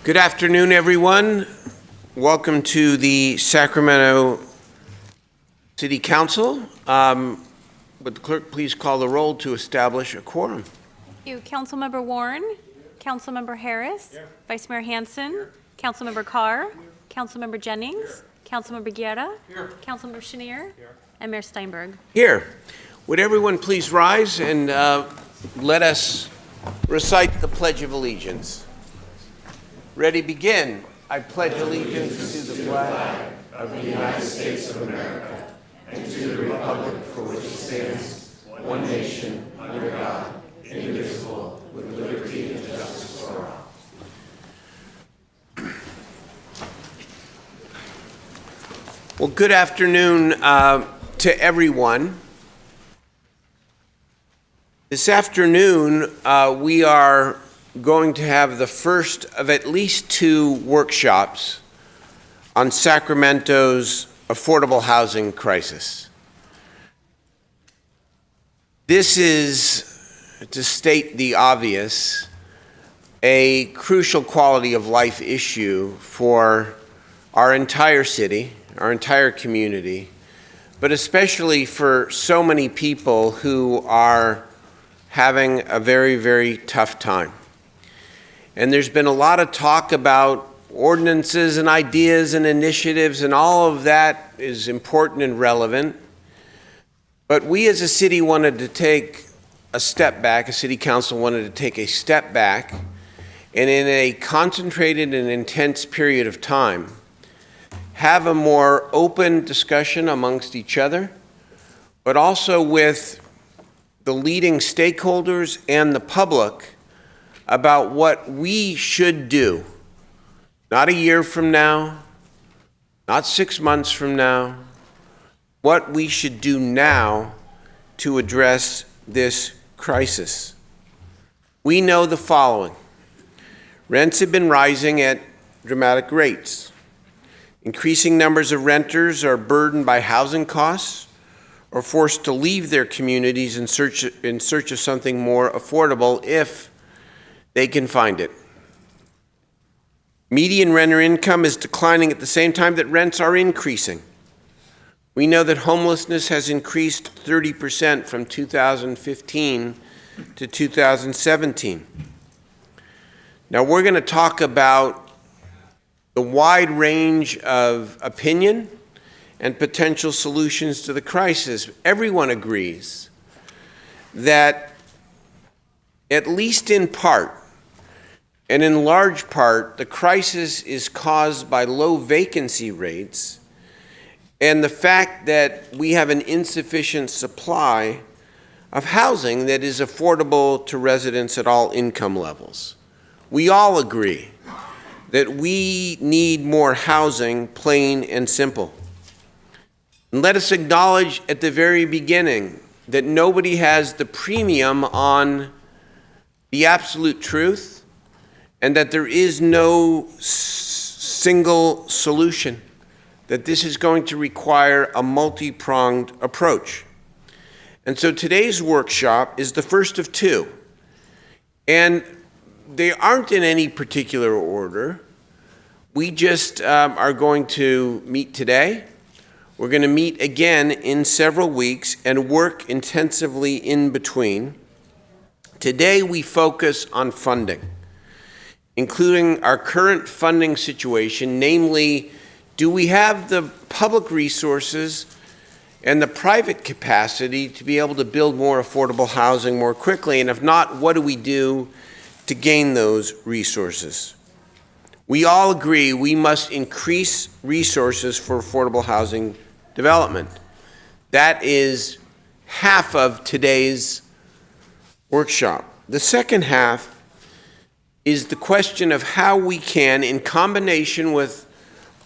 Good afternoon, everyone. Welcome to the Sacramento City Council. Would the clerk please call the roll to establish a quorum? Thank you. Councilmember Warren, Councilmember Harris, Here. Vice Mayor Hansen, Councilmember Carr, Councilmember Jennings, Councilmember Guerra, Councilmember Chenier, and Mayor Steinberg. Here. Would everyone please rise and let us recite the Pledge of Allegiance. Ready, begin. I pledge allegiance to the flag of the United States of America and to the republic for which it stands, one nation, under God, indivisible, with liberty and justice for all. Well, good afternoon to everyone. This afternoon, we are going to have the first of at least two workshops on Sacramento's affordable housing crisis. This is, to state the obvious, a crucial quality of life issue for our entire city, our entire community, but especially for so many people who are having a very, very tough time. And there's been a lot of talk about ordinances and ideas and initiatives, and all of that is important and relevant. But we as a city wanted to take a step back, a city council wanted to take a step back, and in a concentrated and intense period of time, have a more open discussion amongst each other, but also with the leading stakeholders and the public about what we should do, not a year from now, not 6 months from now, what we should do now to address this crisis. We know the following. Rents have been rising at dramatic rates. Increasing numbers of renters are burdened by housing costs or forced to leave their communities in search of something more affordable if they can find it. Median renter income is declining at the same time that rents are increasing. We know that homelessness has increased 30% from 2015 to 2017. Now we're going to talk about the wide range of opinion and potential solutions to the crisis. Everyone agrees that, at least in part, and in large part, the crisis is caused by low vacancy rates and the fact that we have an insufficient supply of housing that is affordable to residents at all income levels. We all agree that we need more housing, plain and simple. And let us acknowledge at the very beginning that nobody has the premium on the absolute truth, and that there is no single solution, that this is going to require a multi-pronged approach. And so today's workshop is the first of two, and they aren't in any particular order. We just are going to meet today. We're going to meet again in several weeks and work intensively in between. Today we focus on funding, including our current funding situation, namely, do we have the public resources and the private capacity to be able to build more affordable housing more quickly? And if not, what do we do to gain those resources? We all agree we must increase resources for affordable housing development. That is half of today's workshop. The second half is the question of how we can, in combination with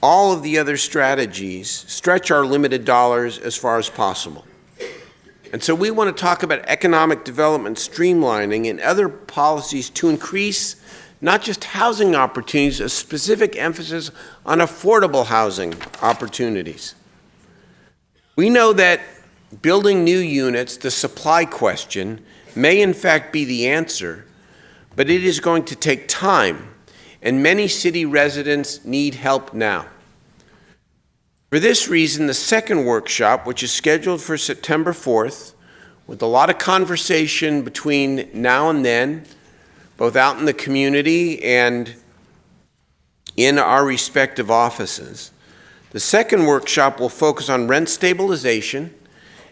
all of the other strategies, stretch our limited dollars as far as possible. And so we want to talk about economic development, streamlining, and other policies to increase not just housing opportunities, a specific emphasis on affordable housing opportunities. We know that building new units, the supply question, may in fact be the answer, but it is going to take time, and many city residents need help now. For this reason, the second workshop, which is scheduled for September 4th, with a lot of conversation between now and then, both out in the community and in our respective offices. The second workshop will focus on rent stabilization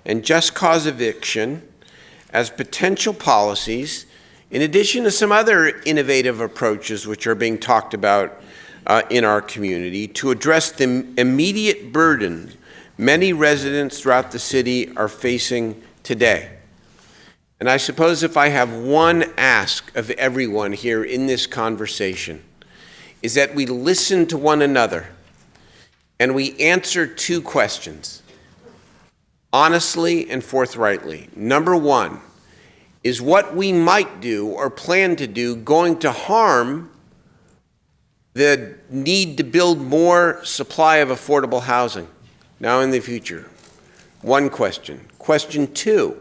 and just cause eviction as potential policies, in addition to some other innovative approaches which are being talked about in our community to address the immediate burden many residents throughout the city are facing today. And I suppose if I have one ask of everyone here in this conversation, is that we listen to one another and we answer two questions, honestly and forthrightly. Number one, is what we might do or plan to do going to harm the need to build more supply of affordable housing now in the future? One question. Question two,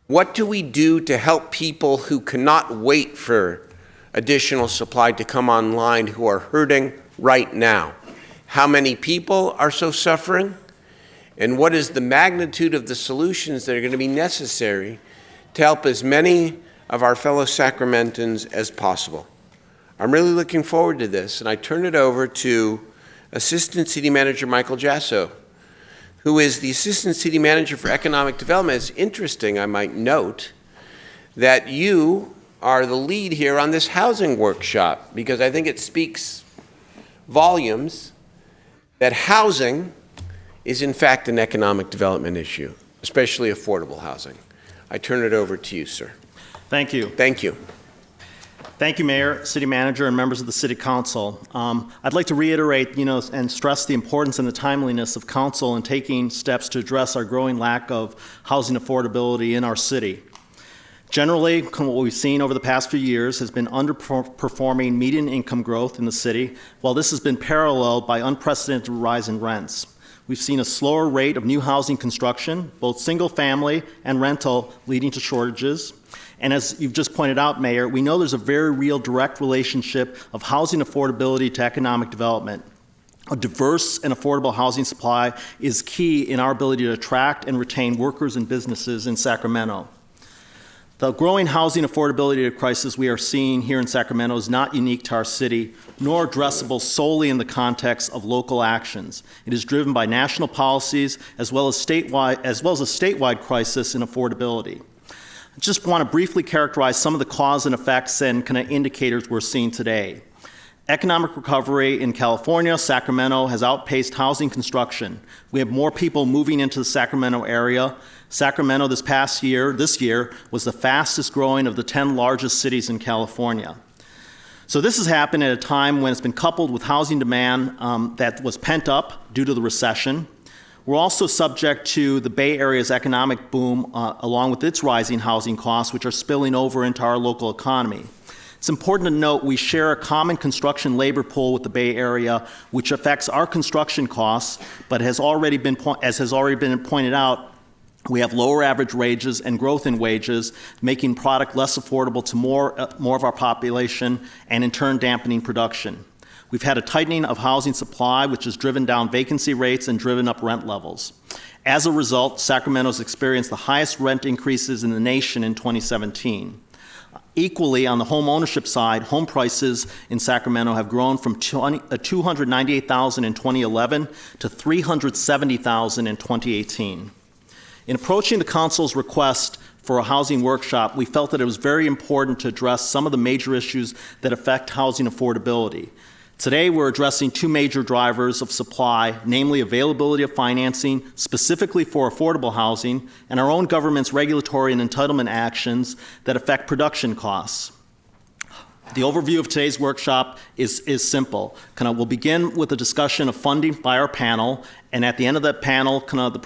what do we do to help people who cannot wait for additional supply to come online, who are hurting right now? How many people are so suffering? And what is the magnitude of the solutions that are going to be necessary to help as many of our fellow Sacramentans as possible? I'm really looking forward to this, and I turn it over to Assistant City Manager Michael Jasso, who is the Assistant City Manager for Economic Development. It's interesting, I might note, that you are the lead here on this housing workshop, because I think it speaks volumes that housing is in fact an economic development issue, especially affordable housing. I turn it over to you, sir. Thank you. Thank you. Thank you, Mayor, City Manager, and members of the City Council. I'd like to reiterate, and stress the importance and the timeliness of Council in taking steps to address our growing lack of housing affordability in our city. Generally, what we've seen over the past few years has been underperforming median income growth in the city, while this has been paralleled by unprecedented rise in rents. We've seen a slower rate of new housing construction, both single family and rental, leading to shortages. And as you've just pointed out, Mayor, we know there's a very real direct relationship of housing affordability to economic development. A diverse and affordable housing supply is key in our ability to attract and retain workers and businesses in Sacramento. The growing housing affordability crisis we are seeing here in Sacramento is not unique to our city, nor addressable solely in the context of local actions. It is driven by national policies as well as a statewide crisis in affordability. I just want to briefly characterize some of the cause and effects and kind of indicators we're seeing today. Economic recovery in California, Sacramento has outpaced housing construction. We have more people moving into the Sacramento area. Sacramento this year, was the fastest growing of the 10 largest cities in California. So this has happened at a time when it's been coupled with housing demand that was pent up due to the recession. We're also subject to the Bay Area's economic boom along with its rising housing costs, which are spilling over into our local economy. It's important to note we share a common construction labor pool with the Bay Area, which affects our construction costs, but as has already been pointed out, we have lower average wages and growth in wages, making product less affordable to more of our population and in turn dampening production. We've had a tightening of housing supply, which has driven down vacancy rates and driven up rent levels. As a result, Sacramento's experienced the highest rent increases in the nation in 2017. Equally, on the home ownership side, home prices in Sacramento have grown from $298,000 in 2011 to $370,000 in 2018. In approaching the Council's request for a housing workshop, we felt that it was very important to address some of the major issues that affect housing affordability. Today, we're addressing two major drivers of supply, namely availability of financing, specifically for affordable housing, and our own government's regulatory and entitlement actions that affect production costs. The overview of today's workshop is simple. We'll begin with a discussion of funding by our panel, and at the end of that panel, the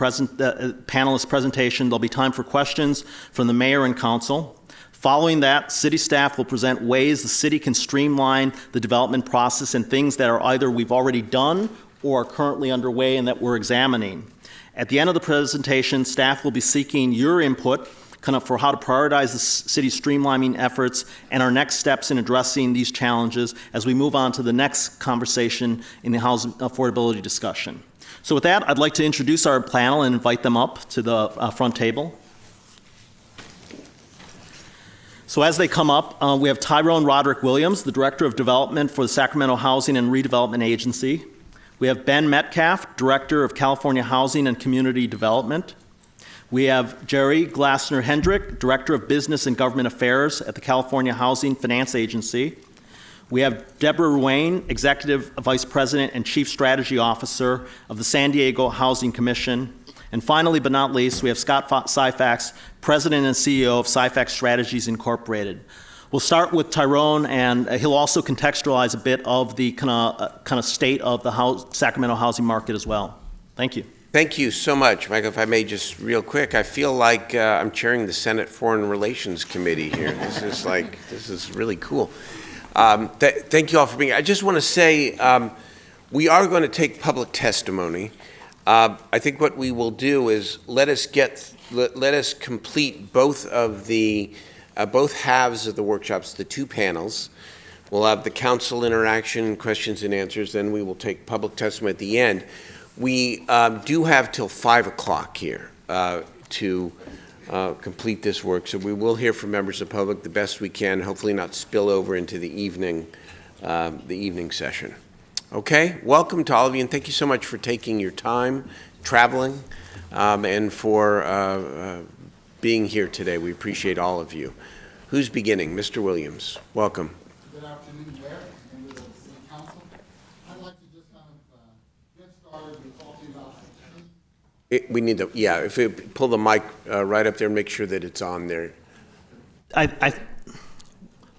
panelist presentation, there'll be time for questions from the mayor and council. Following that, city staff will present ways the city can streamline the development process and things that are either we've already done or are currently underway and that we're examining. At the end of the presentation, staff will be seeking your input for how to prioritize the city's streamlining efforts and our next steps in addressing these challenges as we move on to the next conversation in the housing affordability discussion. So with that, I'd like to introduce our panel and invite them up to the front table. So as they come up, we have Tyrone Roderick Williams, the Director of Development for the Sacramento Housing and Redevelopment Agency. We have Ben Metcalf, Director of California Housing and Community Development. We have Jerry Glassner Hendrick, Director of Business and Government Affairs at the California Housing Finance Agency. We have Deborah Ruane, Executive Vice President and Chief Strategy Officer of the San Diego Housing Commission. And finally, but not least, we have Scott Syfax, President and CEO of Syfax Strategies Incorporated. We'll start with Tyrone, and he'll also contextualize a bit of the kind of state of the Sacramento housing market as well. Thank you. Thank you so much, Michael. If I may just real quick, I feel like I'm chairing the Senate Foreign Relations Committee here. This is really cool. Thank you all for being here. I just want to say we are going to take public testimony. I think what we will do is let us complete both halves of the workshops, the two panels. We'll have the council interaction, questions and answers, then we will take public testimony at the end. We do have till 5 o'clock here to complete this work, so we will hear from members of the public the best we can, hopefully not spill over into the evening session. Okay, welcome to all of you, and thank you so much for taking your time, traveling, and for being here today. We appreciate all of you. Who's beginning? Mr. Williams, welcome. Good afternoon, Mayor, members of the City Council. I'd like to just kind of get started with talking about We need to, yeah, if we pull the mic right up there and make sure that it's on there.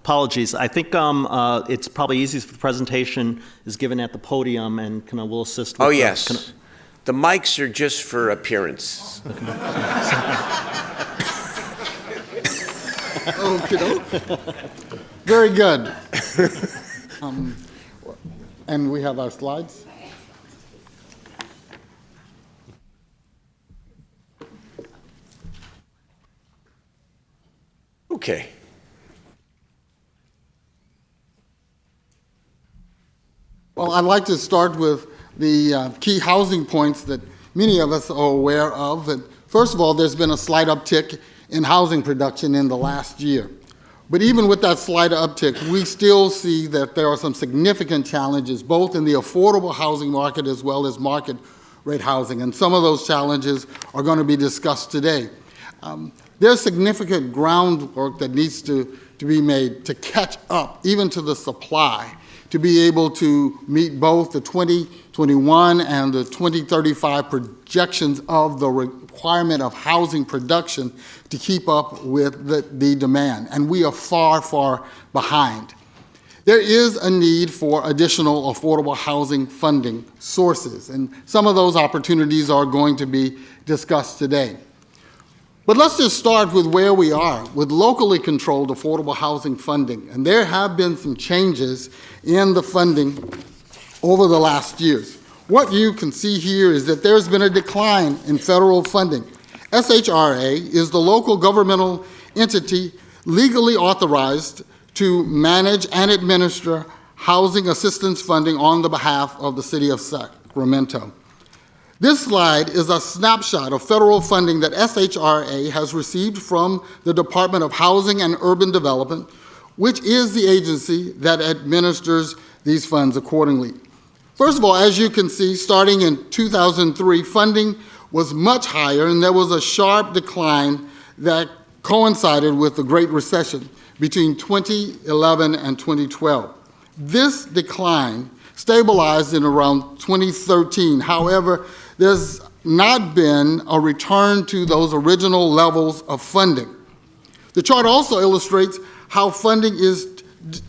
Apologies. I think it's probably easiest if the presentation is given at the podium, and we'll assist with Oh, yes. The mics are just for appearance. Okay. Very good. And we have our slides. Okay. Well, I'd like to start with the key housing points that many of us are aware of. And first of all, there's been a slight uptick in housing production in the last year. But even with that slight uptick, we still see that there are some significant challenges, both in the affordable housing market as well as market rate housing. And some of those challenges are going to be discussed today. There's significant groundwork that needs to be made to catch up, even to the supply, to be able to meet both the 2021 and the 2035 projections of the requirement of housing production to keep up with the demand. And we are far, far behind. There is a need for additional affordable housing funding sources, and some of those opportunities are going to be discussed today. But let's just start with where we are with locally controlled affordable housing funding. And there have been some changes in the funding over the last years. What you can see here is that there's been a decline in federal funding. SHRA is the local governmental entity legally authorized to manage and administer housing assistance funding on the behalf of the city of Sacramento. This slide is a snapshot of federal funding that SHRA has received from the Department of Housing and Urban Development, which is the agency that administers these funds accordingly. First of all, as you can see, starting in 2003, funding was much higher, and there was a sharp decline that coincided with the Great Recession between 2011 and 2012. This decline stabilized in around 2013. However, there's not been a return to those original levels of funding. The chart also illustrates how funding is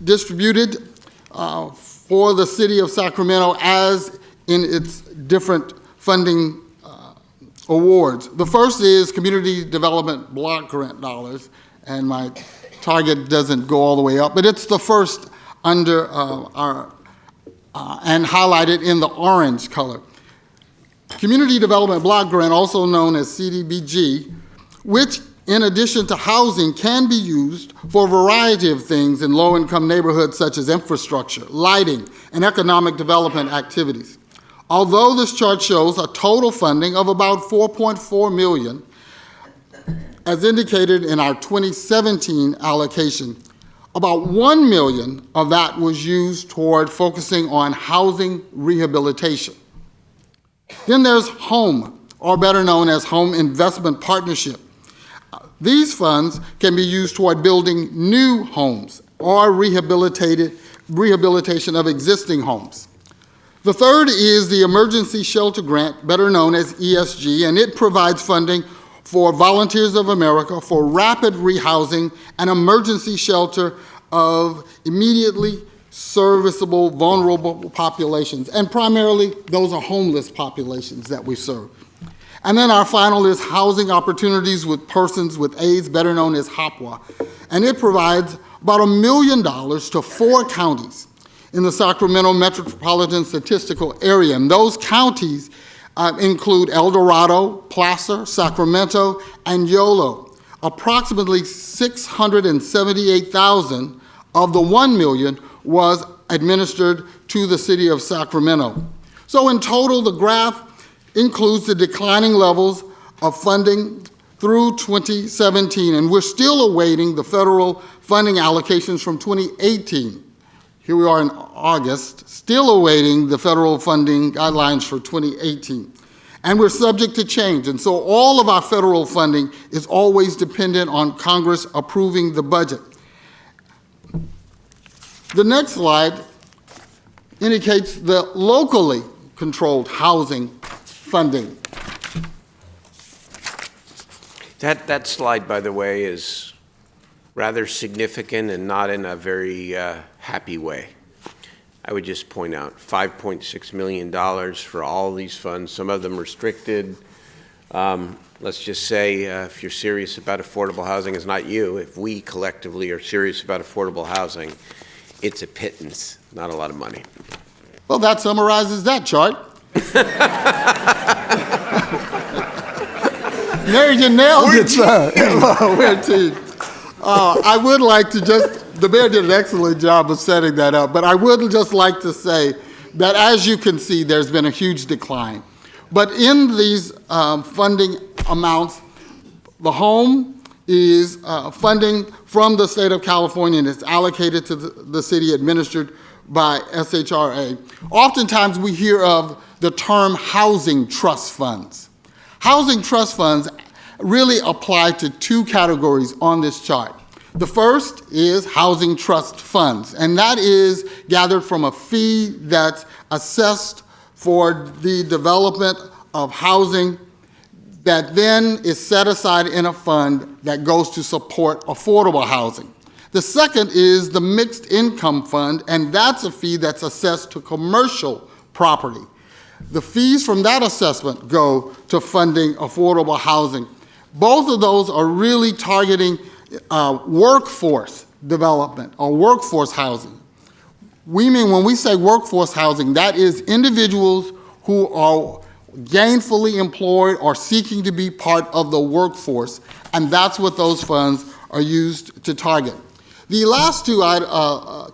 distributed for the city of Sacramento as in its different funding awards. The first is community development block grant dollars, and my target doesn't go all the way up, but it's the first under and highlighted in the orange color. Community Development Block Grant, also known as CDBG, which in addition to housing, can be used for a variety of things in low-income neighborhoods such as infrastructure, lighting, and economic development activities. Although this chart shows a total funding of about $4.4 million, as indicated in our 2017 allocation, about $1 million of that was used toward focusing on housing rehabilitation. Then there's HOME, or better known as Home Investment Partnership. These funds can be used toward building new homes or rehabilitation of existing homes. The third is the Emergency Shelter Grant, better known as ESG, and it provides funding for Volunteers of America for rapid rehousing and emergency shelter of immediately serviceable, vulnerable populations, and primarily those are homeless populations that we serve. And then our final is Housing Opportunities with Persons with AIDS, better known as HOPWA, and it provides about $1 million to 4 counties in the Sacramento Metropolitan Statistical Area, and those counties include El Dorado, Placer, Sacramento, and Yolo. Approximately 678,000 of the 1 million was administered to the city of Sacramento. So in total, the graph includes the declining levels of funding through 2017, and we're still awaiting the federal funding allocations from 2018. Here we are in August, still awaiting the federal funding guidelines for 2018. And we're subject to change, and so all of our federal funding is always dependent on Congress approving the budget. The next slide indicates the locally controlled housing funding. That slide, by the way, is rather significant and not in a very happy way. I would just point out $5.6 million for all these funds, some of them restricted. Let's just say if you're serious about affordable housing, it's not you. If we collectively are serious about affordable housing, it's a pittance, not a lot of money. Well, that summarizes that chart. Mary, you nailed it, sir. We're a team. I would like to the mayor did an excellent job of setting that up, but I would just like to say that as you can see, there's been a huge decline. But in these funding amounts, the home is funding from the state of California, and it's allocated to the city administered by SHRA. Oftentimes we hear of the term housing trust funds. Housing trust funds really apply to 2 categories on this chart. The first is housing trust funds, and that is gathered from a fee that's assessed for the development of housing that then is set aside in a fund that goes to support affordable housing. The second is the mixed income fund, and that's a fee that's assessed to commercial property. The fees from that assessment go to funding affordable housing. Both of those are really targeting workforce development or workforce housing. We mean when we say workforce housing, that is individuals who are gainfully employed or seeking to be part of the workforce, and that's what those funds are used to target. The last 2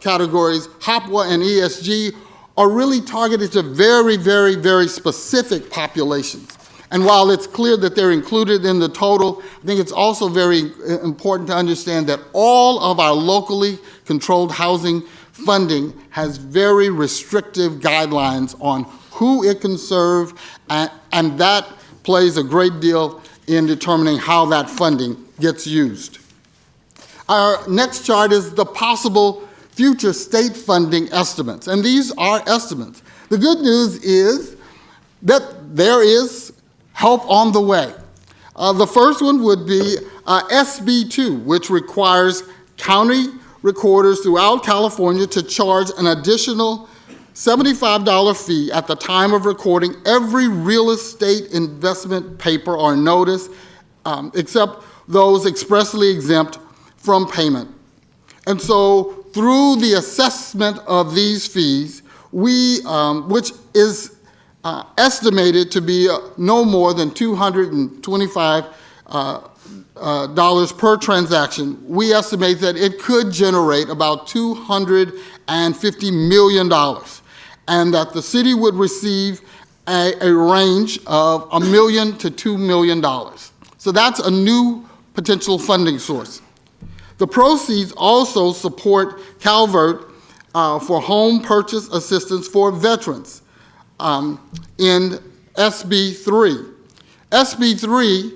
categories, HOPWA and ESG, are really targeted to very, very, very specific populations. And while it's clear that they're included in the total, I think it's also very important to understand that all of our locally controlled housing funding has very restrictive guidelines on who it can serve, and that plays a great deal in determining how that funding gets used. Our next chart is the possible future state funding estimates, and these are estimates. The good news is that there is help on the way. The first one would be SB2, which requires county recorders throughout California to charge an additional $75 fee at the time of recording every real estate investment paper or notice, except those expressly exempt from payment. And so through the assessment of these fees, which is estimated to be no more than $225 dollars per transaction, we estimate that it could generate about $250 million, and that the city would receive a range of $1 million to $2 million. So that's a new potential funding source. The proceeds also support Calvert for home purchase assistance for veterans in SB 3. SB 3,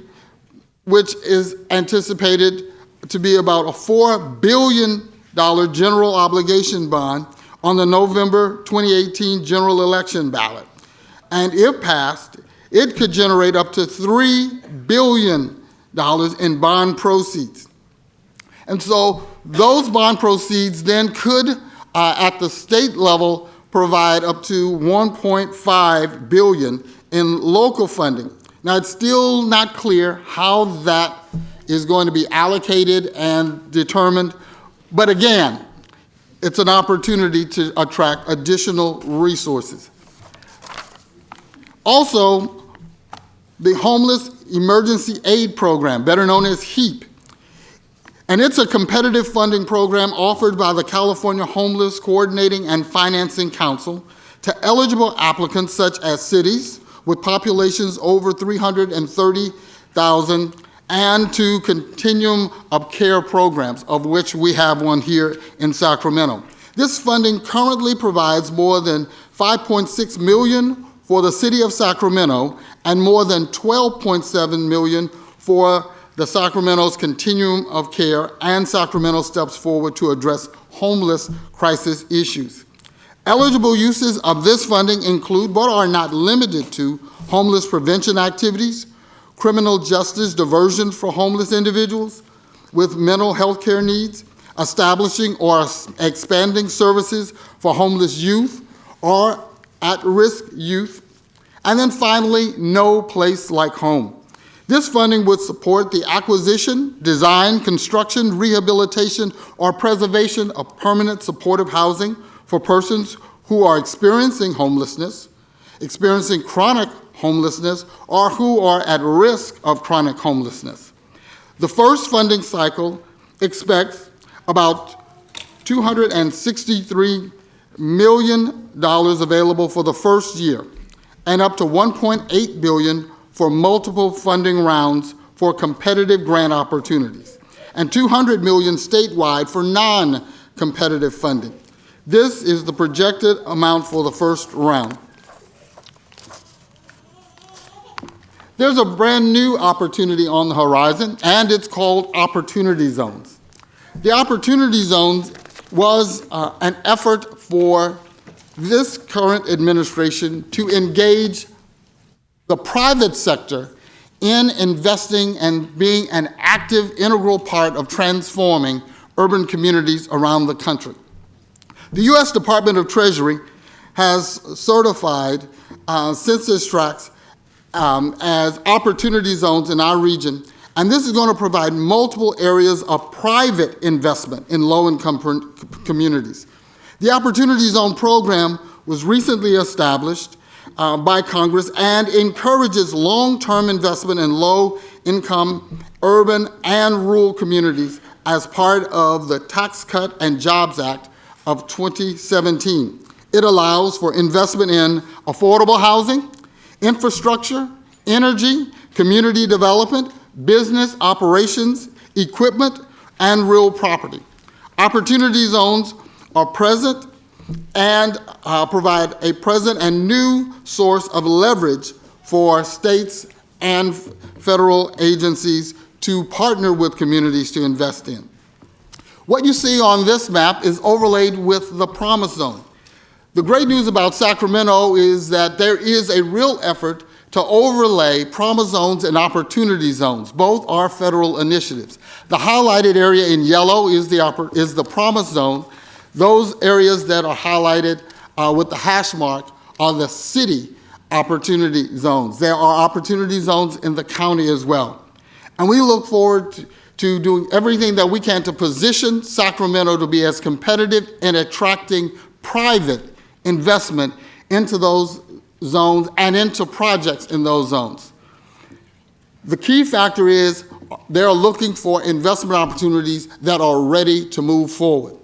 which is anticipated to be about a $4 billion general obligation bond on the November 2018 general election ballot. And if passed, it could generate up to $3 billion in bond proceeds. And so those bond proceeds then could, at the state level, provide up to $1.5 billion in local funding. Now, it's still not clear how that is going to be allocated and determined, but again, it's an opportunity to attract additional resources. Also, the Homeless Emergency Aid Program, better known as HEAP, and it's a competitive funding program offered by the California Homeless Coordinating and Financing Council to eligible applicants such as cities with populations over 330,000 and to continuum of care programs, of which we have one here in Sacramento. This funding currently provides more than $5.6 million for the city of Sacramento and more than $12.7 million for the Sacramento's continuum of care and Sacramento steps forward to address homeless crisis issues. Eligible uses of this funding include, but are not limited to, homeless prevention activities, criminal justice diversion for homeless individuals with mental health care needs, establishing or expanding services for homeless youth or at-risk youth, and then finally, No Place Like Home. This funding would support the acquisition, design, construction, rehabilitation, or preservation of permanent supportive housing for persons who are experiencing homelessness, experiencing chronic homelessness, or who are at risk of chronic homelessness. The first funding cycle expects about $263 million available for the first year, and up to $1.8 billion for multiple funding rounds for competitive grant opportunities, and $200 million statewide for non-competitive funding. This is the projected amount for the first round. There's a brand new opportunity on the horizon, and it's called Opportunity Zones. The Opportunity Zones was an effort for this current administration to engage the private sector in investing and being an active, integral part of transforming urban communities around the country. The U.S. Department of Treasury has certified census tracts as opportunity zones in our region, and this is going to provide multiple areas of private investment in low-income communities. The Opportunity Zone program was recently established by Congress and encourages long-term investment in low-income urban and rural communities as part of the Tax Cut and Jobs Act of 2017. It allows for investment in affordable housing, infrastructure, energy, community development, business operations, equipment, and real property. Opportunity zones are present and provide a present and new source of leverage for states and federal agencies to partner with communities to invest in. What you see on this map is overlaid with the Promise Zone. The great news about Sacramento is that there is a real effort to overlay Promise Zones and Opportunity Zones. Both are federal initiatives. The highlighted area in yellow is the Promise Zone. Those areas that are highlighted with the hash mark are the city opportunity zones. There are opportunity zones in the county as well. And we look forward to doing everything that we can to position Sacramento to be as competitive in attracting private investment into those zones and into projects in those zones. The key factor is they're looking for investment opportunities that are ready to move forward.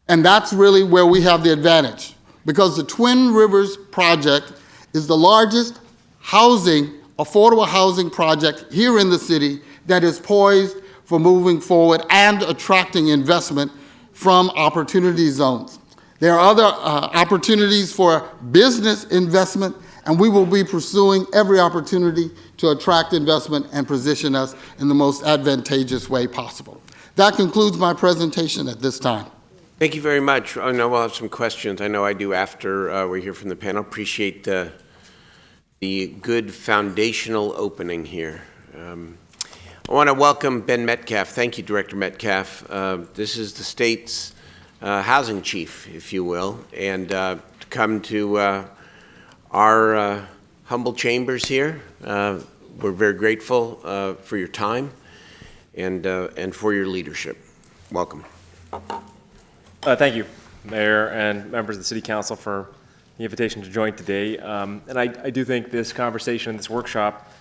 And that's really where we have the advantage, because the Twin Rivers project is the largest affordable housing project here in the city that is poised for moving forward and attracting investment from opportunity zones. There are other opportunities for business investment, and we will be pursuing every opportunity to attract investment and position us in the most advantageous way possible. That concludes my presentation at this time. Thank you very much. I know we'll have some questions. I know I do after we hear from the panel. Appreciate the good foundational opening here. I want to welcome Ben Metcalf. Thank you, Director Metcalf. This is the state's housing chief, if you will, and to come to our humble chambers here. We're very grateful for your time and for your leadership. Welcome. Thank you, Mayor and members of the City Council, for the invitation to join today. And I do think this conversation, this workshop,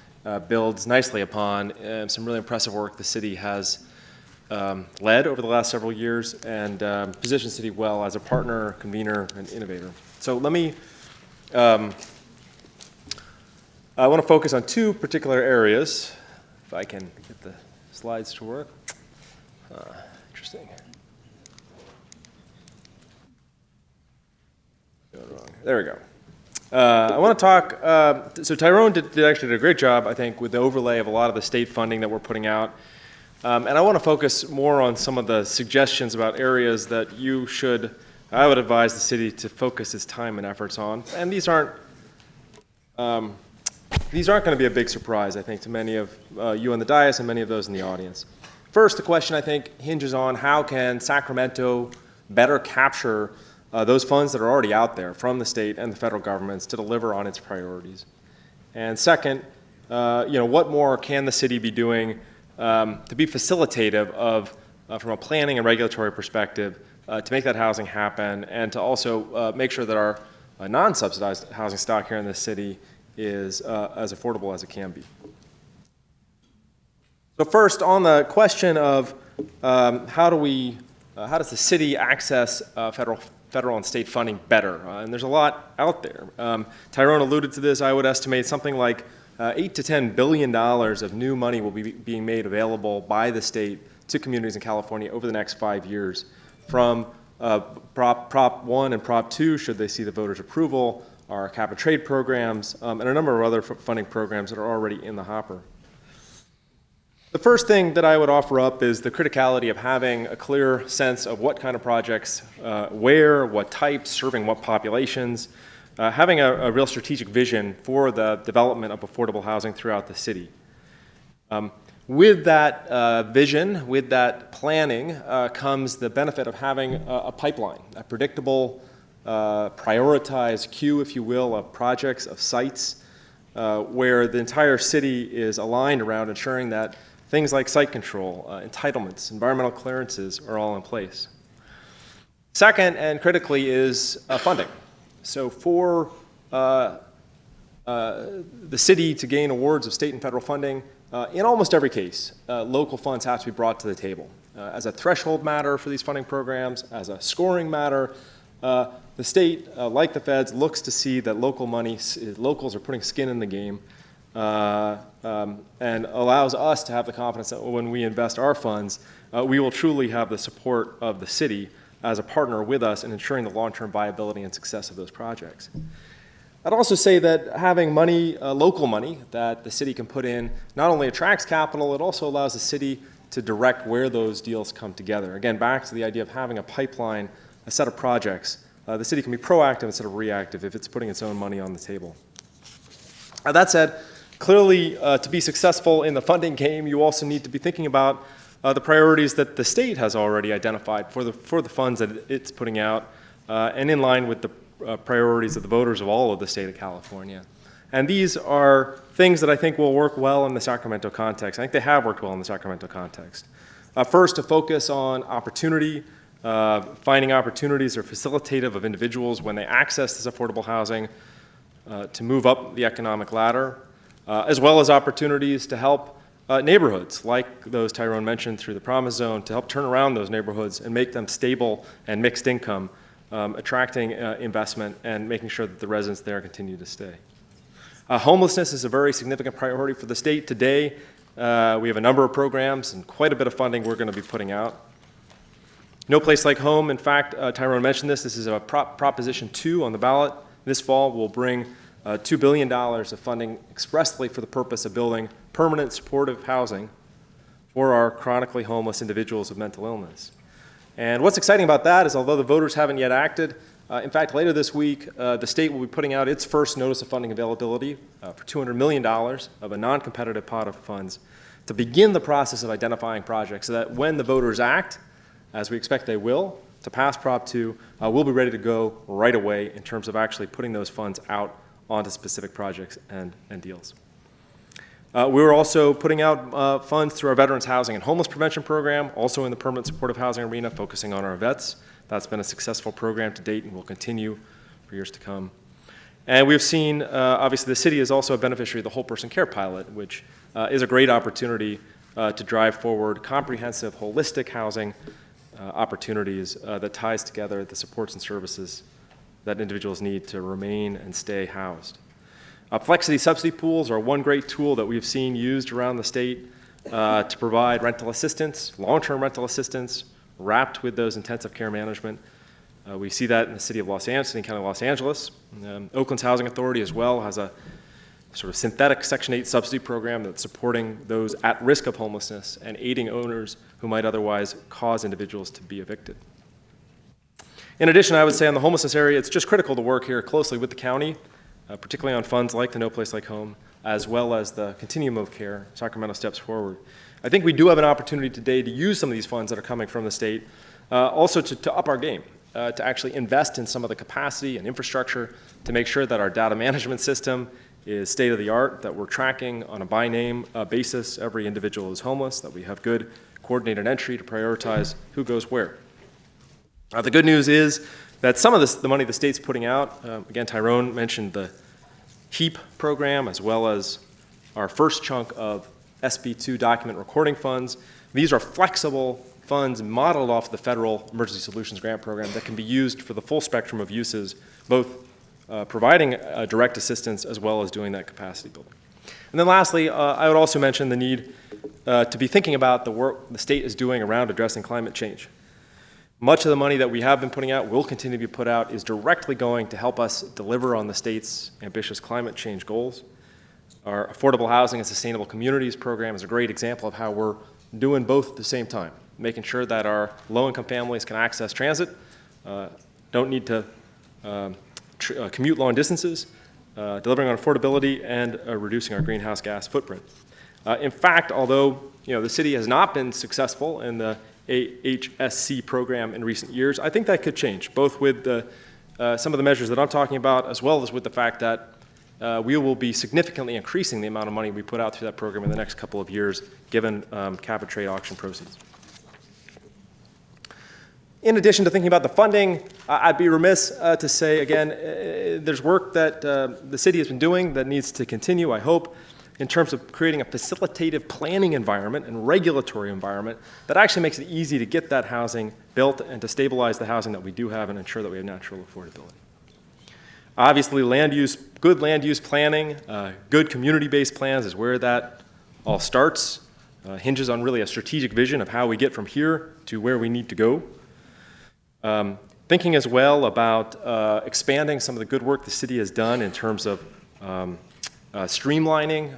builds nicely upon some really impressive work the city has led over the last several years and positions the city well as a partner, convener, and innovator. So let me, I want to focus on two particular areas, if I can get the slides to work. Interesting. Going wrong. There we go. I want to talk, so Tyrone actually did a great job, I think, with the overlay of a lot of the state funding that we're putting out. And I want to focus more on some of the suggestions about areas that I would advise the city to focus its time and efforts on. And these aren't going to be a big surprise, I think, to many of you on the dais and many of those in the audience. First, the question, I think, hinges on how can Sacramento better capture those funds that are already out there from the state and the federal governments to deliver on its priorities. And second, what more can the city be doing to be facilitative of, from a planning and regulatory perspective, to make that housing happen, and to also make sure that our non-subsidized housing stock here in this city is as affordable as it can be. So first, on the question of how does the city access federal and state funding better? And there's a lot out there. Tyrone alluded to this. I would estimate something like $8 to $10 billion of new money will be being made available by the state to communities in California over the next 5 years, from Prop 1 and Prop 2, should they see the voters' approval, our cap and trade programs, and a number of other funding programs that are already in the hopper. The first thing that I would offer up is the criticality of having a clear sense of what kind of projects, where, what types, serving what populations, having a real strategic vision for the development of affordable housing throughout the city. With that vision, with that planning, comes the benefit of having a pipeline, a predictable, prioritized queue, if you will, of projects, of sites, where the entire city is aligned around ensuring that things like site control, entitlements, environmental clearances are all in place. Second, and critically, is funding. So for the city to gain awards of state and federal funding, in almost every case, local funds have to be brought to the table. As a threshold matter for these funding programs, as a scoring matter, the state, like the feds, looks to see that locals are putting skin in the game, and allows us to have the confidence that when we invest our funds, we will truly have the support of the city as a partner with us in ensuring the long-term viability and success of those projects. I'd also say that having money, local money, that the city can put in not only attracts capital, it also allows the city to direct where those deals come together. Again, back to the idea of having a pipeline, a set of projects. The city can be proactive instead of reactive if it's putting its own money on the table. That said, clearly, to be successful in the funding game, you also need to be thinking about the priorities that the state has already identified for the funds that it's putting out, and in line with the priorities of the voters of all of the state of California. And these are things that I think will work well in the Sacramento context. I think they have worked well in the Sacramento context. First, to focus on opportunity, finding opportunities that are facilitative of individuals when they access this affordable housing to move up the economic ladder, as well as opportunities to help neighborhoods, like those Tyrone mentioned through the Promise Zone, to help turn around those neighborhoods and make them stable and mixed income, attracting investment and making sure that the residents there continue to stay. Homelessness is a very significant priority for the state. Today, we have a number of programs and quite a bit of funding we're going to be putting out. No Place Like Home, in fact, Tyrone mentioned this. This is a Proposition 2 on the ballot. This fall, we'll bring $2 billion of funding expressly for the purpose of building permanent supportive housing for our chronically homeless individuals with mental illness. And what's exciting about that is, although the voters haven't yet acted, in fact, later this week, the state will be putting out its first notice of funding availability for $200 million of a non-competitive pot of funds to begin the process of identifying projects so that when the voters act, as we expect they will, to pass Prop 2, we'll be ready to go right away in terms of actually putting those funds out onto specific projects and deals. We're also putting out funds through our Veterans Housing and Homeless Prevention Program, also in the permanent supportive housing arena, focusing on our vets. That's been a successful program to date and will continue for years to come. And we've seen, obviously, the city is also a beneficiary of the Whole Person Care Pilot, which is a great opportunity to drive forward comprehensive, holistic housing opportunities that ties together the supports and services that individuals need to remain and stay housed. Flexity subsidy pools are one great tool that we've seen used around the state to provide rental assistance, long-term rental assistance, wrapped with those intensive care management. We see that in the city of Los Angeles, in the county of Los Angeles. Oakland's Housing Authority as well has a sort of synthetic Section 8 subsidy program that's supporting those at risk of homelessness and aiding owners who might otherwise cause individuals to be evicted. In addition, I would say on the homelessness area, it's just critical to work here closely with the county, particularly on funds like the No Place Like Home, as well as the continuum of care, Sacramento Steps Forward. I think we do have an opportunity today to use some of these funds that are coming from the state, also to up our game, to actually invest in some of the capacity and infrastructure to make sure that our data management system is state-of-the-art, that we're tracking on a by-name basis every individual who's homeless, that we have good coordinated entry to prioritize who goes where. The good news is that some of the money the state's putting out, again, Tyrone mentioned the HEAP program as well as our first chunk of SB2 document recording funds. These are flexible funds modeled off the federal Emergency Solutions Grant Program that can be used for the full spectrum of uses, both providing direct assistance as well as doing that capacity building. And then lastly, I would also mention the need to be thinking about the work the state is doing around addressing climate change. Much of the money that we have been putting out, will continue to be put out, is directly going to help us deliver on the state's ambitious climate change goals. Our Affordable Housing and Sustainable Communities program is a great example of how we're doing both at the same time, making sure that our low-income families can access transit, don't need to commute long distances, delivering on affordability, and reducing our greenhouse gas footprint. In fact, although the city has not been successful in the HSC program in recent years, I think that could change, both with some of the measures that I'm talking about, as well as with the fact that we will be significantly increasing the amount of money we put out through that program in the next couple of years, given cap and trade auction proceeds. In addition to thinking about the funding, I'd be remiss to say, again, there's work that the city has been doing that needs to continue, I hope, in terms of creating a facilitative planning environment and regulatory environment that actually makes it easy to get that housing built and to stabilize the housing that we do have and ensure that we have natural affordability. Obviously, good land use planning, good community-based plans is where that all starts, hinges on really a strategic vision of how we get from here to where we need to go. Thinking as well about expanding some of the good work the city has done in terms of streamlining,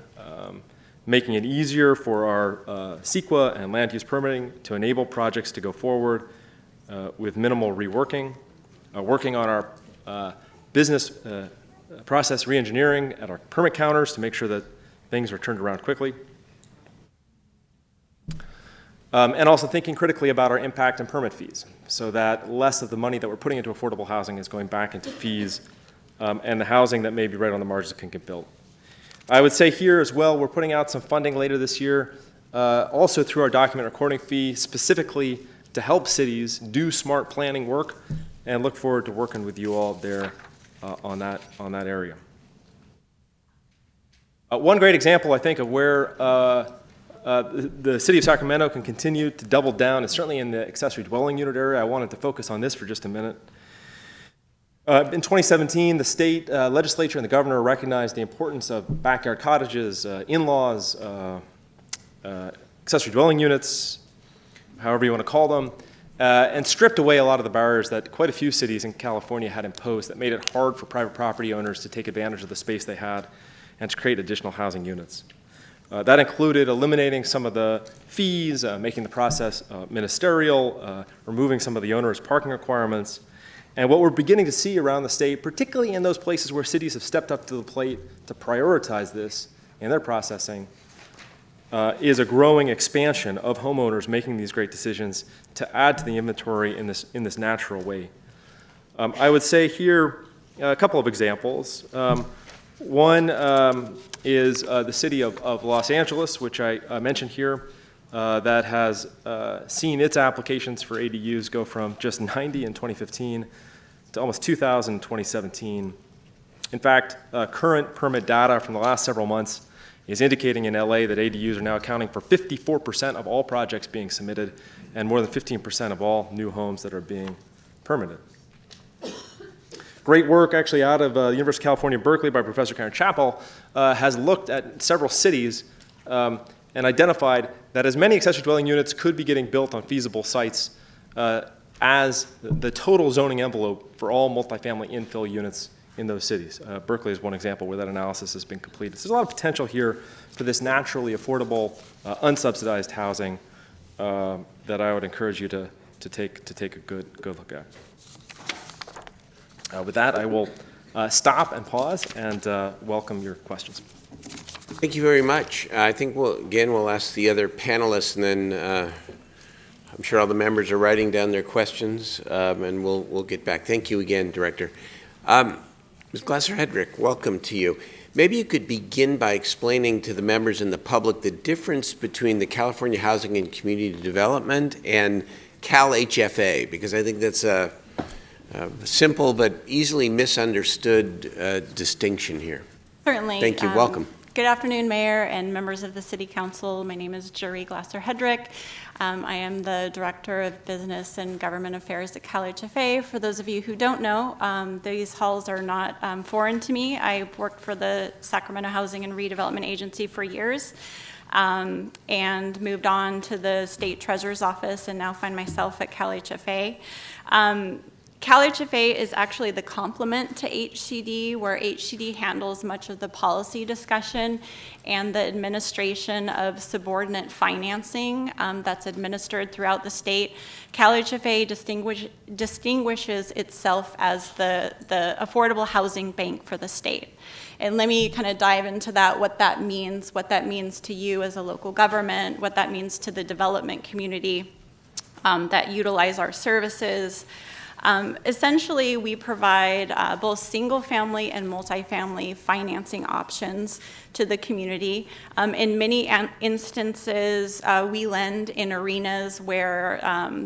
making it easier for our CEQA and land use permitting to enable projects to go forward with minimal reworking, working on our business process reengineering at our permit counters to make sure that things are turned around quickly. And also thinking critically about our impact and permit fees so that less of the money that we're putting into affordable housing is going back into fees and the housing that may be right on the margins can get built. I would say here as well, we're putting out some funding later this year, also through our document recording fee, specifically to help cities do smart planning work, and look forward to working with you all there on that area. One great example, I think, of where The city of Sacramento can continue to double down, and certainly in the accessory dwelling unit area. I wanted to focus on this for just a minute. In 2017, the state legislature and the governor recognized the importance of backyard cottages, in-laws, accessory dwelling units, however you want to call them, and stripped away a lot of the barriers that quite a few cities in California had imposed that made it hard for private property owners to take advantage of the space they had and to create additional housing units. That included eliminating some of the fees, making the process ministerial, removing some of the onerous parking requirements. And what we're beginning to see around the state, particularly in those places where cities have stepped up to the plate to prioritize this in their processing, is a growing expansion of homeowners making these great decisions to add to the inventory in this natural way. I would say here a couple of examples. One is the city of Los Angeles, which I mentioned here, that has seen its applications for ADUs go from just 90 in 2015 to almost 2,000 in 2017. In fact, current permit data from the last several months is indicating in LA that ADUs are now accounting for 54% of all projects being submitted and more than 15% of all new homes that are being permitted. Great work actually out of the University of California, Berkeley by Professor Karen Chappell has looked at several cities and identified that as many accessory dwelling units could be getting built on feasible sites as the total zoning envelope for all multifamily infill units in those cities. Berkeley is one example where that analysis has been completed. So there's a lot of potential here for this naturally affordable, unsubsidized housing that I would encourage you to take a good look at. With that, I will stop and pause and welcome your questions. Thank you very much. I think we'll ask the other panelists, and then I'm sure all the members are writing down their questions, and we'll get back. Thank you again, Director. Ms. Glasser-Hedrick, welcome to you. Maybe you could begin by explaining to the members and the public the difference between the California Housing and Community Development and Cal-HFA, because I think that's a simple but easily misunderstood distinction here. Certainly. Thank you. Welcome. Good afternoon, Mayor and members of the City Council. My name is Jerry Glasser-Hedrick. I am the Director of Business and Government Affairs at Cal-HFA. For those of you who don't know, these halls are not foreign to me. I've worked for the Sacramento Housing and Redevelopment Agency for years and moved on to the State Treasurer's Office and now find myself at Cal-HFA. Cal-HFA is actually the complement to HCD, where HCD handles much of the policy discussion and the administration of subordinate financing that's administered throughout the state. Cal-HFA distinguishes itself as the affordable housing bank for the state. And let me kind of dive into that, what that means to you as a local government, what that means to the development community that utilize our services. Essentially, we provide both single-family and multifamily financing options to the community. In many instances, we lend in arenas where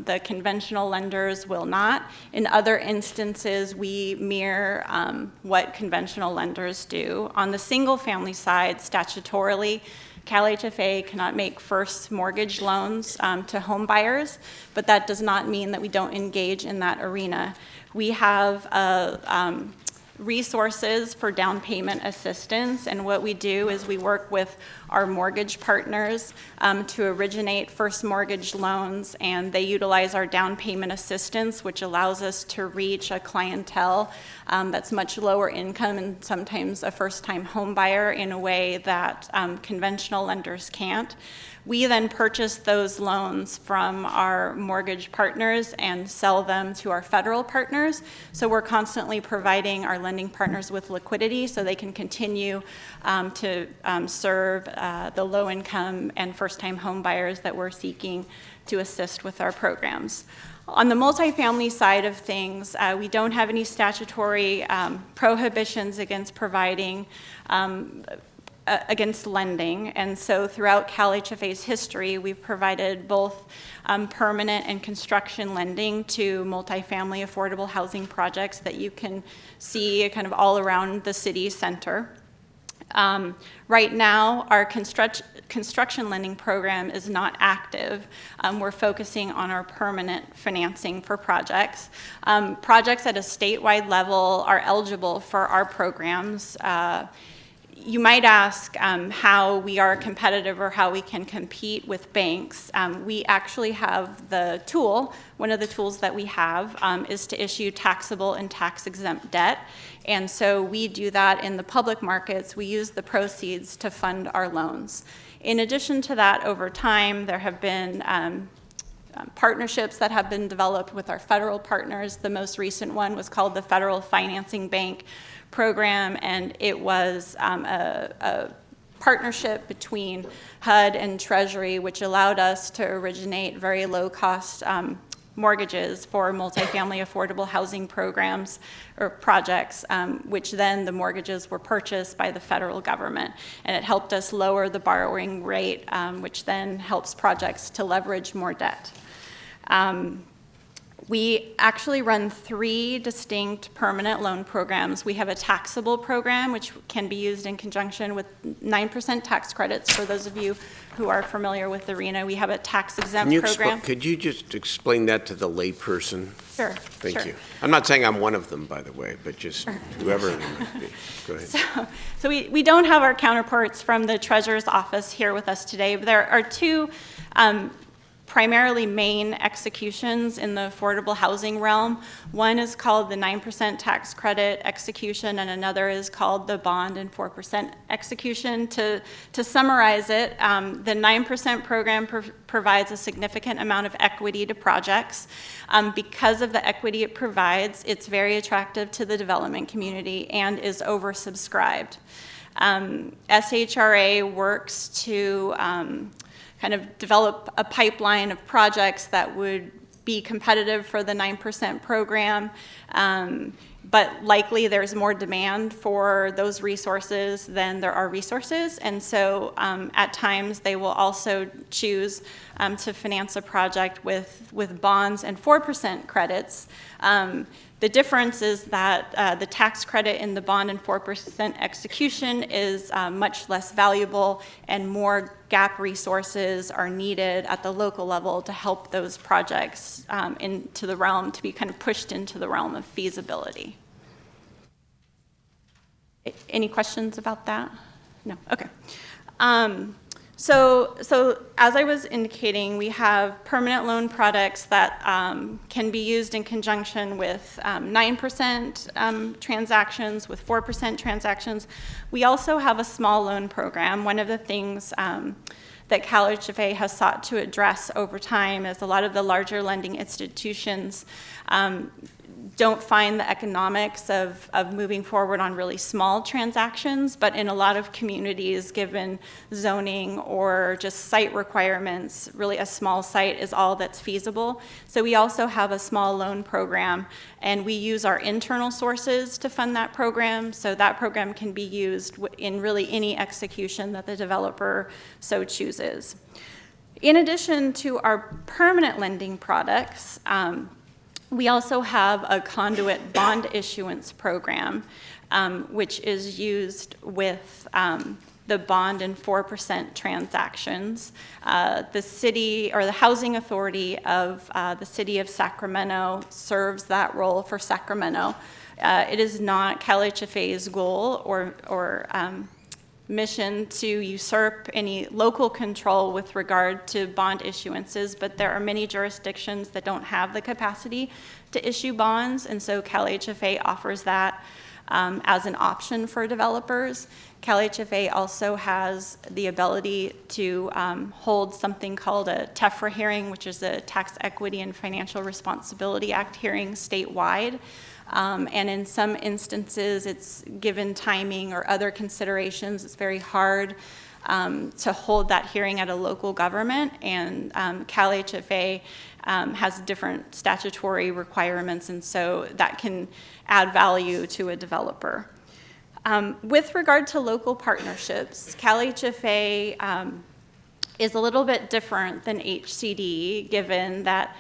the conventional lenders will not. In other instances, we mirror what conventional lenders do. On the single-family side, statutorily, Cal-HFA cannot make first mortgage loans to home buyers, but that does not mean that we don't engage in that arena. We have resources for down payment assistance, and what we do is we work with our mortgage partners to originate first mortgage loans, and they utilize our down payment assistance, which allows us to reach a clientele that's much lower income and sometimes a first-time home buyer in a way that conventional lenders can't. We then purchase those loans from our mortgage partners and sell them to our federal partners. So we're constantly providing our lending partners with liquidity so they can continue to serve the low-income and first-time home buyers that we're seeking to assist with our programs. On the multifamily side of things, we don't have any statutory prohibitions against providing against lending, and so throughout Cal-HFA's history, we've provided both permanent and construction lending to multifamily affordable housing projects that you can see kind of all around the city center. Right now, our construction construction lending program is not active. We're focusing on our permanent financing for projects. Projects at a statewide level are eligible for our programs. You might ask how we are competitive or how we can compete with banks. We actually have the tool. One of the tools that we have is to issue taxable and tax-exempt debt. And so we do that in the public markets. We use the proceeds to fund our loans. In addition to that, over time, there have been partnerships that have been developed with our federal partners. The most recent one was called the Federal Financing Bank Program, and it was a partnership between HUD and Treasury, which allowed us to originate very low-cost mortgages for multifamily affordable housing programs or projects, which then the mortgages were purchased by the federal government. And it helped us lower the borrowing rate, which then helps projects to leverage more debt. We actually run 3 distinct permanent loan programs. We have a taxable program, which can be used in conjunction with 9% tax credits. For those of you who are familiar with the RENA, we have a tax-exempt program. Could you just explain that to the layperson? Sure. Thank you. I'm not saying I'm one of them, by the way, but just whoever they might be. Go ahead. So we don't have our counterparts from the Treasurer's Office here with us today, but there are 2 primarily main executions in the affordable housing realm. One is called the 9% tax credit execution, and another is called the bond and 4% execution. To summarize it, the 9% program provides a significant amount of equity to projects. Because of the equity it provides, it's very attractive to the development community and is oversubscribed. SHRA works to kind of develop a pipeline of projects that would be competitive for the 9% program, but likely there's more demand for those resources than there are resources, and so at times they will also choose to finance a project with bonds and 4% credits. The difference is that the tax credit in the bond and 4% execution is much less valuable, and more gap resources are needed at the local level to help those projects into the realm, to be kind of pushed into the realm of feasibility. Any questions about that? No? Okay. So as I was indicating, we have permanent loan products that can be used in conjunction with 9% transactions, with 4% transactions. We also have a small loan program. One of the things that CalHFA has sought to address over time is a lot of the larger lending institutions don't find the economics of moving forward on really small transactions, but in a lot of communities, given zoning or just site requirements, really a small site is all that's feasible. So we also have a small loan program, and we use our internal sources to fund that program, so that program can be used in really any execution that the developer so chooses. In addition to our permanent lending products, we also have a conduit bond issuance program, which is used with the bond and 4% transactions. The city, or the housing authority of the city of Sacramento, serves that role for Sacramento. It is not CalHFA's goal or mission to usurp any local control with regard to bond issuances, but there are many jurisdictions that don't have the capacity to issue bonds, and so CalHFA offers that as an option for developers. CalHFA also has the ability to hold something called a TEFRA hearing, which is a Tax Equity and Financial Responsibility Act hearing statewide. And in some instances, it's given timing or other considerations. It's very hard to hold that hearing at a local government, and CalHFA has different statutory requirements, and so that can add value to a developer. With regard to local partnerships, CalHFA is a little bit different than HCD, given that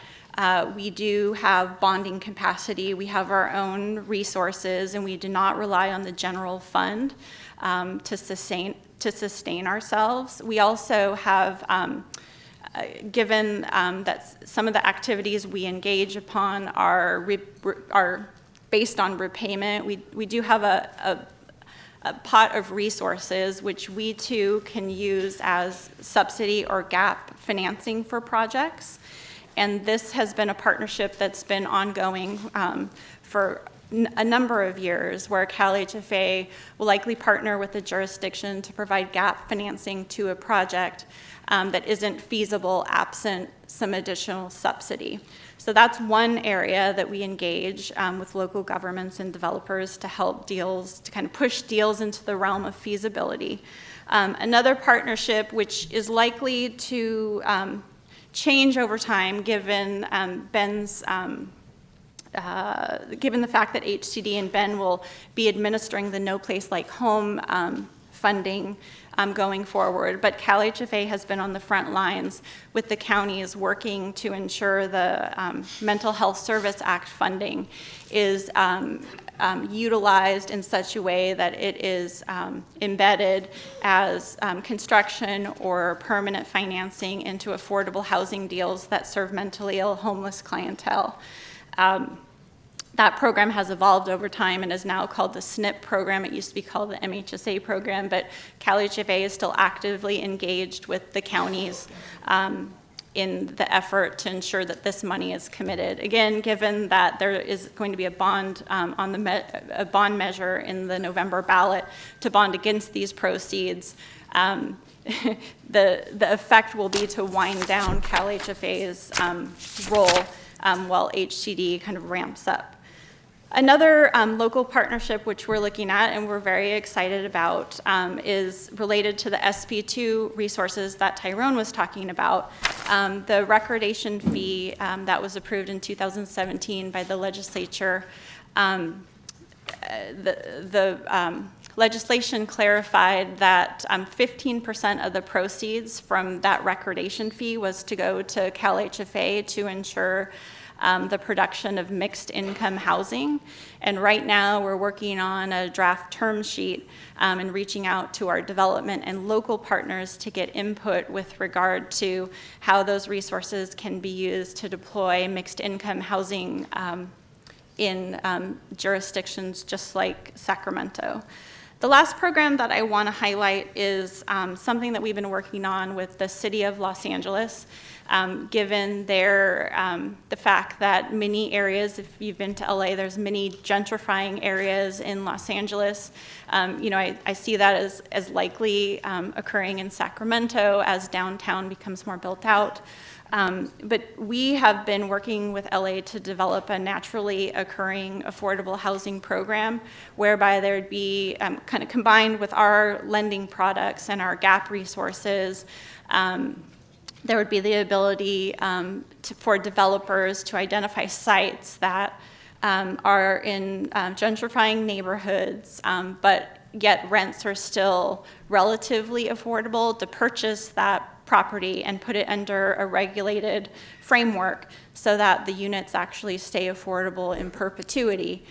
we do have bonding capacity, we have our own resources, and we do not rely on the general fund to to sustain ourselves. We also have, given that some of the activities we engage upon are based on repayment, we do have a pot of resources which we too can use as subsidy or gap financing for projects. And this has been a partnership that's been ongoing for a number of years, where Cal HFA will likely partner with the jurisdiction to provide gap financing to a project that isn't feasible absent some additional subsidy. So that's one area that we engage with local governments and developers to help deals, to kind of push deals into the realm of feasibility. Another partnership, which is likely to change over time, given Ben's given the fact that HCD and Ben will be administering the No Place Like Home funding going forward. But Cal HFA has been on the front lines with the counties working to ensure the Mental Health Service Act funding is utilized in such a way that it is embedded as construction or permanent financing into affordable housing deals that serve mentally ill homeless clientele. That program has evolved over time and is now called the SNP program. It used to be called the MHSA program, but Cal HFA is still actively engaged with the counties in the effort to ensure that this money is committed. Again, given that there is going to be a bond a bond measure in the November ballot to bond against these proceeds, the effect will be to wind down Cal HFA's role while HCD kind of ramps up. Another local partnership which we're looking at and we're very excited about is related to the SP2 resources that Tyrone was talking about. The recordation fee that was approved in 2017 by the legislature, the legislation clarified that 15% of the proceeds from that recordation fee was to go to Cal HFA to ensure the production of mixed income housing. And right now we're working on a draft term sheet and reaching out to our development and local partners to get input with regard to how those resources can be used to deploy mixed income housing in jurisdictions just like Sacramento. The last program that I want to highlight is something that we've been working on with the City of Los Angeles, given the fact that many areas, if you've been to LA, there's many gentrifying areas in Los Angeles. I see that as likely occurring in Sacramento as downtown becomes more built out. But we have been working with LA to develop a naturally occurring affordable housing program whereby there'd be kind of combined with our lending products and our gap resources, there would be the ability for developers to identify sites that are in gentrifying neighborhoods, but yet rents are still relatively affordable, to purchase that property and put it under a regulated framework so that the units actually stay affordable in perpetuity.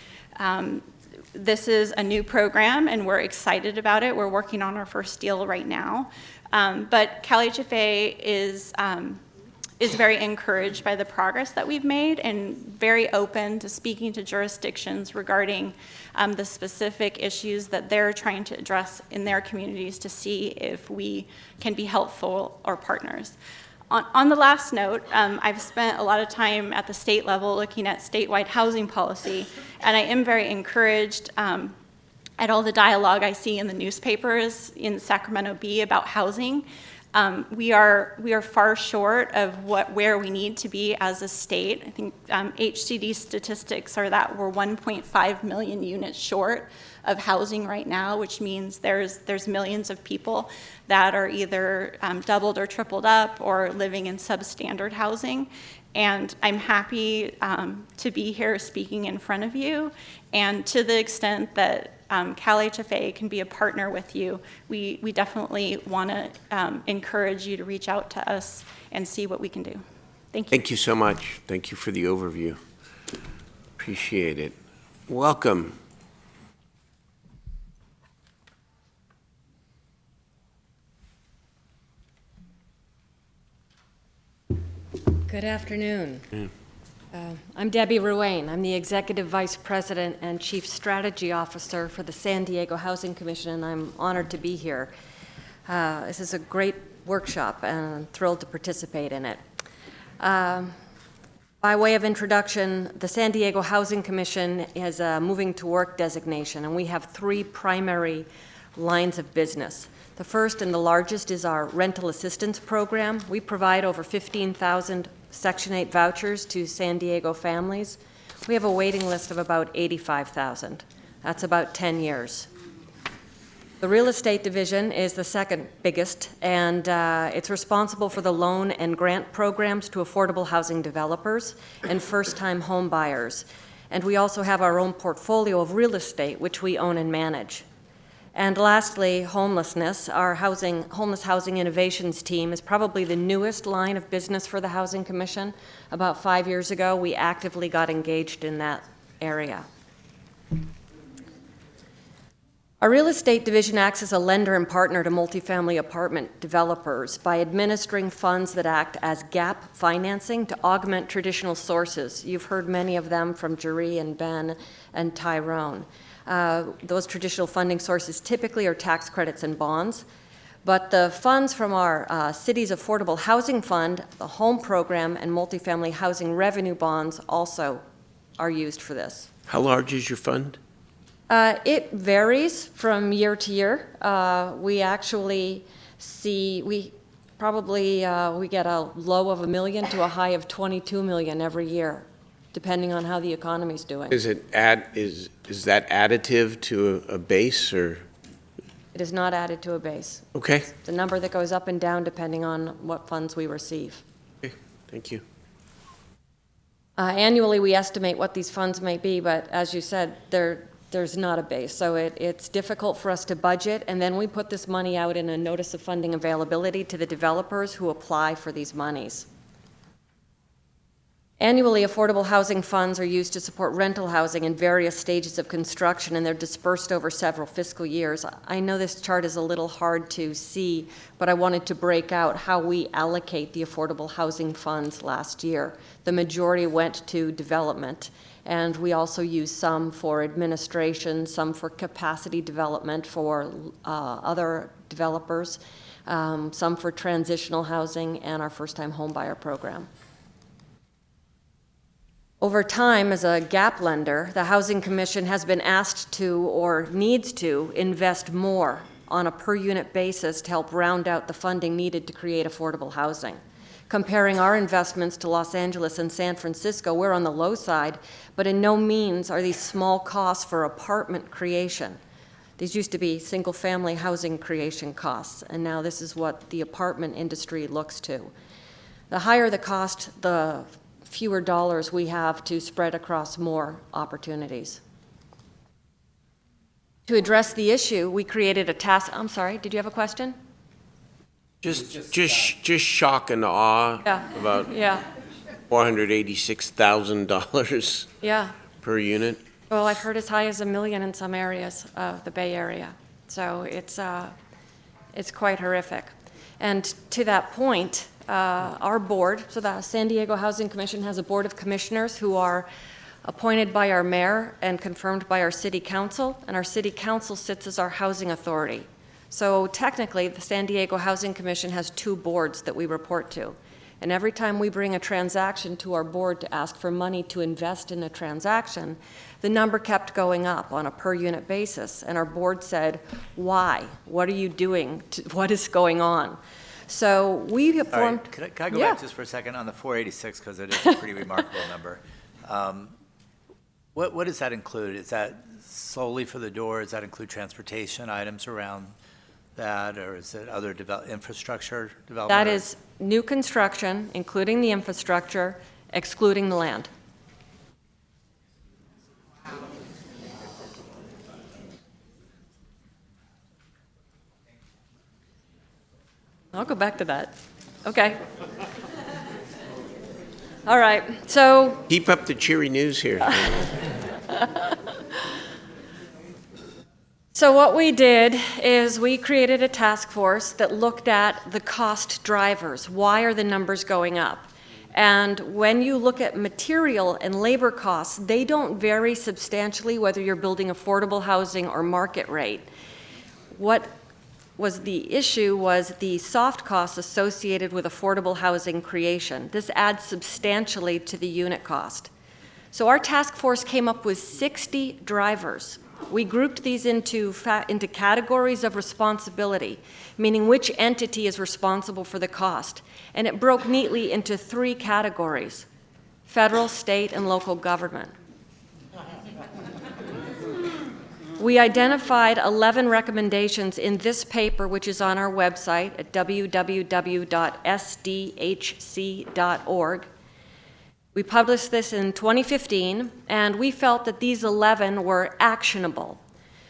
This is a new program and we're excited about it. We're working on our first deal right now. But Cal HFA is very encouraged by the progress that we've made and very open to speaking to jurisdictions regarding the specific issues that they're trying to address in their communities to see if we can be helpful or partners. On the last note, I've spent a lot of time at the state level looking at statewide housing policy, and I am very encouraged at all the dialogue I see in the newspapers in Sacramento Bee about housing. We are far short of where we need to be as a state. I think HCD statistics are that we're 1.5 million units short of housing right now, which means there's millions of people that are either doubled or tripled up or living in substandard housing. And I'm happy to be here speaking in front of you. And to the extent that Cal HFA can be a partner with you, we definitely want to encourage you to reach out to us and see what we can do. Thank you. Thank you so much. Thank you for the overview. Appreciate it. Welcome. Good afternoon. I'm Debbie Ruane. I'm the Executive Vice President and Chief Strategy Officer for the San Diego Housing Commission, and I'm honored to be here. This is a great workshop, and I'm thrilled to participate in it. By way of introduction, the San Diego Housing Commission is a moving to work designation, and we have three primary lines of business. The first and the largest is our rental assistance program. We provide over 15,000 Section 8 vouchers to San Diego families. We have a waiting list of about 85,000. That's about 10 years. The real estate division is the second biggest, and it's responsible for the loan and grant programs to affordable housing developers and first-time home buyers. And we also have our own portfolio of real estate, which we own and manage. And lastly, homelessness. Our homeless housing innovations team is probably the newest line of business for the Housing Commission. About 5 years ago, we actively got engaged in that area. Our real estate division acts as a lender and partner to multifamily apartment developers by administering funds that act as gap financing to augment traditional sources. You've heard many of them from Jerry and Ben and Tyrone. Those traditional funding sources typically are tax credits and bonds, but the funds from our city's Affordable Housing Fund, the Home Program, and multifamily housing revenue bonds also are used for this. How large is your fund? It varies from year to year. We actually we get a low of $1 million to a high of $22 million every year, depending on how the economy's doing. Is that additive to a base, or? It is not added to a base. Okay. It's a number that goes up and down depending on what funds we receive. Okay, thank you. Annually, we estimate what these funds may be, but as you said, there's not a base. So it's difficult for us to budget, and then we put this money out in a notice of funding availability to the developers who apply for these monies. Annually, affordable housing funds are used to support rental housing in various stages of construction, and they're dispersed over several fiscal years. I know this chart is a little hard to see, but I wanted to break out how we allocate the affordable housing funds last year. The majority went to development, and we also use some for administration, some for capacity development for other developers, some for transitional housing, and our first-time homebuyer program. Over time, as a gap lender, the Housing Commission has been asked to, or needs to, invest more on a per-unit basis to help round out the funding needed to create affordable housing. Comparing our investments to Los Angeles and San Francisco, we're on the low side, but in no means are these small costs for apartment creation. These used to be single-family housing creation costs, and now this is what the apartment industry looks to. The higher the cost, the fewer dollars we have to spread across more opportunities. To address the issue, we created a task. I'm sorry, did you have a question? Just shock and awe about $486,000 per unit. Well, I've heard as high as $1 million in some areas of the Bay Area. So it's quite horrific. And to that point, our board, so the San Diego Housing Commission has a board of commissioners who are appointed by our mayor and confirmed by our city council, and our city council sits as our housing authority. So technically, the San Diego Housing Commission has two boards that we report to. And every time we bring a transaction to our board to ask for money to invest in a transaction, the number kept going up on a per unit basis. And our board said, why? What are you doing? What is going on? So we have formed. Right. Can I go back just for a second on the 486, because it is a pretty remarkable number. What does that include? Is that solely for the door? Does that include transportation items around that, or is it other infrastructure development? That is new construction, including the infrastructure, excluding the land. I'll go back to that. Okay. All right, so. Keep up the cheery news here. So what we did is we created a task force that looked at the cost drivers. Why are the numbers going up? And when you look at material and labor costs, they don't vary substantially whether you're building affordable housing or market rate. What was the issue was the soft costs associated with affordable housing creation. This adds substantially to the unit cost. So our task force came up with 60 drivers. We grouped these into categories of responsibility, meaning which entity is responsible for the cost. And it broke neatly into 3 categories: federal, state, and local government. We identified 11 recommendations in this paper, which is on our website at www.sdhc.org. We published this in 2015, and we felt that these 11 were actionable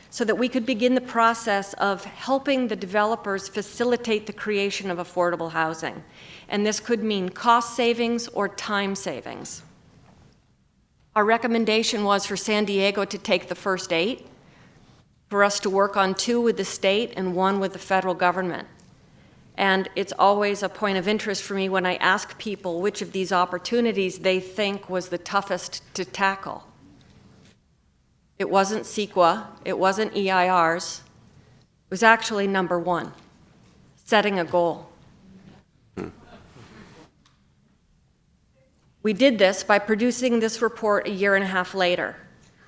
so that we could begin the process of helping the developers facilitate the creation of affordable housing. And this could mean cost savings or time savings. Our recommendation was for San Diego to take the first 8, for us to work on 2 with the state and 1 with the federal government. And it's always a point of interest for me when I ask people which of these opportunities they think was the toughest to tackle. It wasn't CEQA, it wasn't EIRs, it was actually number 1, setting a goal. We did this by producing this report a year and a half later.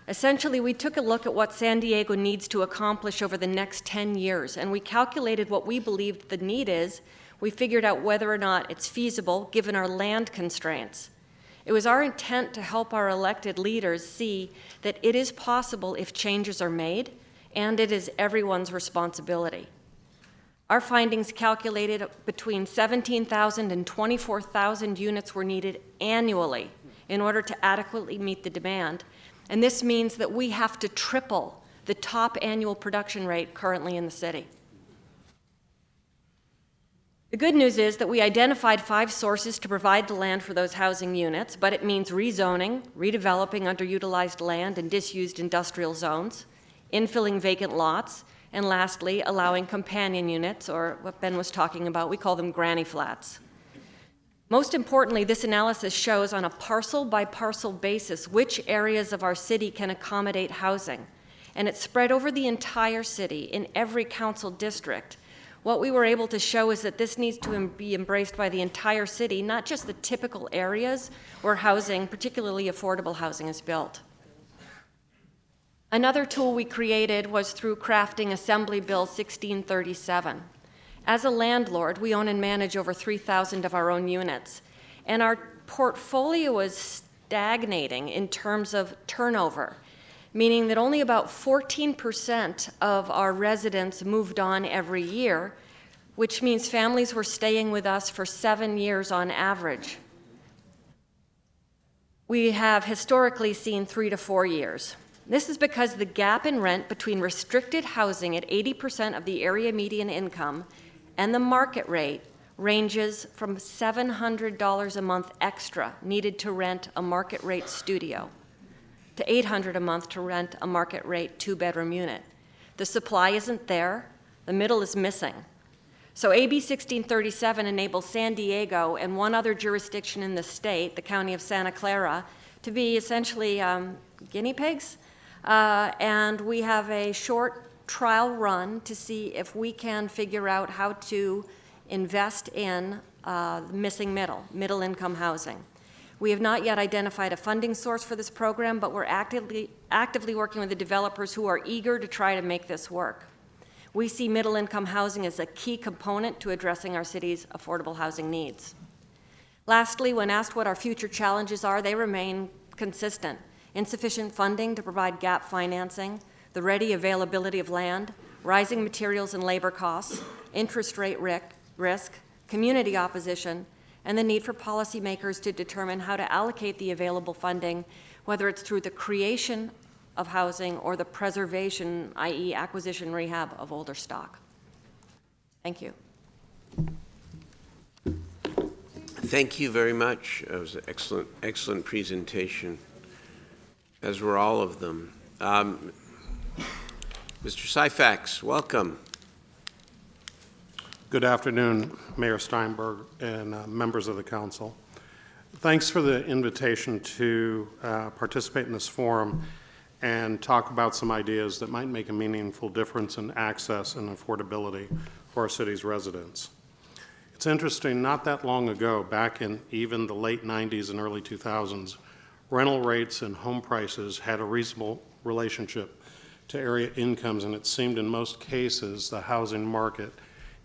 Essentially, we took a look at what San Diego needs to accomplish over the next 10 years, and we calculated what we believed the need is. We figured out whether or not it's feasible given our land constraints. It was our intent to help our elected leaders see that it is possible if changes are made, and it is everyone's responsibility. Our findings calculated between 17,000 and 24,000 units were needed annually in order to adequately meet the demand. And this means that we have to triple the top annual production rate currently in the city. The good news is that we identified 5 sources to provide the land for those housing units, but it means rezoning, redeveloping underutilized land and disused industrial zones, infilling vacant lots, and lastly, allowing companion units, or what Ben was talking about, we call them granny flats. Most importantly, this analysis shows on a parcel-by-parcel basis which areas of our city can accommodate housing, and it's spread over the entire city in every council district. What we were able to show is that this needs to be embraced by the entire city, not just the typical areas where housing, particularly affordable housing, is built. Another tool we created was through crafting Assembly Bill 1637. As a landlord, we own and manage over 3,000 of our own units, and our portfolio is stagnating in terms of turnover, meaning that only about 14% of our residents moved on every year, which means families were staying with us for 7 years on average. We have historically seen 3 to 4 years. This is because the gap in rent between restricted housing at 80% of the area median income and the market rate ranges from $700 a month extra needed to rent a market rate studio to $800 a month to rent a market rate 2-bedroom unit. The supply isn't there, the middle is missing. So AB 1637 enables San Diego and 1 other jurisdiction in the state, the county of Santa Clara, to be essentially guinea pigs. And we have a short trial run to see if we can figure out how to invest in missing middle income housing. We have not yet identified a funding source for this program, but we're actively working with the developers who are eager to try to make this work. We see middle income housing as a key component to addressing our city's affordable housing needs. Lastly, when asked what our future challenges are, they remain consistent. Insufficient funding to provide gap financing, the ready availability of land, rising materials and labor costs, interest rate risk, community opposition, and the need for policymakers to determine how to allocate the available funding, whether it's through the creation of housing or the preservation, i.e. acquisition rehab of older stock. Thank you. Thank you very much. It was an excellent presentation, as were all of them. Mr. Syfax, welcome. Good afternoon, Mayor Steinberg and members of the council. Thanks for the invitation to participate in this forum and talk about some ideas that might make a meaningful difference in access and affordability for our city's residents. It's interesting, not that long ago, back in even the late 90s and early 2000s, rental rates and home prices had a reasonable relationship to area incomes, and it seemed in most cases the housing market,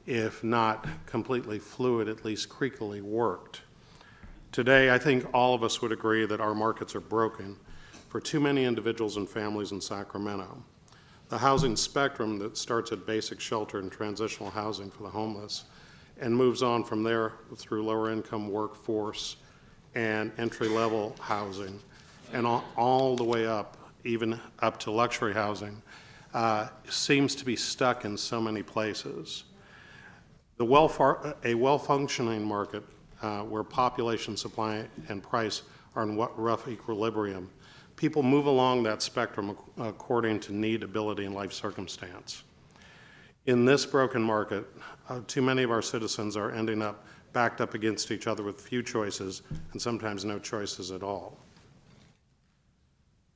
if not completely fluid, at least creakily worked. Today, I think all of us would agree that our markets are broken for too many individuals and families in Sacramento. The housing spectrum that starts at basic shelter and transitional housing for the homeless and moves on from there through lower income workforce and entry-level housing and all the way up, even up to luxury housing, seems to be stuck in so many places. A well-functioning market where population, supply, and price are in rough equilibrium, people move along that spectrum according to need, ability, and life circumstance. In this broken market, too many of our citizens are ending up backed up against each other with few choices and sometimes no choices at all.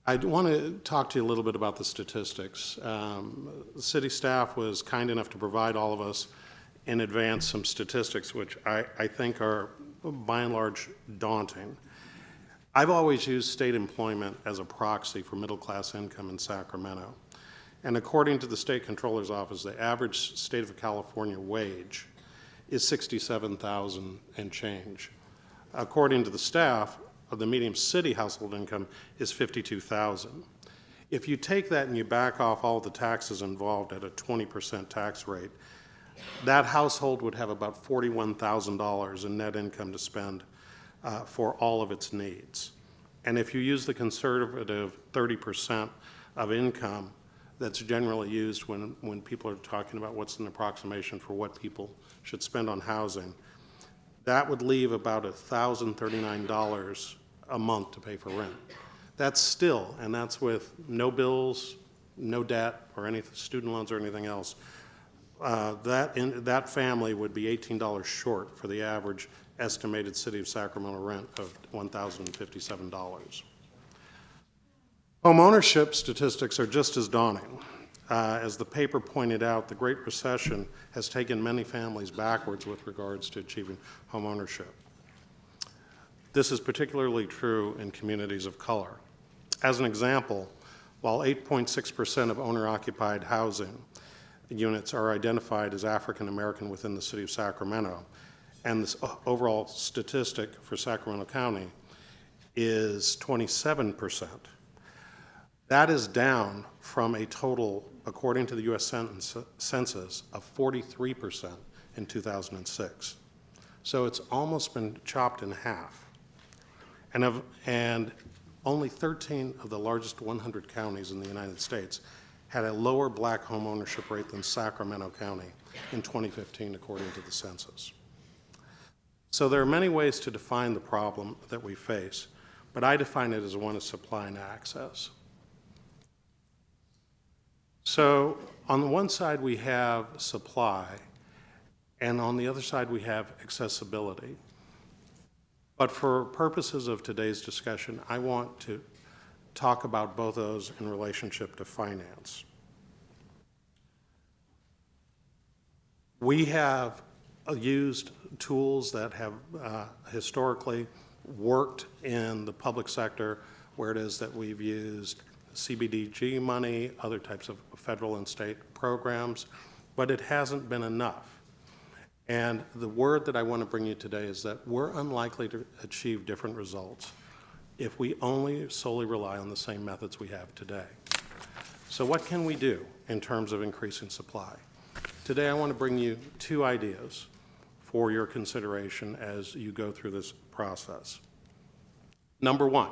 I want to talk to you a little bit about the statistics. The city staff was kind enough to provide all of us in advance some statistics which I think are by and large daunting. I've always used state employment as a proxy for middle-class income in Sacramento. And according to the State Controller's Office, the average state of California wage is $67,000 and change. According to the staff, the median city household income is $52,000. If you take that and you back off all the taxes involved at a 20% tax rate, that household would have about $41,000 in net income to spend for all of its needs. And if you use the conservative 30% of income that's generally used when people are talking about what's an approximation for what people should spend on housing, that would leave about $1,039 a month to pay for rent. That's still, and that's with no bills, no debt, or any student loans or anything else, that family would be $18 short for the average estimated City of Sacramento rent of $1,057. Home ownership statistics are just as daunting. As the paper pointed out, the Great Recession has taken many families backwards with regards to achieving home ownership. This is particularly true in communities of color. As an example, while 8.6% of owner-occupied housing units are identified as African American within the City of Sacramento, and this overall statistic for Sacramento County is 27%. That is down from a total, according to the U.S. Census, of 43% in 2006. So it's almost been chopped in half. And only 13 of the largest 100 counties in the United States had a lower black home ownership rate than Sacramento County in 2015, according to the census. So there are many ways to define the problem that we face, but I define it as one of supply and access. So on the one side we have supply, and on the other side we have accessibility. But for purposes of today's discussion, I want to talk about both of those in relationship to finance. We have used tools that have historically worked in the public sector, where it is that we've used CBDG money, other types of federal and state programs, but it hasn't been enough. And the word that I want to bring you today is that we're unlikely to achieve different results if we only solely rely on the same methods we have today. So what can we do in terms of increasing supply? Today I want to bring you two ideas for your consideration as you go through this process. Number one,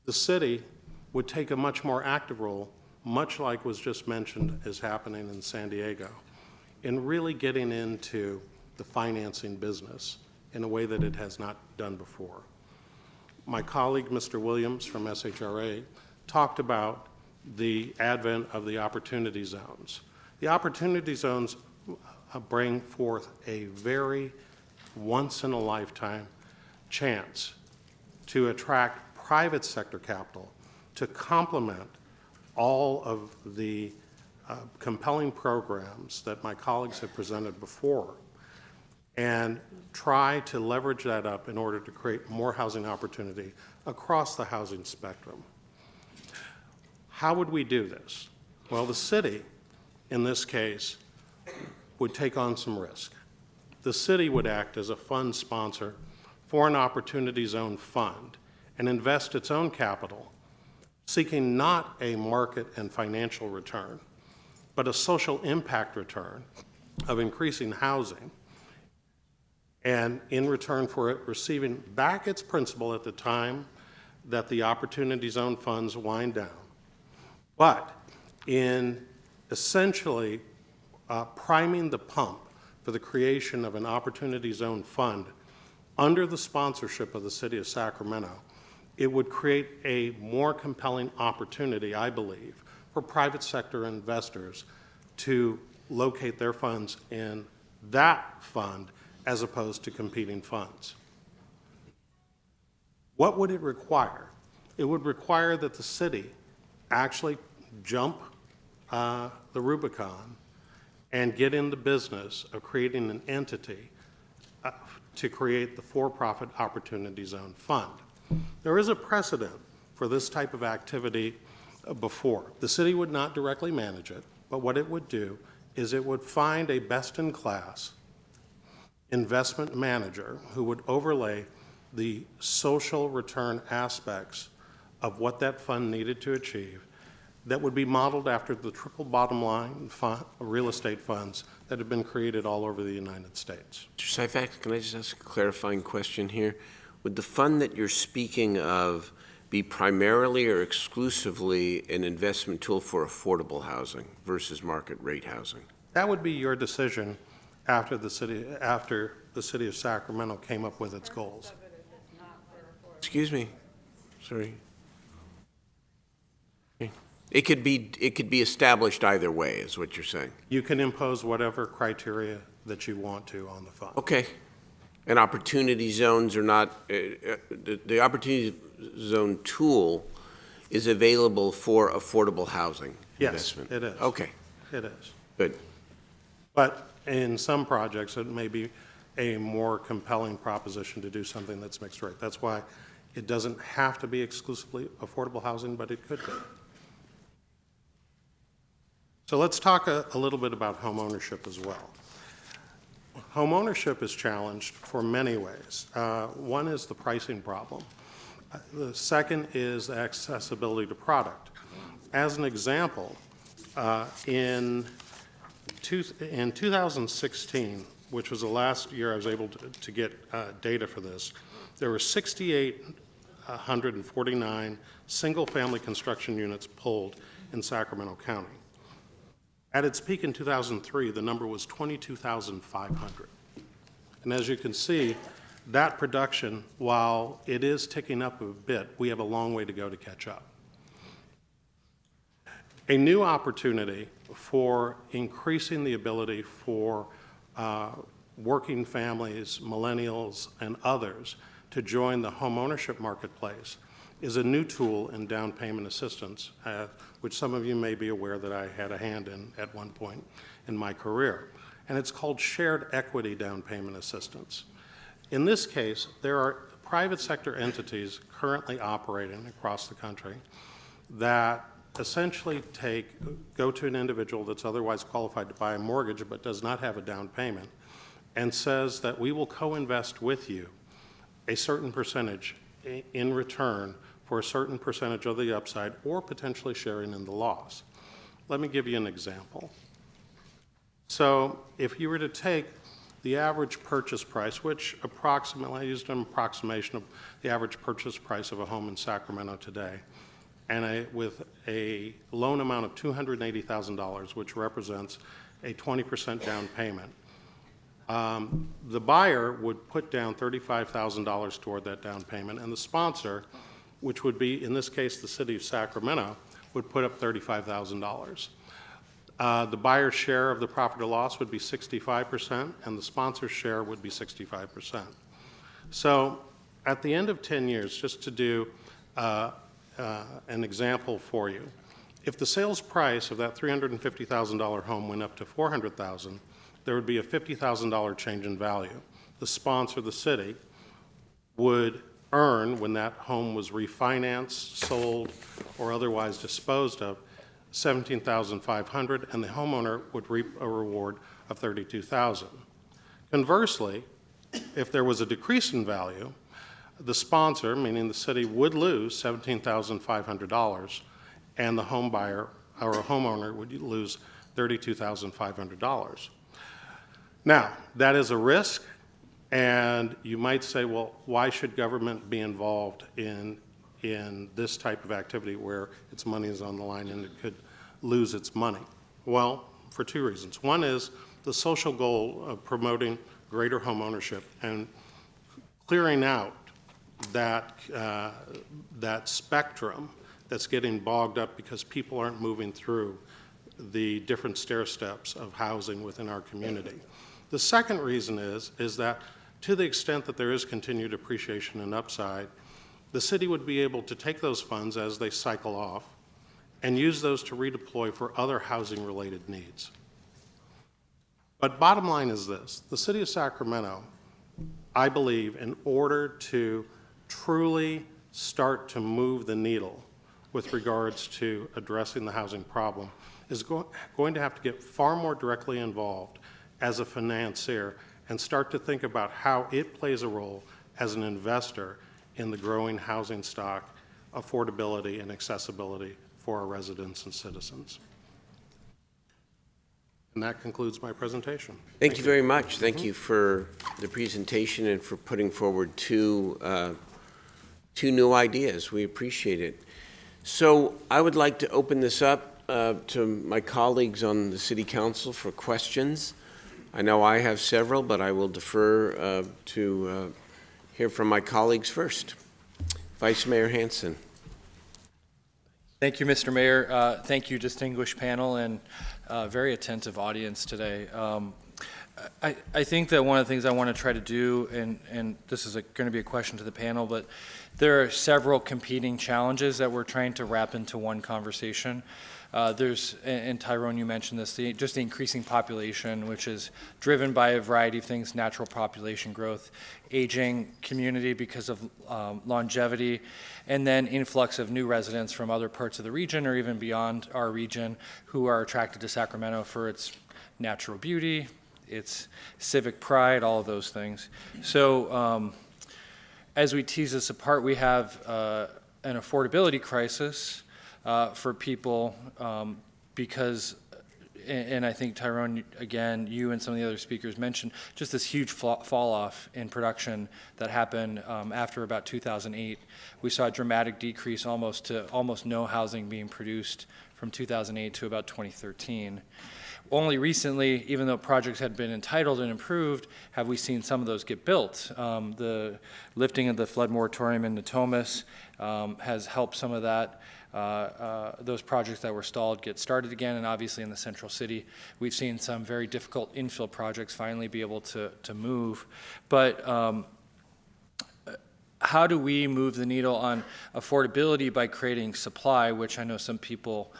the city would take a much more active role, much like was just mentioned is happening in San Diego, in really getting into the financing business in a way that it has not done before. My colleague, Mr. Williams from SHRA, talked about the advent of the opportunity zones. The opportunity zones bring forth a very once-in-a-lifetime chance to attract private sector capital to complement all of the compelling programs that my colleagues have presented before, and try to leverage that up in order to create more housing opportunity across the housing spectrum. How would we do this? Well, the city, in this case, would take on some risk. The city would act as a fund sponsor for an Opportunity Zone fund and invest its own capital, seeking not a market and financial return, but a social impact return of increasing housing, and in return for it receiving back its principal at the time that the Opportunity Zone funds wind down, but in essentially priming the pump for the creation of an Opportunity Zone fund under the sponsorship of the City of Sacramento, it would create a more compelling opportunity, I believe, for private sector investors to locate their funds in that fund as opposed to competing funds. What would it require? It would require that the city actually jump the Rubicon and get in the business of creating an entity to create the for-profit Opportunity Zone Fund. There is a precedent for this type of activity before. The city would not directly manage it, but what it would do is it would find a best-in-class investment manager who would overlay the social return aspects of what that fund needed to achieve that would be modeled after the triple bottom line real estate funds that have been created all over the United States. Mr. Syfax, can I just ask a clarifying question here? Would the fund that you're speaking of be primarily or exclusively an investment tool for affordable housing versus market rate housing? That would be your decision after the city of Sacramento came up with its goals. Excuse me, sorry. It could be established either way, is what you're saying. You can impose whatever criteria that you want to on the fund. Okay. And opportunity zones are not, the opportunity zone tool is available for affordable housing investment? Yes, it is. Okay, It is. good. But in some projects, it may be a more compelling proposition to do something that's mixed rate. That's why it doesn't have to be exclusively affordable housing, but it could be. So let's talk a little bit about home ownership as well. Home ownership is challenged for many ways. One is the pricing problem. The second is accessibility to product. As an example, in 2016, which was the last year I was able to get data for this, there were 6,849 single-family construction units pulled in Sacramento County. At its peak in 2003, the number was 22,500. And as you can see, that production, while it is ticking up a bit, we have a long way to go to catch up. A new opportunity for increasing the ability for working families, millennials, and others to join the home ownership marketplace is a new tool in down payment assistance, which some of you may be aware that I had a hand in at one point in my career. And it's called shared equity down payment assistance. In this case, there are private sector entities currently operating across the country that essentially go to an individual that's otherwise qualified to buy a mortgage but does not have a down payment and says that we will co-invest with you a certain percentage in return for a certain percentage of the upside or potentially sharing in the loss. Let me give you an example. So if you were to take the average purchase price, which approximately, I used an approximation of the average purchase price of a home in Sacramento today, and with a loan amount of $280,000, which represents a 20% down payment, the buyer would put down $35,000 toward that down payment, and the sponsor, which would be, in this case, the City of Sacramento, would put up $35,000. The buyer's share of the profit or loss would be 65%, and the sponsor's share would be 65%. So At the end of 10 years, just to do an example for you, if the sales price of that $350,000 home went up to $400,000, there would be a $50,000 change in value. The sponsor, the city, would earn, when that home was refinanced, sold, or otherwise disposed of, $17,500, and the homeowner would reap a reward of $32,000. Conversely, if there was a decrease in value, the sponsor, meaning the city, would lose $17,500, and the home buyer or a homeowner would lose $32,500. Now, that is a risk, and you might say, well, why should government be involved in this type of activity where its money is on the line and it could lose its money? Well, for two reasons. One is the social goal of promoting greater home ownership and clearing out that spectrum that's getting bogged up because people aren't moving through the different stair steps of housing within our community. The second reason is that to the extent that there is continued appreciation and upside, the city would be able to take those funds as they cycle off and use those to redeploy for other housing-related needs. But bottom line is this: the city of Sacramento, I believe, in order to truly start to move the needle with regards to addressing the housing problem, is going to have to get far more directly involved as a financier and start to think about how it plays a role as an investor in the growing housing stock, affordability, and accessibility for our residents and citizens. And that concludes my presentation. Thank you very much. Thank you for the presentation and for putting forward two new ideas. We appreciate it. So I would like to open this up to my colleagues on the City Council for questions. I know I have several, but I will defer to hear from my colleagues first. Vice Mayor Hanson. Thank you, Mr. Mayor. Thank you, distinguished panel, and very attentive audience today. I think that one of the things I want to try to do, and this is going to be a question to the panel, but there are several competing challenges that we're trying to wrap into one conversation. And Tyrone, you mentioned this, just the increasing population, which is driven by a variety of things: natural population growth, aging community because of longevity, and then influx of new residents from other parts of the region or even beyond our region who are attracted to Sacramento for its natural beauty, its civic pride, all of those things. So as we tease this apart, we have an affordability crisis for people because, and I think Tyrone, again, you and some of the other speakers mentioned just this huge fall off in production that happened after about 2008. We saw a dramatic decrease almost no housing being produced from 2008 to about 2013. Only recently, even though projects had been entitled and improved, have we seen some of those get built. The lifting of the flood moratorium in Natomas has helped some of that. Those projects that were stalled get started again, and obviously in the central city, we've seen some very difficult infill projects finally be able to move. But how do we move the needle on affordability by creating supply, which I know some people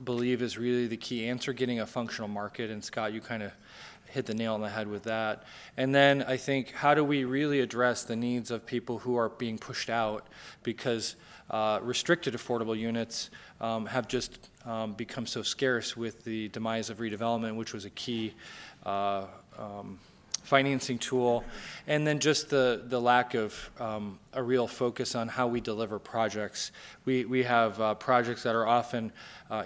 believe is really the key answer, getting a functional market, and Scott, you kind of hit the nail on the head with that. And then I think, how do we really address the needs of people who are being pushed out because restricted affordable units have just become so scarce with the demise of redevelopment, which was a key financing tool, and then just the lack of a real focus on how we deliver projects. We have projects that are often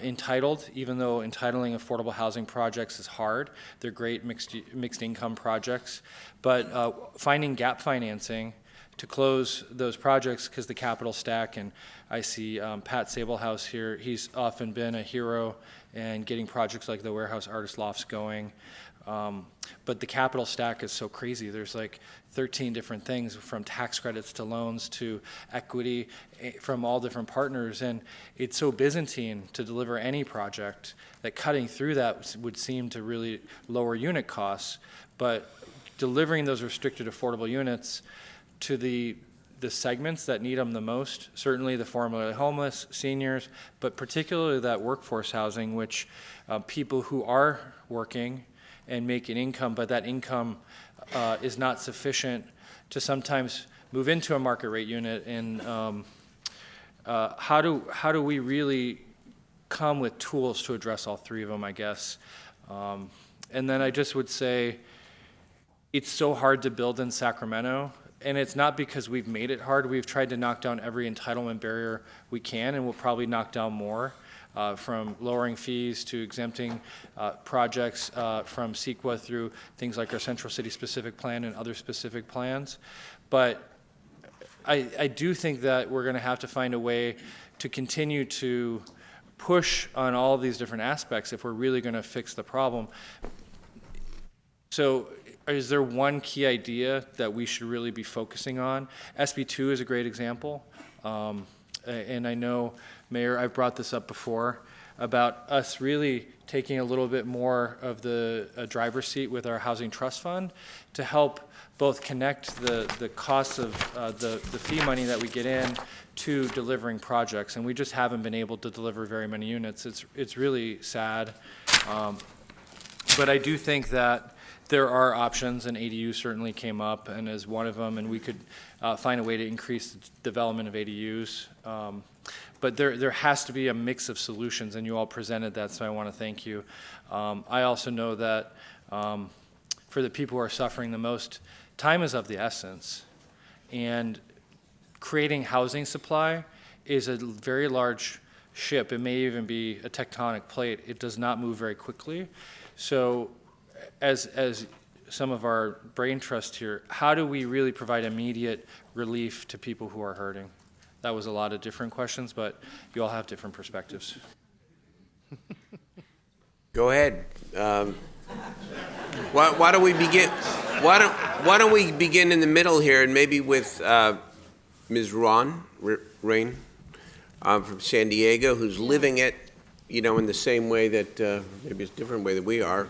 entitled, even though entitling affordable housing projects is hard. They're great mixed income projects, but finding gap financing to close those projects, because the capital stack, and I see Pat Sablehouse here, he's often been a hero in getting projects like the Warehouse Artist Lofts going. But the capital stack is so crazy. There's like 13 different things, from tax credits to loans to equity from all different partners. And it's so Byzantine to deliver any project that cutting through that would seem to really lower unit costs. But delivering those restricted affordable units to the segments that need them the most, certainly the formerly homeless, seniors, but particularly that workforce housing, which people who are working and make an income, but that income is not sufficient to sometimes move into a market rate unit. And how do we really come with tools to address all three of them, I guess. And then I just would say it's so hard to build in Sacramento. And it's not because we've made it hard. We've tried to knock down every entitlement barrier we can, and we'll probably knock down more, from lowering fees to exempting projects from CEQA through things like our Central City specific plan and other specific plans. But I do think that we're going to have to find a way to continue to push on all of these different aspects if we're really going to fix the problem. So is there one key idea that we should really be focusing on? SB2 is a great example. And I know, Mayor, I've brought this up before about us really taking a little bit more of the driver's seat with our housing trust fund to help both connect the costs of the fee money that we get in to delivering projects. And we just haven't been able to deliver very many units. It's really sad. But I do think that there are options, and ADU certainly came up and is one of them, and we could find a way to increase the development of ADUs. But there has to be a mix of solutions, and you all presented that, so I want to thank you. I also know that for the people who are suffering the most, time is of the essence. And creating housing supply is a very large ship. It may even be a tectonic plate. It does not move very quickly. So as some of our brain trust here, how do we really provide immediate relief to people who are hurting? That was a lot of different questions, but you all have different perspectives. Go ahead. Why don't we begin? Why don't we begin in the middle here, and maybe with Ms. Rain from San Diego, who's living it, in the same way that maybe it's a different way that we are.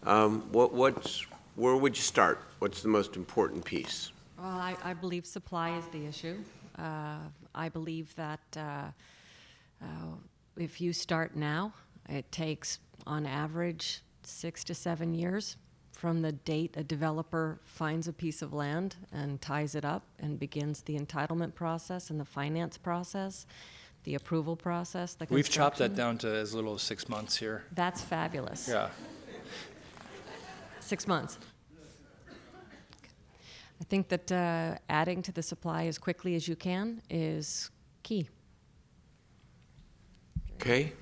Where would you start? What's the most important piece? Well, I believe supply is the issue. I believe that if you start now, it takes, on average, 6 to 7 years from the date a developer finds a piece of land and ties it up and begins the entitlement process and the finance process, the approval process, the construction. We've chopped that down to as little as 6 months here. That's fabulous. Yeah. 6 months. I think that adding to the supply as quickly as you can is key. Okay.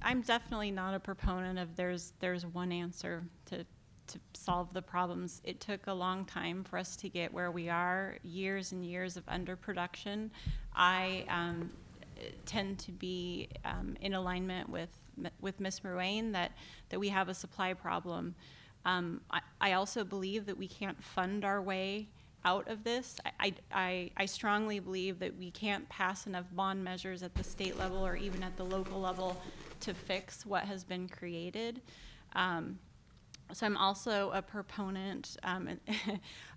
I'm definitely not a proponent of there's one answer to solve the problems. It took a long time for us to get where we are, years and years of underproduction. I tend to be in alignment with Ms. Ruane that we have a supply problem. I also believe that we can't fund our way out of this. I strongly believe that we can't pass enough bond measures at the state level or even at the local level to fix what has been created. So I'm also a proponent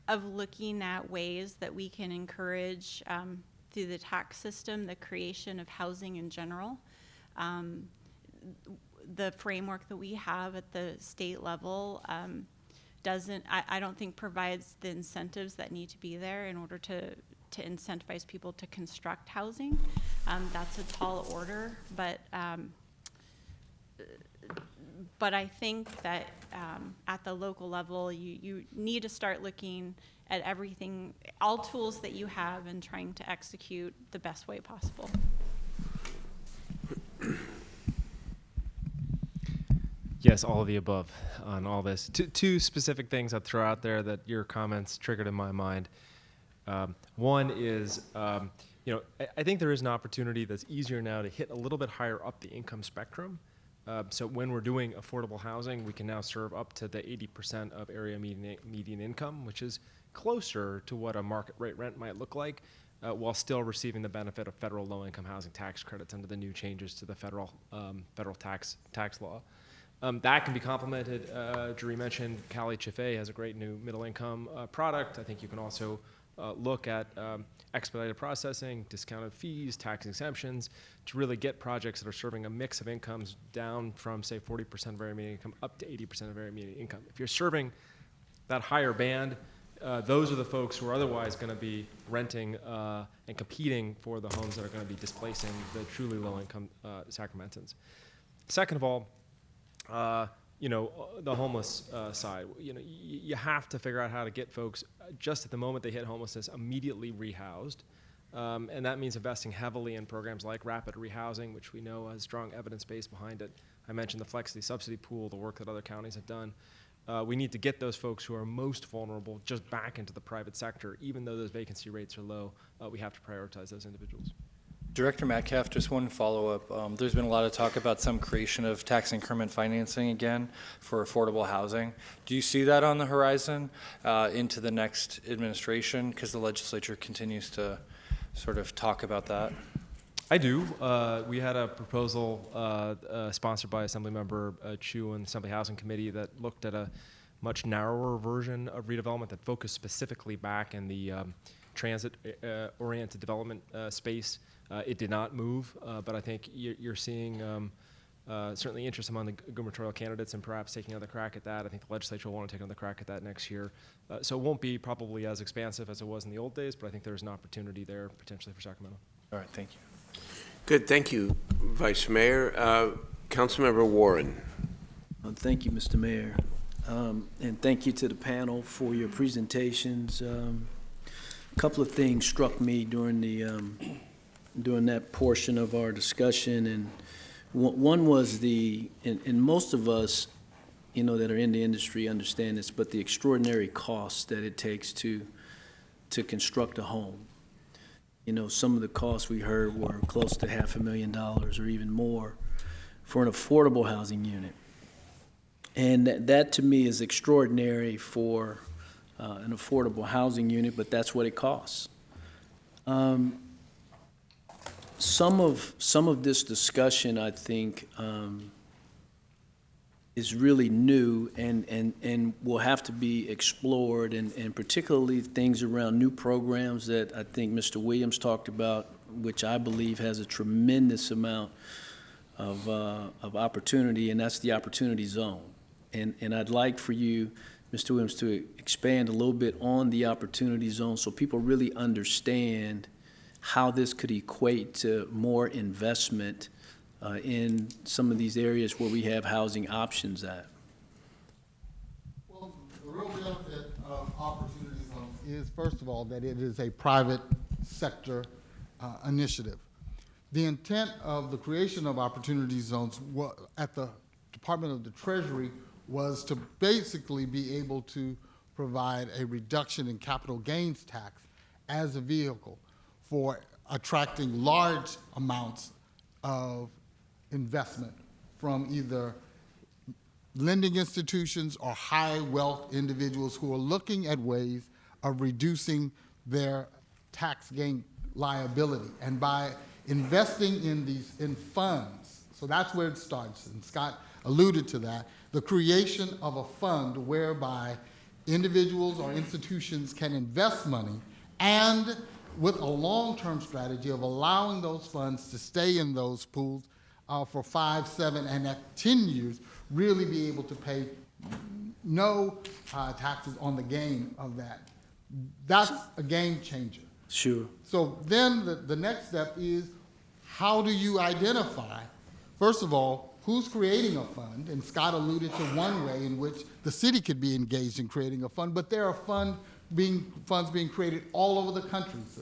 of looking at ways that we can encourage through the tax system the creation of housing in general. The framework that we have at the state level I don't think provides the incentives that need to be there in order to incentivize people to construct housing. That's a tall order, but I think that at the local level, you need to start looking at everything, all tools that you have, and trying to execute the best way possible. Yes, all of the above on all this. Two specific things I'd throw out there that your comments triggered in my mind. One is, I think there is an opportunity that's easier now to hit a little bit higher up the income spectrum. So when we're doing affordable housing, we can now serve up to the 80% of area median income, which is closer to what a market rate rent might look like, while still receiving the benefit of federal low-income housing tax credits under the new changes to the federal tax law. That can be complemented. Jerry mentioned Cali Chiffe has a great new middle-income product. I think you can also look at expedited processing, discounted fees, tax exemptions to really get projects that are serving a mix of incomes down from, say, 40% of area median income up to 80% of area median income. If you're serving that higher band, those are the folks who are otherwise going to be renting and competing for the homes that are going to be displacing the truly low-income Sacramentans. Second of all, the homeless side. You have to figure out how to get folks just at the moment they hit homelessness immediately rehoused. And that means investing heavily in programs like rapid rehousing, which we know has strong evidence base behind it. I mentioned the Flexity Subsidy Pool, the work that other counties have done. We need to get those folks who are most vulnerable just back into the private sector. Even though those vacancy rates are low, we have to prioritize those individuals. Director Metcalf, just one follow-up. There's been a lot of talk about some creation of tax increment financing again for affordable housing. Do you see that on the horizon into the next administration? Because the legislature continues to sort of talk about that. I do. We had a proposal sponsored by Assemblymember Chu and the Assembly Housing Committee that looked at a much narrower version of redevelopment that focused specifically back in the transit-oriented development space. It did not move, but I think you're seeing certainly interest among the gubernatorial candidates and perhaps taking another crack at that. I think the legislature will want to take another crack at that next year. So it won't be probably as expansive as it was in the old days, but I think there's an opportunity there potentially for Sacramento. All right, thank you. Good, thank you, Vice Mayor. Councilmember Warren. Thank you, Mr. Mayor. And thank you to the panel for your presentations. A couple of things struck me during that portion of our discussion, and one was and most of us, that are in the industry understand this, but the extraordinary cost that it takes to construct a home. Some of the costs we heard were close to $500,000 or even more for an affordable housing unit. And that to me is extraordinary for an affordable housing unit, but that's what it costs. Some of this discussion, I think, is really new and will have to be explored, and particularly things around new programs that I think Mr. Williams talked about, which I believe has a tremendous amount of opportunity, and that's the opportunity zone. And I'd like for you, Mr. Williams, to expand a little bit on the opportunity zone so people really understand how this could equate to more investment in some of these areas where we have housing options at. Well, the real benefit of opportunity zones is, first of all, that it is a private sector initiative. The intent of the creation of opportunity zones at the Department of the Treasury was to basically be able to provide a reduction in capital gains tax as a vehicle for attracting large amounts of investment from either lending institutions or high wealth individuals who are looking at ways of reducing their tax gain liability. And by investing in funds, so that's where it starts, and Scott alluded to that, the creation of a fund whereby individuals or institutions can invest money, and with a long-term strategy of allowing those funds to stay in those pools for 5, 7, and at 10 years, really be able to pay no taxes on the gain of that. That's a game changer. Sure. So then the next step is, how do you identify, first of all, who's creating a fund? And Scott alluded to one way in which the city could be engaged in creating a fund, but there are funds being created all over the country. So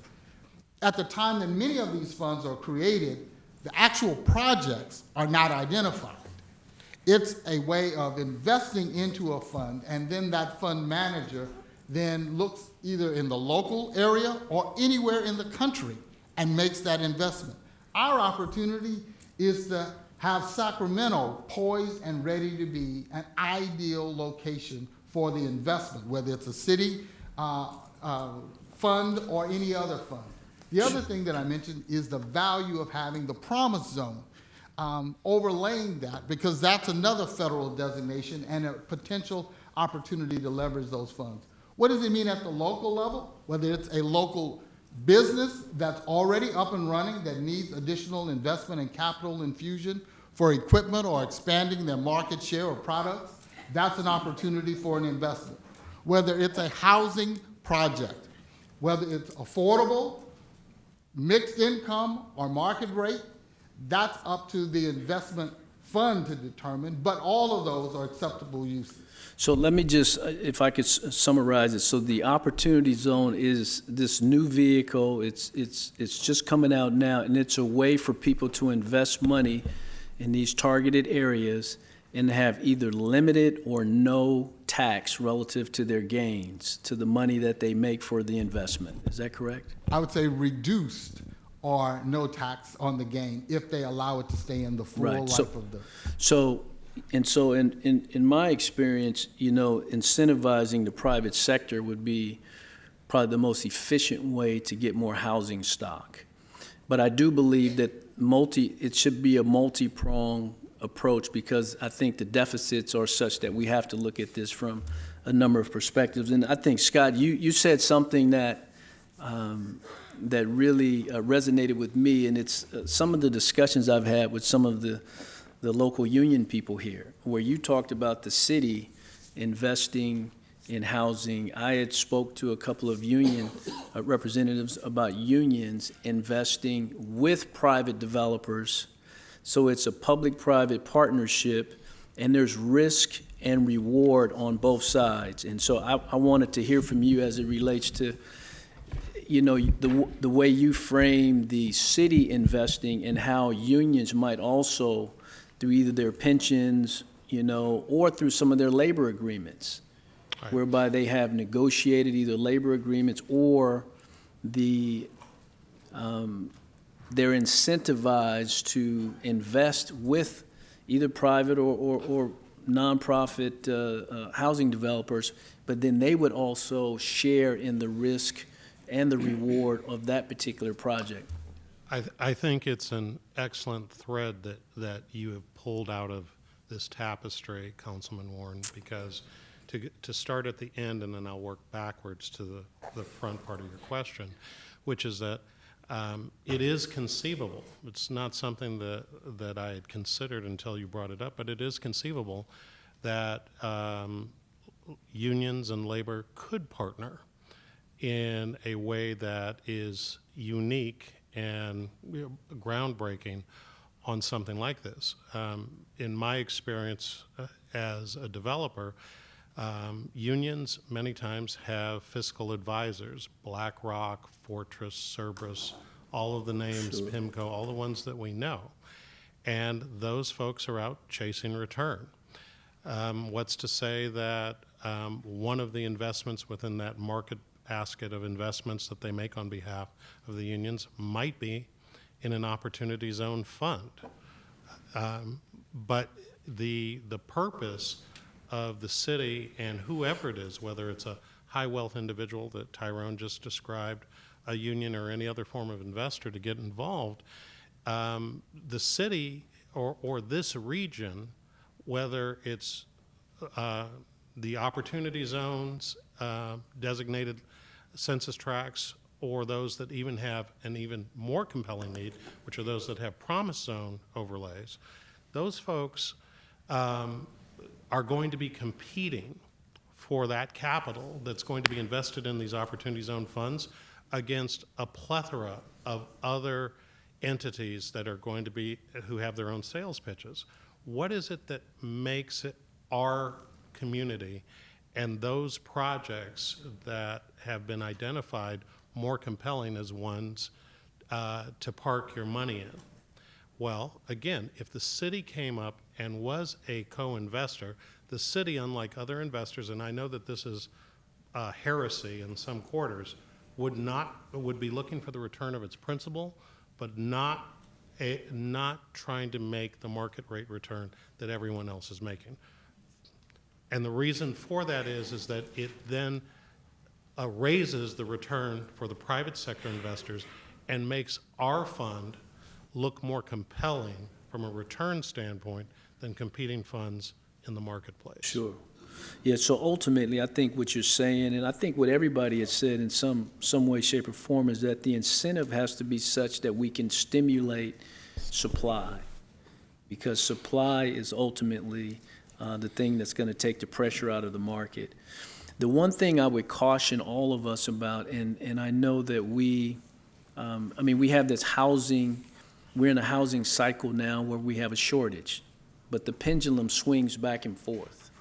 at the time that many of these funds are created, the actual projects are not identified. It's a way of investing into a fund, and then that fund manager then looks either in the local area or anywhere in the country and makes that investment. Our opportunity is to have Sacramento poised and ready to be an ideal location for the investment, whether it's a city fund or any other fund. The other thing that I mentioned is the value of having the promise zone. overlaying that, because that's another federal designation and a potential opportunity to leverage those funds. What does it mean at the local level? Whether it's a local business that's already up and running that needs additional investment and capital infusion for equipment or expanding their market share or products, that's an opportunity for an investment. Whether it's a housing project, whether it's affordable, mixed income, or market rate, that's up to the investment fund to determine, but all of those are acceptable uses. So let me just, if I could summarize it. So the Opportunity Zone is this new vehicle. It's just coming out now, and it's a way for people to invest money in these targeted areas and have either limited or no tax relative to their gains, to the money that they make for the investment. Is that correct? I would say reduced or no tax on the gain if they allow it to stay in the full Right. life So- of the. So in my experience, incentivizing the private sector would be probably the most efficient way to get more housing stock. But I do believe that it should be a multi-pronged approach, because I think the deficits are such that we have to look at this from a number of perspectives. And I think, Scott, you said something that really resonated with me, and it's some of the discussions I've had with some of the local union people here, where you talked about the city investing in housing. I had spoke to a couple of union representatives about unions investing with private developers. So it's a public-private partnership, and there's risk and reward on both sides. And so I wanted to hear from you as it relates to the way you frame the city investing and how unions might also, through either their pensions, or through some of their labor agreements, Right. whereby they have negotiated either labor agreements or they're incentivized to invest with either private or nonprofit housing developers, but then they would also share in the risk and the reward of that particular project. I think it's an excellent thread that you have pulled out of this tapestry, Councilman Warren, because to start at the end, and then I'll work backwards to the front part of your question, which is that it is conceivable. It's not something that I had considered until you brought it up, but it is conceivable that unions and labor could partner in a way that is unique and groundbreaking on something like this. In my experience as a developer, unions many times have fiscal advisors, BlackRock, Fortress, Cerberus, all of the names, Sure. PIMCO, all the ones that we know. And those folks are out chasing return. What's to say that one of the investments within that market basket of investments that they make on behalf of the unions might be in an Opportunity Zone fund? But the purpose of the city and whoever it is, whether it's a high wealth individual that Tyrone just described, a union or any other form of investor to get involved, the city or this region, whether it's the Opportunity Zones, designated census tracts, or those that even have an even more compelling need, which are those that have Promise Zone overlays, those folks are going to be competing for that capital that's going to be invested in these Opportunity Zone funds against a plethora of other entities that are going to be, who have their own sales pitches. What is it that makes it our community and those projects that have been identified more compelling as ones to park your money in? Well, again, if the city came up and was a co-investor, the city, unlike other investors, and I know that this is heresy in some quarters, would be looking for the return of its principal, but not trying to make the market rate return that everyone else is making. And the reason for that is that it then raises the return for the private sector investors and makes our fund look more compelling from a return standpoint than competing funds in the marketplace. Sure. Yeah, so ultimately, I think what you're saying, and I think what everybody has said in some way, shape, or form, is that the incentive has to be such that we can stimulate supply, because supply is ultimately the thing that's going to take the pressure out of the market. The one thing I would caution all of us about, and I know that we have this housing, we're in a housing cycle now where we have a shortage, but the pendulum swings back and forth.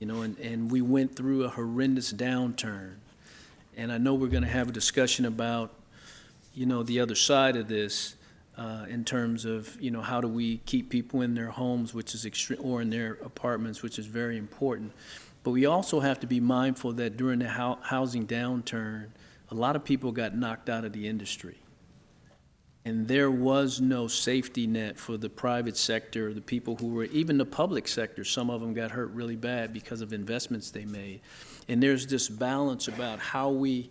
And we went through a horrendous downturn. And I know we're going to have a discussion about, the other side of this in terms of, how do we keep people in their homes, which is or in their apartments, which is very important. But we also have to be mindful that during the housing downturn, a lot of people got knocked out of the industry. And there was no safety net for the private sector, the people who were, even the public sector, some of them got hurt really bad because of investments they made. And there's this balance about how we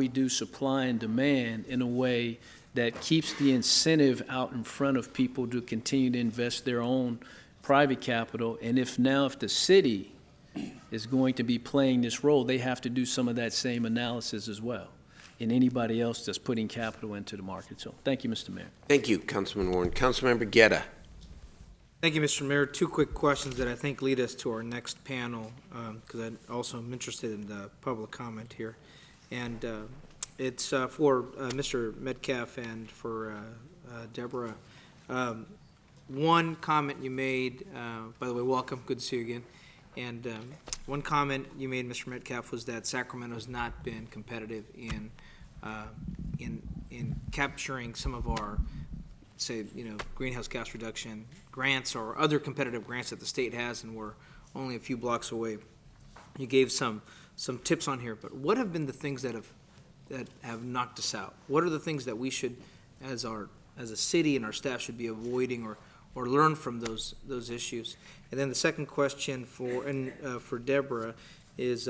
do supply and demand in a way that keeps the incentive out in front of people to continue to invest their own private capital. And if the city is going to be playing this role, they have to do some of that same analysis as well, and anybody else that's putting capital into the market. So thank you, Mr. Mayor. Thank you, Councilman Warren. Councilmember Guerra. Thank you, Mr. Mayor. Two quick questions that I think lead us to our next panel, because I also am interested in the public comment here. And it's for Mr. Metcalf and for Deborah. One comment you made, by the way, welcome, good to see you again. And one comment you made, Mr. Metcalf, was that Sacramento has not been competitive in capturing some of our, say, greenhouse gas reduction grants or other competitive grants that the state has, and we're only a few blocks away. You gave some tips on here, but what have been the things that have knocked us out? What are the things that we should, as a city and our staff, should be avoiding or learn from those issues? And then the second question for Deborah is,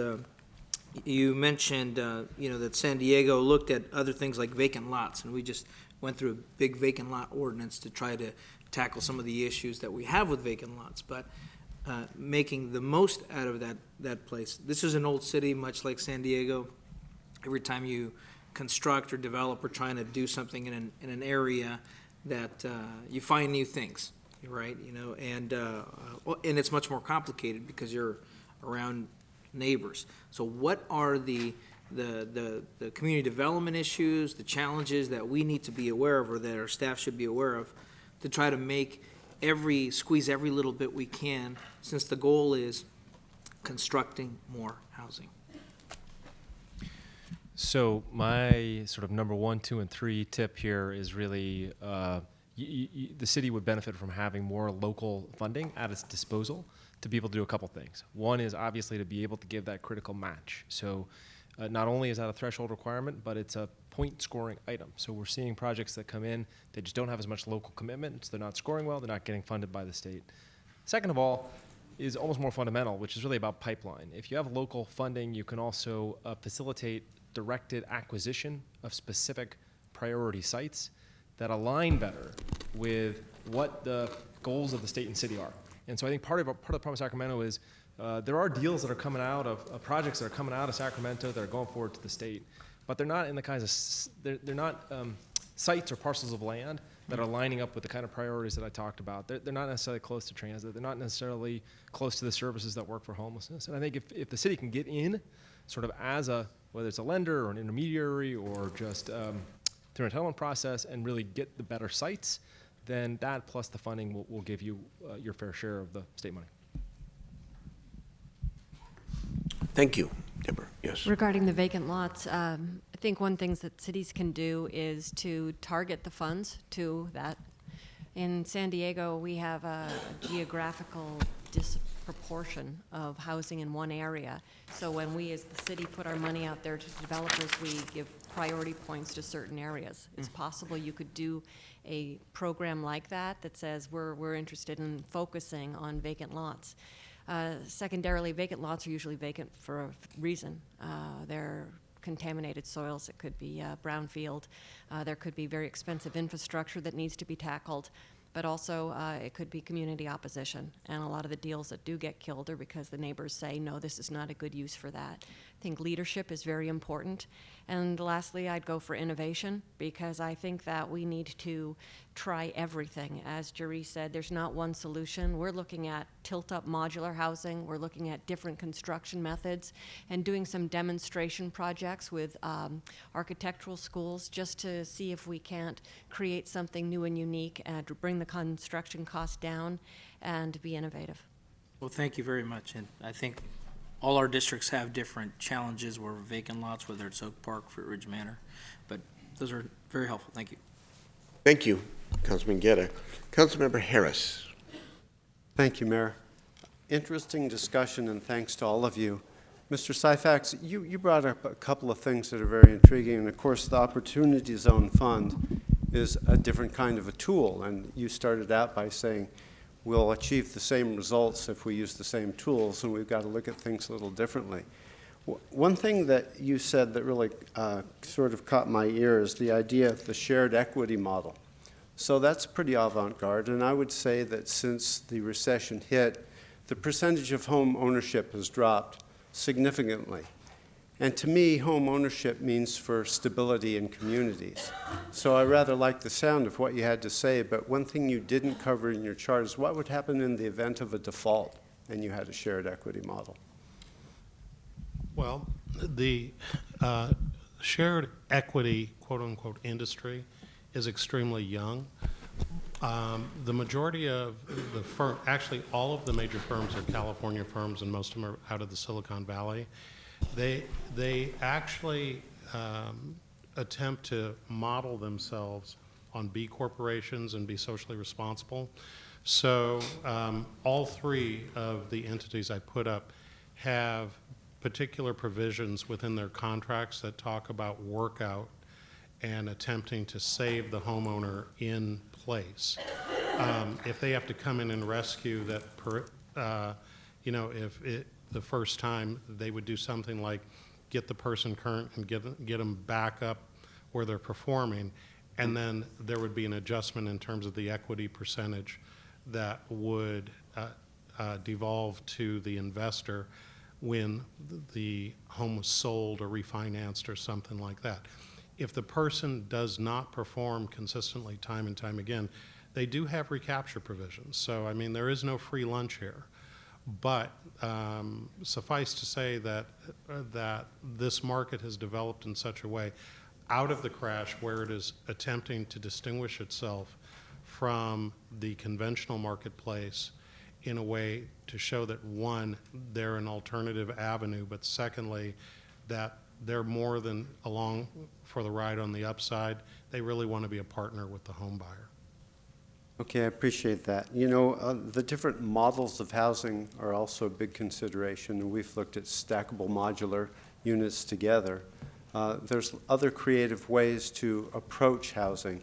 you mentioned that San Diego looked at other things like vacant lots, and we just went through a big vacant lot ordinance to try to tackle some of the issues that we have with vacant lots, but making the most out of that place. This is an old city, much like San Diego. Every time you construct or develop or trying to do something in an area, that you find new things, right? And it's much more complicated because you're around neighbors. So what are the community development issues, the challenges that we need to be aware of, or that our staff should be aware of, to try to squeeze every little bit we can, since the goal is constructing more housing? So my sort of number 1, 2, and 3 tip here is really the city would benefit from having more local funding at its disposal to be able to do a couple things. One is obviously to be able to give that critical match. So not only is that a threshold requirement, but it's a point scoring item. So we're seeing projects that come in, they just don't have as much local commitment, so they're not scoring well, they're not getting funded by the state. Second of all, is almost more fundamental, which is really about pipeline. If you have local funding, you can also facilitate directed acquisition of specific priority sites that align better with what the goals of the state and city are. And so I think part of the problem of Sacramento is there are deals that are coming out of projects that are coming out of Sacramento that are going forward to the state, but they're not in the kinds of they're not sites or parcels of land that are lining up with the kind of priorities that I talked about. They're not necessarily close to transit. They're not necessarily close to the services that work for homelessness. And I think if the city can get in sort of as whether it's a lender or an intermediary or just through an entitlement process and really get the better sites, then that plus the funding will give you your fair share of the state money. Thank you, Deborah. Yes. Regarding the vacant lots, I think one thing that cities can do is to target the funds to that. In San Diego, we have a geographical disproportion of housing in one area. So when we as the city put our money out there to developers, we give priority points to certain areas. It's possible you could do a program like that that says we're interested in focusing on vacant lots. Secondarily, vacant lots are usually vacant for a reason. They're contaminated soils. It could be brownfield. There could be very expensive infrastructure that needs to be tackled. but also it could be community opposition. And a lot of the deals that do get killed are because the neighbors say, no, this is not a good use for that. I think leadership is very important. And lastly, I'd go for innovation, because I think that we need to try everything. As Jerry said, there's not one solution. We're looking at tilt-up modular housing. We're looking at different construction methods and doing some demonstration projects with architectural schools just to see if we can't create something new and unique and to bring the construction costs down and be innovative. Well, thank you very much, and I think all our districts have different challenges where vacant lots, whether it's Oak Park, Fruit Ridge Manor, but those are very helpful. Thank you. Thank you, Councilman Guerra. Councilmember Harris. Thank you, Mayor. Interesting discussion, and thanks to all of you. Mr. Syfax, you brought up a couple of things that are very intriguing, and of course the Opportunity Zone Fund is a different kind of a tool, and you started out by saying we'll achieve the same results if we use the same tools, and we've got to look at things a little differently. One thing that you said that really sort of caught my ear is the idea of the shared equity model. So that's pretty avant-garde, and I would say that since the recession hit, the percentage of home ownership has dropped significantly. And to me, home ownership means for stability in communities. So I rather like the sound of what you had to say, but one thing you didn't cover in your chart is what would happen in the event of a default and you had a shared equity model. Well, the shared equity, quote-unquote, industry is extremely young. The majority of the firm, actually all of the major firms are California firms, and most of them are out of the Silicon Valley. They actually attempt to model themselves on B corporations and be socially responsible. So all three of the entities I put up have particular provisions within their contracts that talk about workout and attempting to save the homeowner in place. If they have to come in and rescue that, the first time, they would do something like get the person current and get them back up where they're performing, and then there would be an adjustment in terms of the equity percentage that would devolve to the investor when the home was sold or refinanced or something like that. If the person does not perform consistently time and time again, they do have recapture provisions. So, I mean, there is no free lunch here. But suffice to say that this market has developed in such a way out of the crash where it is attempting to distinguish itself from the conventional marketplace in a way to show that, one, they're an alternative avenue, but secondly, that they're more than along for the ride on the upside. They really want to be a partner with the home buyer. Okay, I appreciate that. You know, the different models of housing are also a big consideration. We've looked at stackable modular units together. There's other creative ways to approach housing,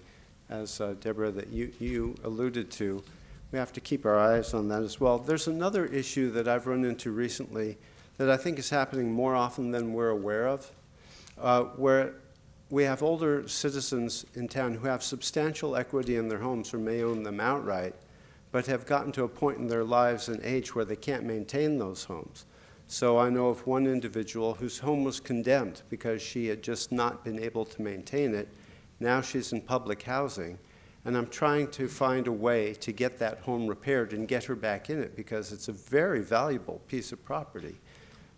as Deborah, that you alluded to. We have to keep our eyes on that as well. There's another issue that I've run into recently that I think is happening more often than we're aware of, where we have older citizens in town who have substantial equity in their homes or may own them outright, but have gotten to a point in their lives and age where they can't maintain those homes. So I know of one individual whose home was condemned because she had just not been able to maintain it. Now she's in public housing, and I'm trying to find a way to get that home repaired and get her back in it because it's a very valuable piece of property.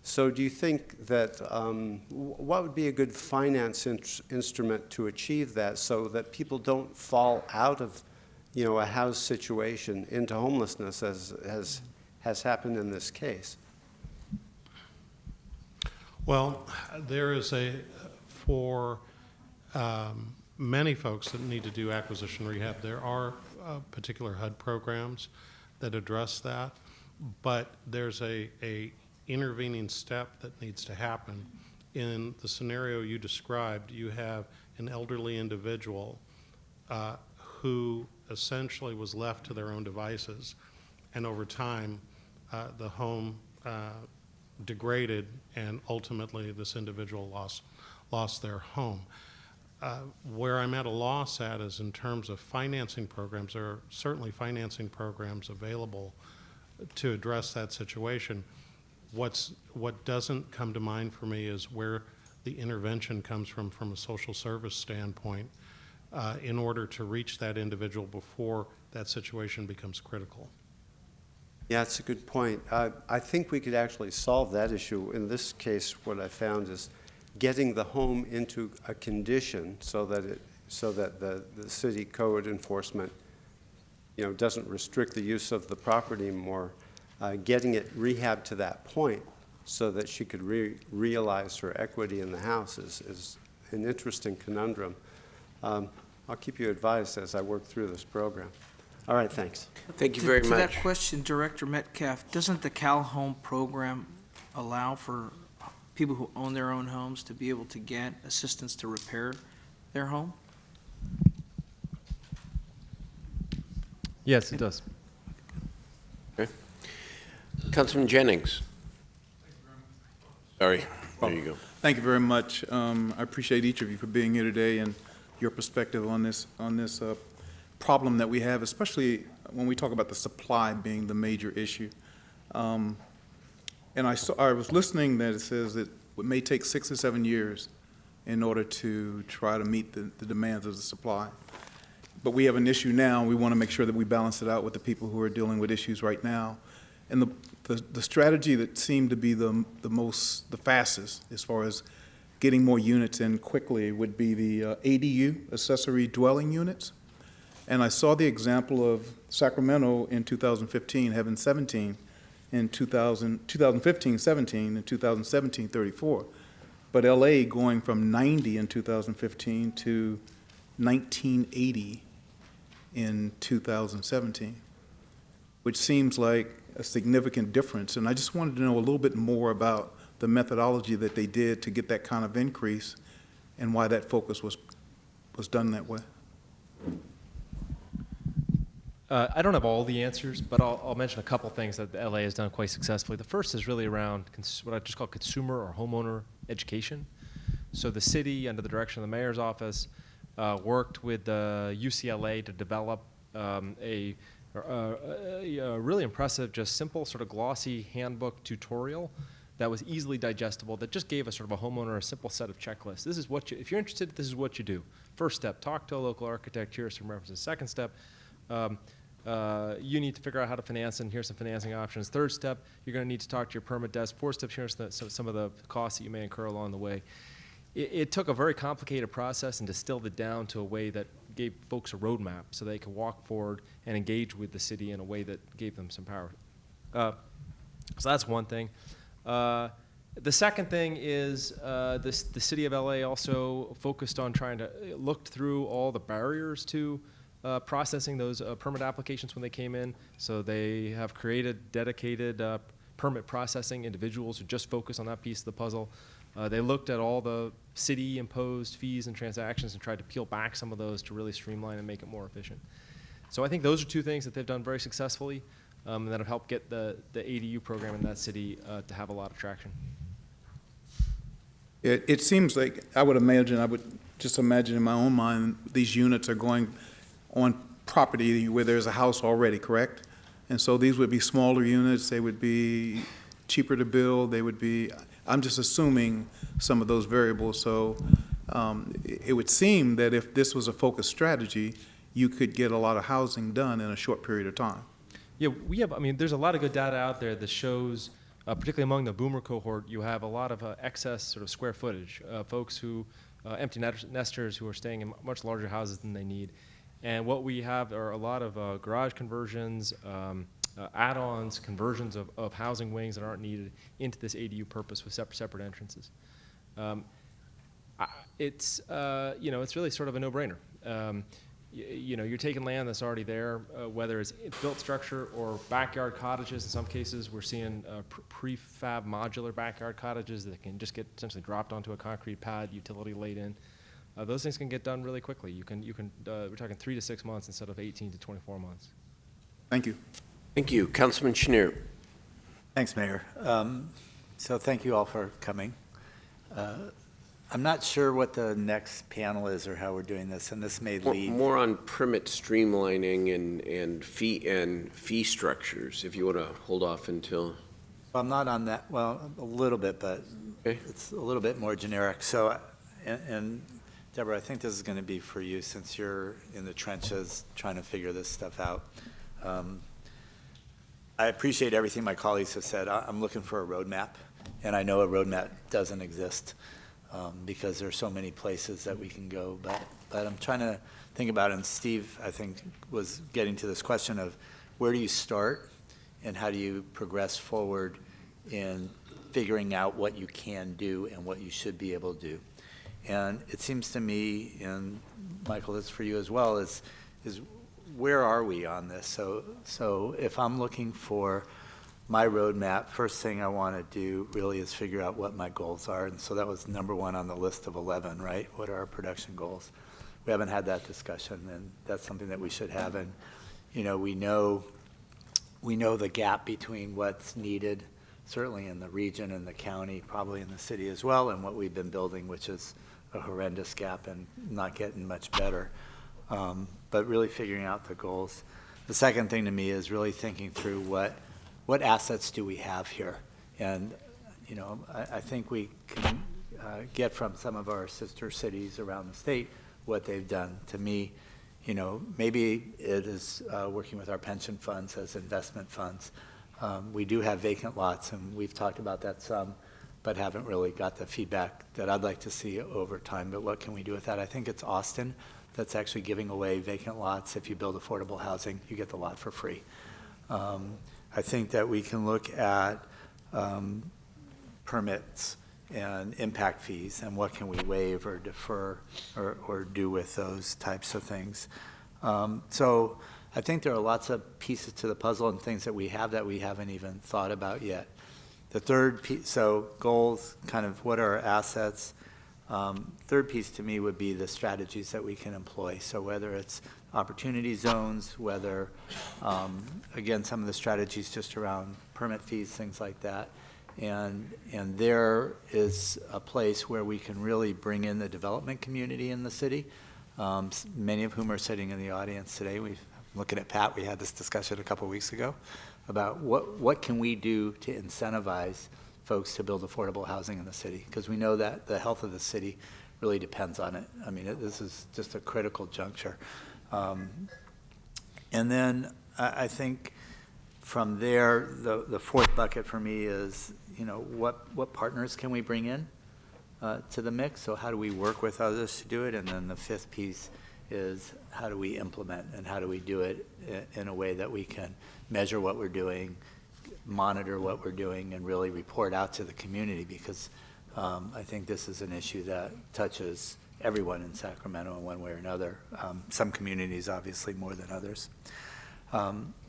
So do you think that, what would be a good finance instrument to achieve that so that people don't fall out of, a house situation into homelessness as has happened in this case? Well, there is for many folks that need to do acquisition rehab, there are particular HUD programs that address that, but there's a intervening step that needs to happen. In the scenario you described, you have an elderly individual who essentially was left to their own devices, and over time the home degraded, and ultimately this individual lost their home. Where I'm at a loss at is in terms of financing programs. There are certainly financing programs available to address that situation. What doesn't come to mind for me is where the intervention comes from a social service standpoint, in order to reach that individual before that situation becomes critical. Yeah, it's a good point. I think we could actually solve that issue. In this case, what I found is getting the home into a condition so that the city code enforcement, doesn't restrict the use of the property more, getting it rehabbed to that point so that she could realize her equity in the house is an interesting conundrum. I'll keep you advised as I work through this program. All right, thanks. Thank you very To much. that question, Director Metcalf, doesn't the Cal Home program allow for people who own their own homes to be able to get assistance to repair their home? Yes, it does. Councilman Jennings. Sorry, there you go. Thank you very much. I appreciate each of you for being here today and your perspective on this problem that we have, especially when we talk about the supply being the major issue. And I was listening that it says that it may take 6 or 7 years in order to try to meet the demands of the supply. But we have an issue now, and we want to make sure that we balance it out with the people who are dealing with issues right now. And the strategy that seemed to be the fastest as far as getting more units in quickly would be the ADU, accessory dwelling units. And I saw the example of Sacramento in 2015 having 17, in 2015 17, in 2017 34. But LA going from 90 in 2015 to 1980 in 2017, which seems like a significant difference. And I just wanted to know a little bit more about the methodology that they did to get that kind of increase and why that focus was done that way. I don't have all the answers, but I'll mention a couple things that the LA has done quite successfully. The first is really around what I just call consumer or homeowner education. So the city, under the direction of the mayor's office, worked with the UCLA to develop a really impressive, just simple, sort of glossy handbook tutorial that was easily digestible, that just gave us sort of a homeowner a simple set of checklists. This is what if you're interested, this is what you do. First step, talk to a local architect, here are some references. Second step, you need to figure out how to finance, and here's some financing options. Third step, you're going to need to talk to your permit desk. Fourth step, here's some of the costs that you may incur along the way. It took a very complicated process and distilled it down to a way that gave folks a roadmap so they could walk forward and engage with the city in a way that gave them some power. So that's one thing. The second thing is the city of LA also focused on trying to look through all the barriers to processing those permit applications when they came in. So they have created dedicated permit processing individuals who just focus on that piece of the puzzle. They looked at all the city-imposed fees and transactions and tried to peel back some of those to really streamline and make it more efficient. So I think those are two things that they've done very successfully and that have helped get the ADU program in that city to have a lot of traction. It seems like, I would just imagine in my own mind, these units are going on property where there's a house already, correct? And so these would be smaller units, they would be cheaper to build, they would be, I'm just assuming some of those variables. So it would seem that if this was a focused strategy, you could get a lot of housing done in a short period of time. Yeah, there's a lot of good data out there that shows, particularly among the boomer cohort, you have a lot of excess sort of square footage, folks who, empty nesters who are staying in much larger houses than they need. And what we have are a lot of garage conversions, add-ons, conversions of housing wings that aren't needed into this ADU purpose with separate entrances. It's really sort of a no-brainer. You're taking land that's already there, whether it's built structure or backyard cottages. In some cases, we're seeing prefab modular backyard cottages that can just get essentially dropped onto a concrete pad, utility laid in. Those things can get done really quickly. We're talking 3 to 6 months instead of 18 to 24 months. Thank you. Thank you. Councilman Chenier. Thanks, Mayor. So thank you all for coming. I'm not sure what the next panel is or how we're doing this, and this may lead. More on permit streamlining and fee structures, if you want to hold off until. I'm not on that, well, a little bit, but Okay. it's a little bit more generic. So, and Deborah, I think this is going to be for you since you're in the trenches trying to figure this stuff out. I appreciate everything my colleagues have said. I'm looking for a roadmap, and I know a roadmap doesn't exist because there's so many places that we can go. But I'm trying to think about it, and Steve, I think, was getting to this question of where do you start and how do you progress forward in figuring out what you can do and what you should be able to do. And it seems to me, and Michael, that's for you as well, is where are we on this? So if I'm looking for my roadmap, first thing I want to do really is figure out what my goals are. And so that was number one on the list of 11, right? What are our production goals? We haven't had that discussion, and that's something that we should have. And, you know, we know the gap between what's needed, certainly in the region and the county, probably in the city as well, and what we've been building, which is a horrendous gap and not getting much better. But really figuring out the goals. The second thing to me is really thinking through what assets do we have here? And, you know, I think we can get from some of our sister cities around the state what they've done. To me, you know, maybe it is working with our pension funds as investment funds. We do have vacant lots, and we've talked about that some, but haven't really got the feedback that I'd like to see over time. But what can we do with that? I think it's Austin that's actually giving away vacant lots. If you build affordable housing, you get the lot for free. I think that we can look at permits and impact fees and what can we waive or defer or do with those types of things. So I think there are lots of pieces to the puzzle and things that we haven't even thought about yet. The third piece, so goals, kind of what are our assets? Third piece to me would be the strategies that we can employ. So whether it's opportunity zones, whether, again, some of the strategies just around permit fees, things like that. And there is a place where we can really bring in the development community in the city, many of whom are sitting in the audience today. Looking at Pat, we had this discussion a couple weeks ago about what can we do to incentivize folks to build affordable housing in the city, because we know that the health of the city really depends on it. I mean, this is just a critical juncture. And then I think from there, the fourth bucket for me is, you know, what partners can we bring in to the mix? So how do we work with others to do it? And then the fifth piece is how do we implement and how do we do it in a way that we can measure what we're doing, monitor what we're doing, and really report out to the community, because I think this is an issue that touches everyone in Sacramento in one way or another. Some communities obviously more than others.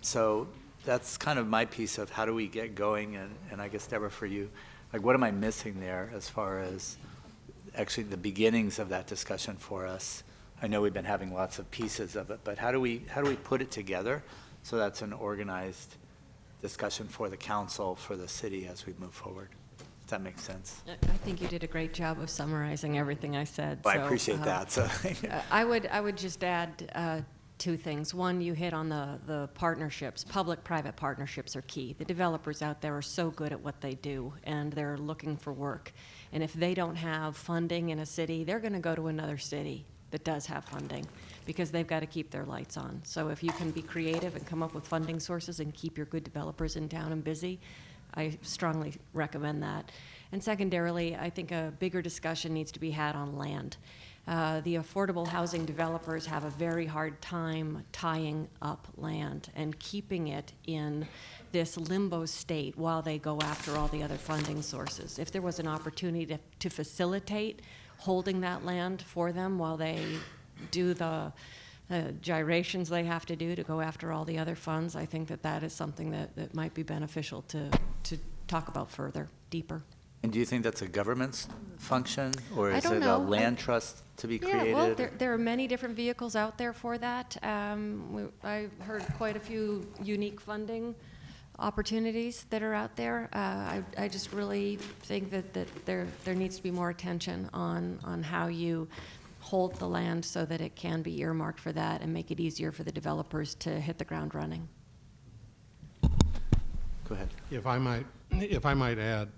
So that's kind of my piece of how do we get going, and I guess, Deborah, for you, like what am I missing there as far as actually the beginnings of that discussion for us? I know we've been having lots of pieces of it, but how do we put it together so that's an organized discussion for the council, for the city as we move forward? Does that make sense? I think you did a great job of summarizing everything I said. Well, I appreciate that. So. I would just add two things. One, you hit on the partnerships. Public-private partnerships are key. The developers out there are so good at what they do, and they're looking for work. And if they don't have funding in a city, they're going to go to another city that does have funding, because they've got to keep their lights on. So if you can be creative and come up with funding sources and keep your good developers in town and busy, I strongly recommend that. And secondarily, I think a bigger discussion needs to be had on land. The affordable housing developers have a very hard time tying up land and keeping it in this limbo state while they go after all the other funding sources. If there was an opportunity to facilitate holding that land for them while they do the gyrations they have to do to go after all the other funds, I think that is something that might be beneficial to talk about further, deeper. And do you think that's a government's function, or is it know. a land trust to be created? Yeah, well, there are many different vehicles out there for that. I heard quite a few unique funding opportunities that are out there. I just really think that there needs to be more attention on how you hold the land so that it can be earmarked for that and make it easier for the developers to hit the ground running. Go ahead. If I might add,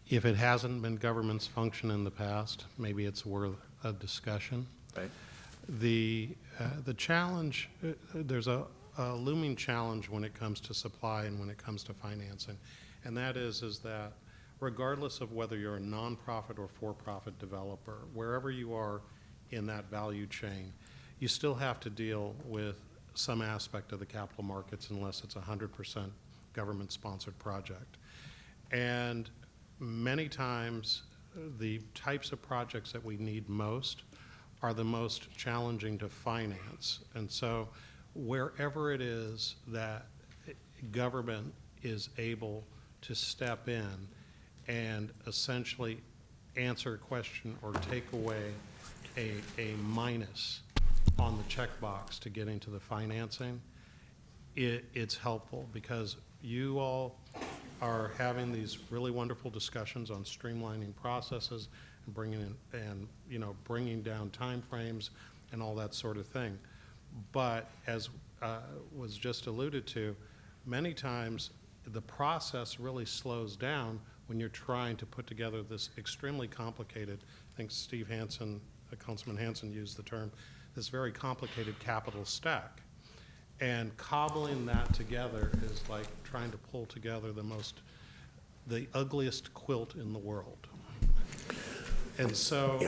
if it hasn't been government's function in the past, maybe it's worth a discussion. Right. The challenge, there's a looming challenge when it comes to supply and when it comes to financing, and that is that regardless of whether you're a nonprofit or for-profit developer, wherever you are in that value chain, you still have to deal with some aspect of the capital markets unless it's a 100% government-sponsored project. And many times, the types of projects that we need most are the most challenging to finance. And so wherever it is that government is able to step in and essentially answer a question or take away a minus on the checkbox to getting to the financing, it's helpful, because you all are having these really wonderful discussions on streamlining processes and bringing down timeframes and all that sort of thing. But as was just alluded to, many times the process really slows down when you're trying to put together this extremely complicated, I think Steve Hansen, Councilman Hansen used the term, this very complicated capital stack. And cobbling that together is like trying to pull together the ugliest quilt in the world. And so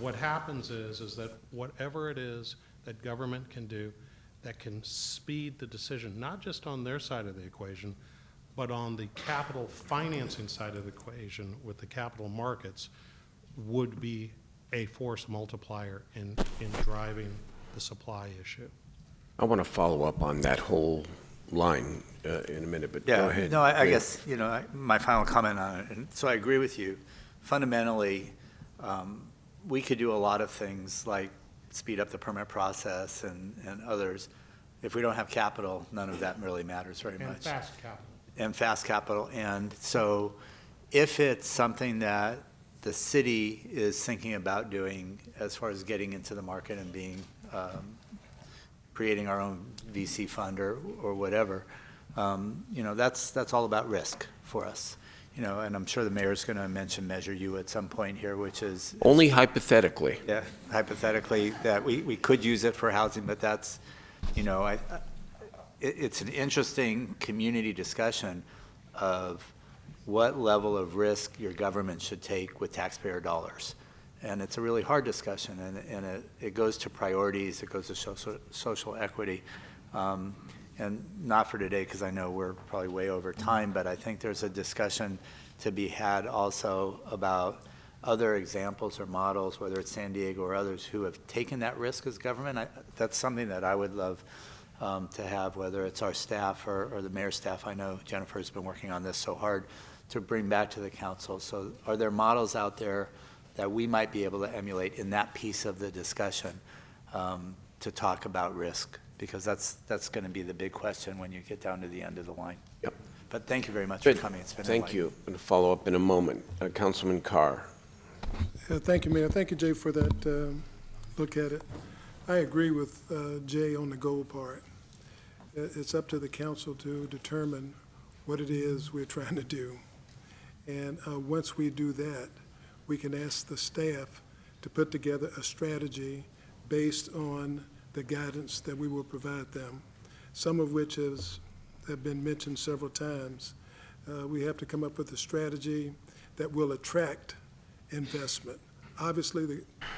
what happens is that whatever it is that government can do that can speed the decision, not just on their side of the equation, but on the capital financing side of the equation with the capital markets, would be a force multiplier in driving the supply issue. I want to follow up on that whole line in a minute, but go ahead. No, I guess, my final comment on it, and so I agree with you. Fundamentally, we could do a lot of things like speed up the permit process and others. If we don't have capital, none of that really matters very much. And fast capital. And fast capital. And so if it's something that the city is thinking about doing as far as getting into the market and being, creating our own VC fund or whatever, that's all about risk for us. And I'm sure the mayor's going to mention Measure U at some point here, which is only hypothetically. Yeah, hypothetically, that we could use it for housing, but that's, it's an interesting community discussion of what level of risk your government should take with taxpayer dollars. And it's a really hard discussion, and it goes to priorities, it goes to social equity. And not for today, because I know we're probably way over time, but I think there's a discussion to be had also about other examples or models, whether it's San Diego or others, who have taken that risk as government. That's something that I would love to have, whether it's our staff or the mayor's staff. I know Jennifer's been working on this so hard to bring back to the council. So are there models out there that we might be able to emulate in that piece of the discussion to talk about risk? Because that's going to be the big question when you get down to the end of the line. Yep. But thank you very much for coming. It's been Thank you. I'm going to follow up in a moment. Councilman Carr. Thank you, Mayor. Thank you, Jay, for that look at it. I agree with Jay on the goal part. It's up to the council to determine what it is we're trying to do. And once we do that, we can ask the staff to put together a strategy based on the guidance that we will provide them, some of which have been mentioned several times. We have to come up with a strategy that will attract investment. Obviously,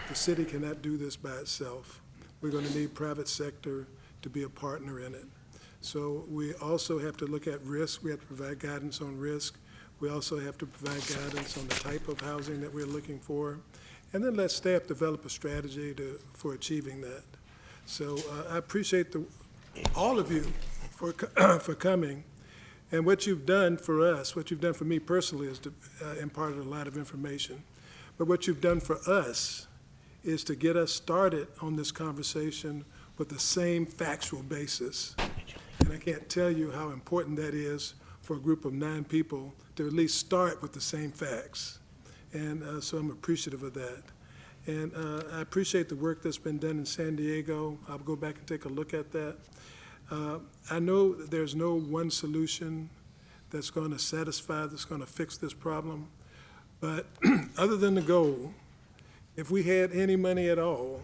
the city cannot do this by itself. We're going to need private sector to be a partner in it. So we also have to look at risk. We have to provide guidance on risk. We also have to provide guidance on the type of housing that we're looking for, and then let staff develop a strategy for achieving that. So I appreciate all of you for coming. And what you've done for us, what you've done for me personally is to impart a lot of information. But what you've done for us is to get us started on this conversation with the same factual basis. And I can't tell you how important that is for a group of 9 people to at least start with the same facts. And so I'm appreciative of that. And I appreciate the work that's been done in San Diego. I'll go back and take a look at that. I know that there's no one solution that's going to satisfy, that's going to fix this problem. But other than the goal, if we had any money at all,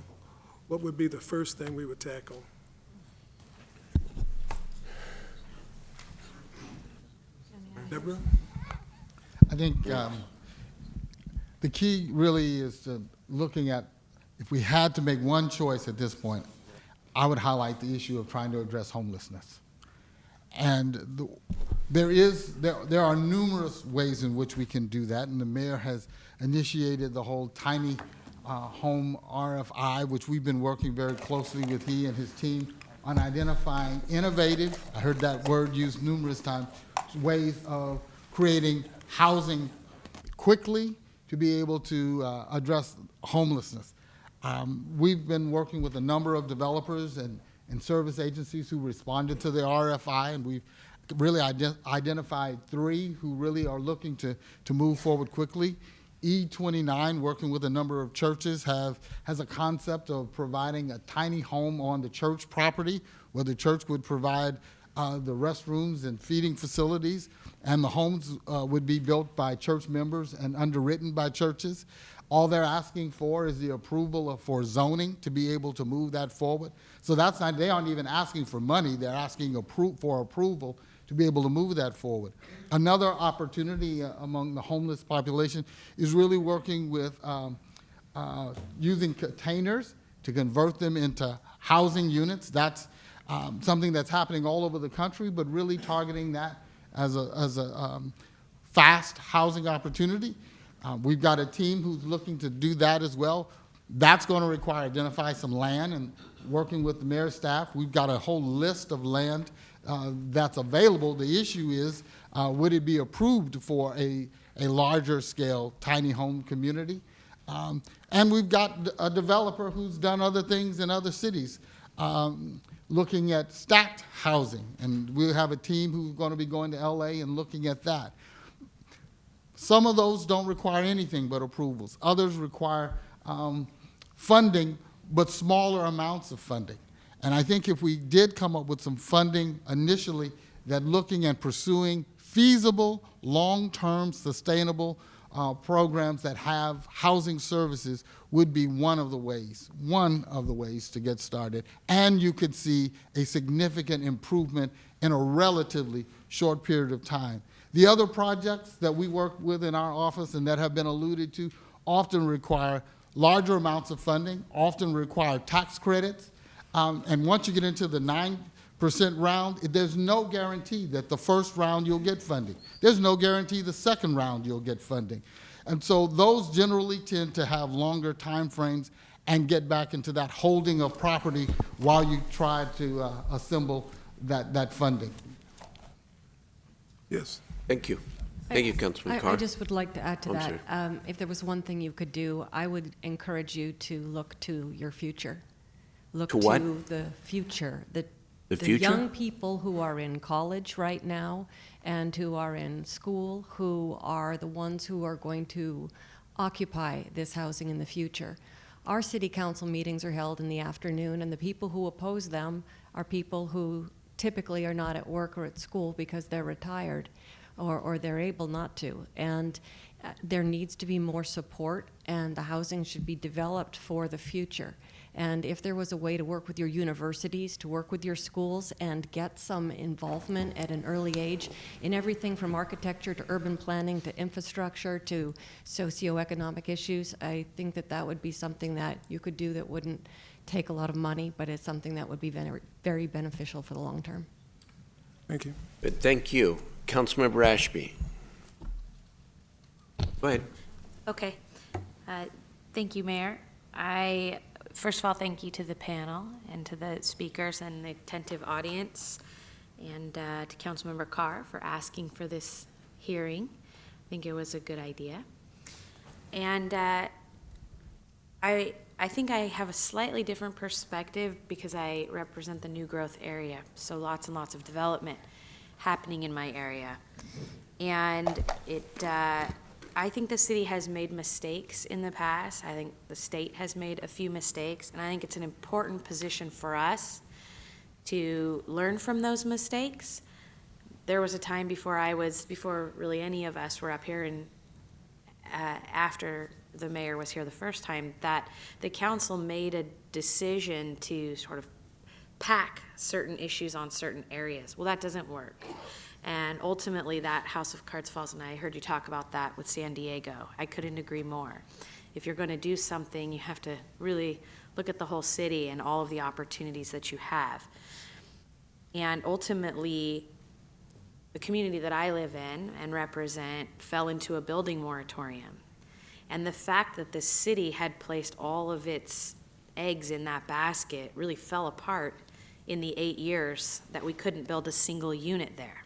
what would be the first thing we would tackle? Deborah? I think the key really is to looking at, if we had to make one choice at this point, I would highlight the issue of trying to address homelessness. And there are numerous ways in which we can do that, and the mayor has initiated the whole tiny home RFI, which we've been working very closely with he and his team on identifying innovative, I heard that word used numerous times, ways of creating housing quickly to be able to address homelessness. We've been working with a number of developers and service agencies who responded to the RFI, and we've really identified 3 who really are looking to move forward quickly. E29, working with a number of churches, has a concept of providing a tiny home on the church property where the church would provide the restrooms and feeding facilities, and the homes would be built by church members and underwritten by churches. All they're asking for is the approval for zoning to be able to move that forward. So that's not, they aren't even asking for money, they're asking for approval to be able to move that forward. Another opportunity among the homeless population is really working with using containers to convert them into housing units. That's something that's happening all over the country, but really targeting that as a fast housing opportunity. We've got a team who's looking to do that as well. That's going to require identify some land, and working with the mayor's staff, we've got a whole list of land that's available. The issue is, would it be approved for a larger scale tiny home community? And we've got a developer who's done other things in other cities, looking at stacked housing, and we'll have a team who's going to be going to LA and looking at that. Some of those don't require anything but approvals. Others require funding, but smaller amounts of funding. And I think if we did come up with some funding initially, that looking and pursuing feasible, long-term, sustainable programs that have housing services would be one of the ways to get started. And you could see a significant improvement in a relatively short period of time. The other projects that we work with in our office and that have been alluded to often require larger amounts of funding, often require tax credits, and once you get into the 9% round, there's no guarantee that the first round you'll get funding. There's no guarantee the second round you'll get funding. And so those generally tend to have longer time frames and get back into that holding of property while you try to assemble that funding. Yes. Thank you. Thank you, Councilman Carr. I just would like to add to I'm that. sorry. If there was one thing you could do, I would encourage you to look to your future. Look To what? to the future. The future? young people who are in college right now and who are in school, who are the ones who are going to occupy this housing in the future. Our city council meetings are held in the afternoon, and the people who oppose them are people who typically are not at work or at school because they're retired or they're able not to. And there needs to be more support, and the housing should be developed for the future. And if there was a way to work with your universities, to work with your schools, and get some involvement at an early age in everything from architecture to urban planning to infrastructure to socioeconomic issues, I think that that would be something that you could do that wouldn't take a lot of money, but it's something that would be very, very beneficial for the long term. Thank you. But thank you. Councilmember Ashby. Go ahead. Okay. Thank you, Mayor. First of all, thank you to the panel and to the speakers and the attentive audience, and to Councilmember Carr for asking for this hearing. I think it was a good idea. And I I think I have a slightly different perspective because I represent the new growth area. So lots and lots of development happening in my area. And I think the city has made mistakes in the past. I think the state has made a few mistakes. And I think it's an important position for us to learn from those mistakes. There was a time before really any of us were up here, and after the mayor was here the first time, that the council made a decision to sort of pack certain issues on certain areas. Well, that doesn't work. And ultimately, that house of cards falls, and I heard you talk about that with San Diego. I couldn't agree more. If you're going to do something, you have to really look at the whole city and all of the opportunities that you have. And ultimately, the community that I live in and represent fell into a building moratorium. And the fact that the city had placed all of its eggs in that basket really fell apart in the 8 years that we couldn't build a single unit there.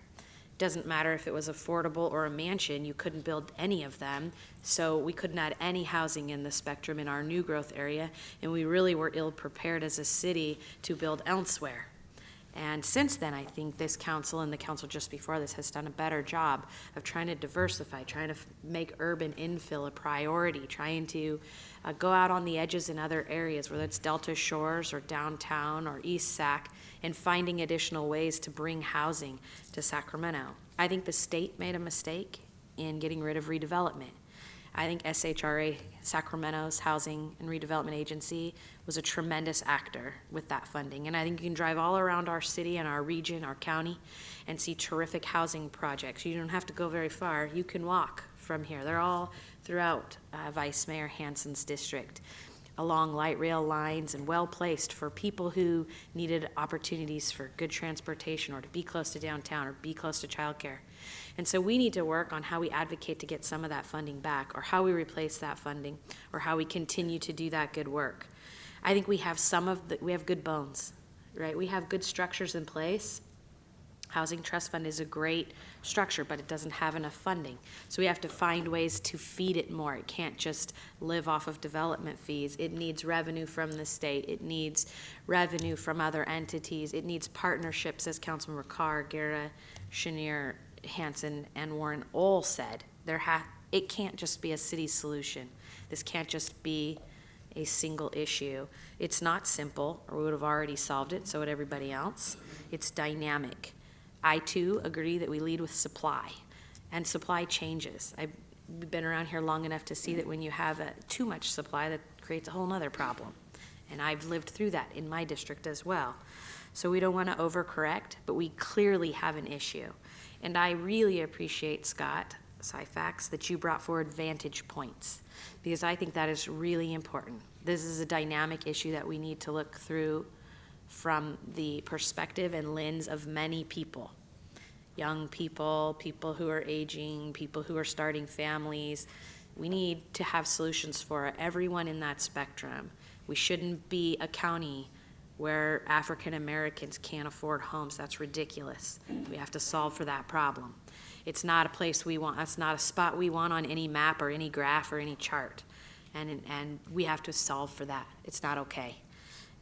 Doesn't matter if it was affordable or a mansion, you couldn't build any of them. So we couldn't add any housing in the spectrum in our new growth area, and we really were ill-prepared as a city to build elsewhere. And since then, I think this council and the council just before this has done a better job of trying to diversify, trying to make urban infill a priority, trying to go out on the edges in other areas, whether it's Delta Shores or downtown or East Sac, and finding additional ways to bring housing to Sacramento. I think the state made a mistake in getting rid of redevelopment. I think SHRA, Sacramento's Housing and Redevelopment Agency, was a tremendous actor with that funding. And I think you can drive all around our city and our region, our county, and see terrific housing projects. You don't have to go very far. You can walk from here. They're all throughout Vice Mayor Hansen's district, along light rail lines and well-placed for people who needed opportunities for good transportation or to be close to downtown or be close to childcare. And so we need to work on how we advocate to get some of that funding back, or how we replace that funding, or how we continue to do that good work. I think we have we have good bones, right? We have good structures in place. Housing Trust Fund is a great structure, but it doesn't have enough funding. So we have to find ways to feed it more. It can't just live off of development fees. It needs revenue from the state. It needs revenue from other entities. It needs partnerships, as Councilmember Carr, Guerra, Chenier, Hansen, and Warren all said. It can't just be a city solution. This can't just be a single issue. It's not simple, or we would have already solved it, so would everybody else. It's dynamic. I, too, agree that we lead with supply, and supply changes. I've been around here long enough to see that when you have too much supply, that creates a whole nother problem. And I've lived through that in my district as well. So we don't want to overcorrect, but we clearly have an issue. And I really appreciate, Scott Syfax, that you brought forward vantage points, because I think that is really important. This is a dynamic issue that we need to look through from the perspective and lens of many people. Young people, people who are aging, people who are starting families. We need to have solutions for everyone in that spectrum. We shouldn't be a county where African Americans can't afford homes. That's ridiculous. We have to solve for that problem. It's not a place we want, that's not a spot we want on any map or any graph or any chart. And we have to solve for that. It's not okay.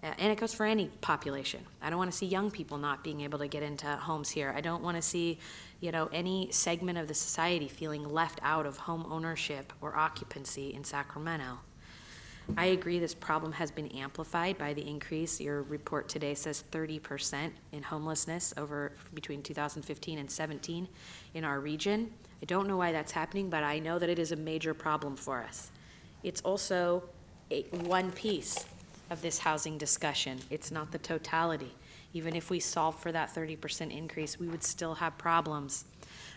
And it goes for any population. I don't want to see young people not being able to get into homes here. I don't want to see, any segment of the society feeling left out of home ownership or occupancy in Sacramento. I agree this problem has been amplified by the increase. Your report today says 30% in homelessness between 2015 and 17 in our region. I don't know why that's happening, but I know that it is a major problem for us. It's also one piece of this housing discussion. It's not the totality. Even if we solve for that 30% increase, we would still have problems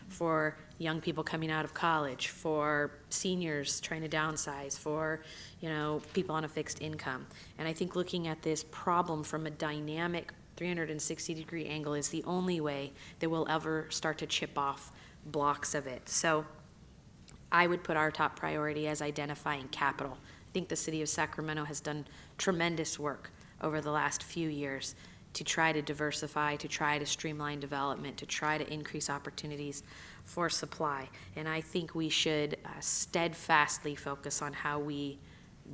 for young people coming out of college, for seniors trying to downsize, for people on a fixed income. And I think looking at this problem from a dynamic 360-degree angle is the only way that we'll ever start to chip off blocks of it. So I would put our top priority as identifying capital. I think the city of Sacramento has done tremendous work over the last few years to try to diversify, to try to streamline development, to try to increase opportunities for supply. And I think we should steadfastly focus on how we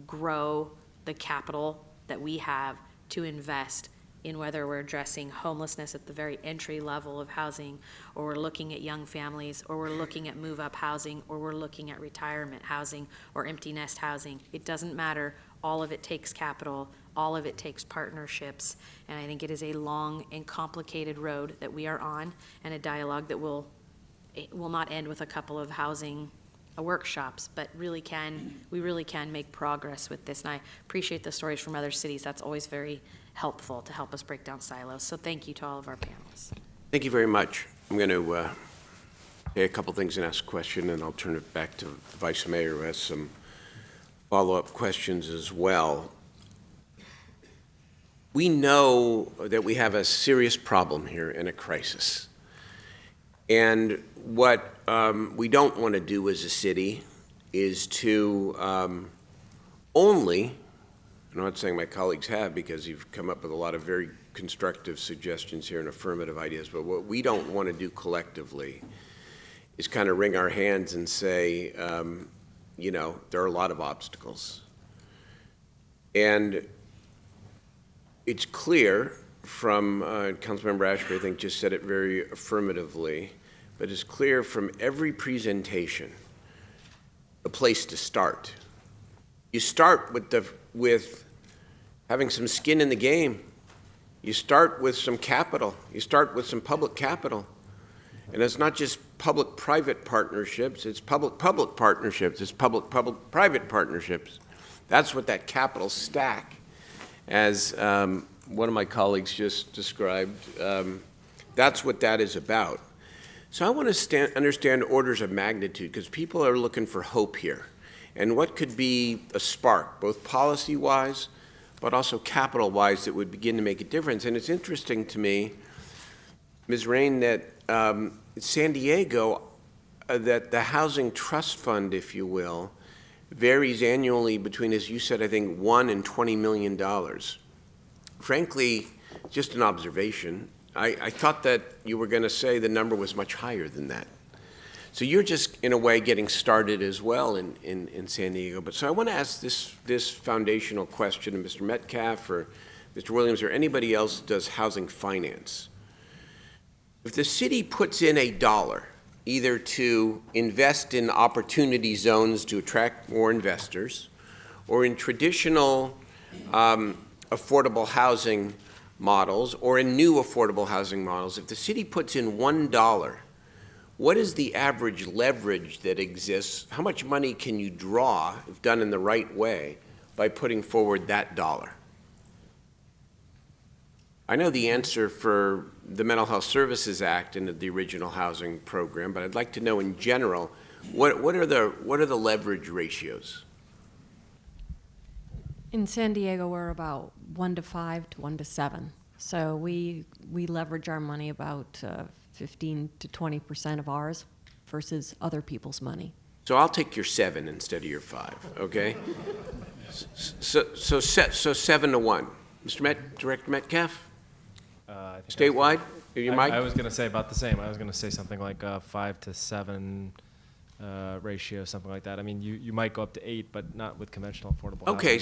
grow the capital that we have to invest in whether we're addressing homelessness at the very entry level of housing, or we're looking at young families, or we're looking at move-up housing, or we're looking at retirement housing or empty nest housing. It doesn't matter. All of it takes capital. All of it takes partnerships. And I think it is a long and complicated road that we are on, and a dialogue that will not end with a couple of housing workshops, but we really can make progress with this. And I appreciate the stories from other cities. That's always very helpful to help us break down silos. So thank you to all of our panelists. Thank you very much. I'm going to say a couple things and ask a question, and I'll turn it back to the Vice Mayor, who has some follow-up questions as well. We know that we have a serious problem here and a crisis. And what we don't want to do as a city is to only, I'm not saying my colleagues have, because you've come up with a lot of very constructive suggestions here and affirmative ideas, but what we don't want to do collectively is kind of wring our hands and say, you know, there are a lot of obstacles. And it's clear from, Councilmember Ashby, I think, just said it very affirmatively, but it's clear from every presentation a place to start. You start with having some skin in the game. You start with some capital. You start with some public capital. And it's not just public-private partnerships, it's public-public partnerships, it's public-public-private partnerships. That's what that capital stack, as one of my colleagues just described, that's what that is about. So I want to understand orders of magnitude, because people are looking for hope here. And what could be a spark, both policy-wise, but also capital-wise, that would begin to make a difference. And it's interesting to me, Ms. Rain, that San Diego, that the Housing Trust Fund, if you will, varies annually between, as you said, I think $1 and $20 million. Frankly, just an observation. I thought that you were going to say the number was much higher than that. So you're just, in a way, getting started as well in San Diego. But so I want to ask this foundational question to Mr. Metcalf or Mr. Williams or anybody else who does housing finance. If the city puts in $1, either to invest in opportunity zones to attract more investors, or in traditional affordable housing models, or in new affordable housing models, if the city puts in $1, what is the average leverage that exists? How much money can you draw, if done in the right way, by putting forward that dollar? I know the answer for the Mental Health Services Act and the original housing program, but I'd like to know in general, what are the leverage ratios? In San Diego, we're about 1 to 5 to 1 to 7. So we leverage our money about 15 to 20% of ours versus other people's money. So I'll take your 7 instead of your 5, okay? So 7 to 1. Director Metcalf? Statewide? I was going to say about the same. I was going to say something like 5 to 7 ratio, something like that. I mean, you might go up to 8, but not with conventional affordable housing. Okay,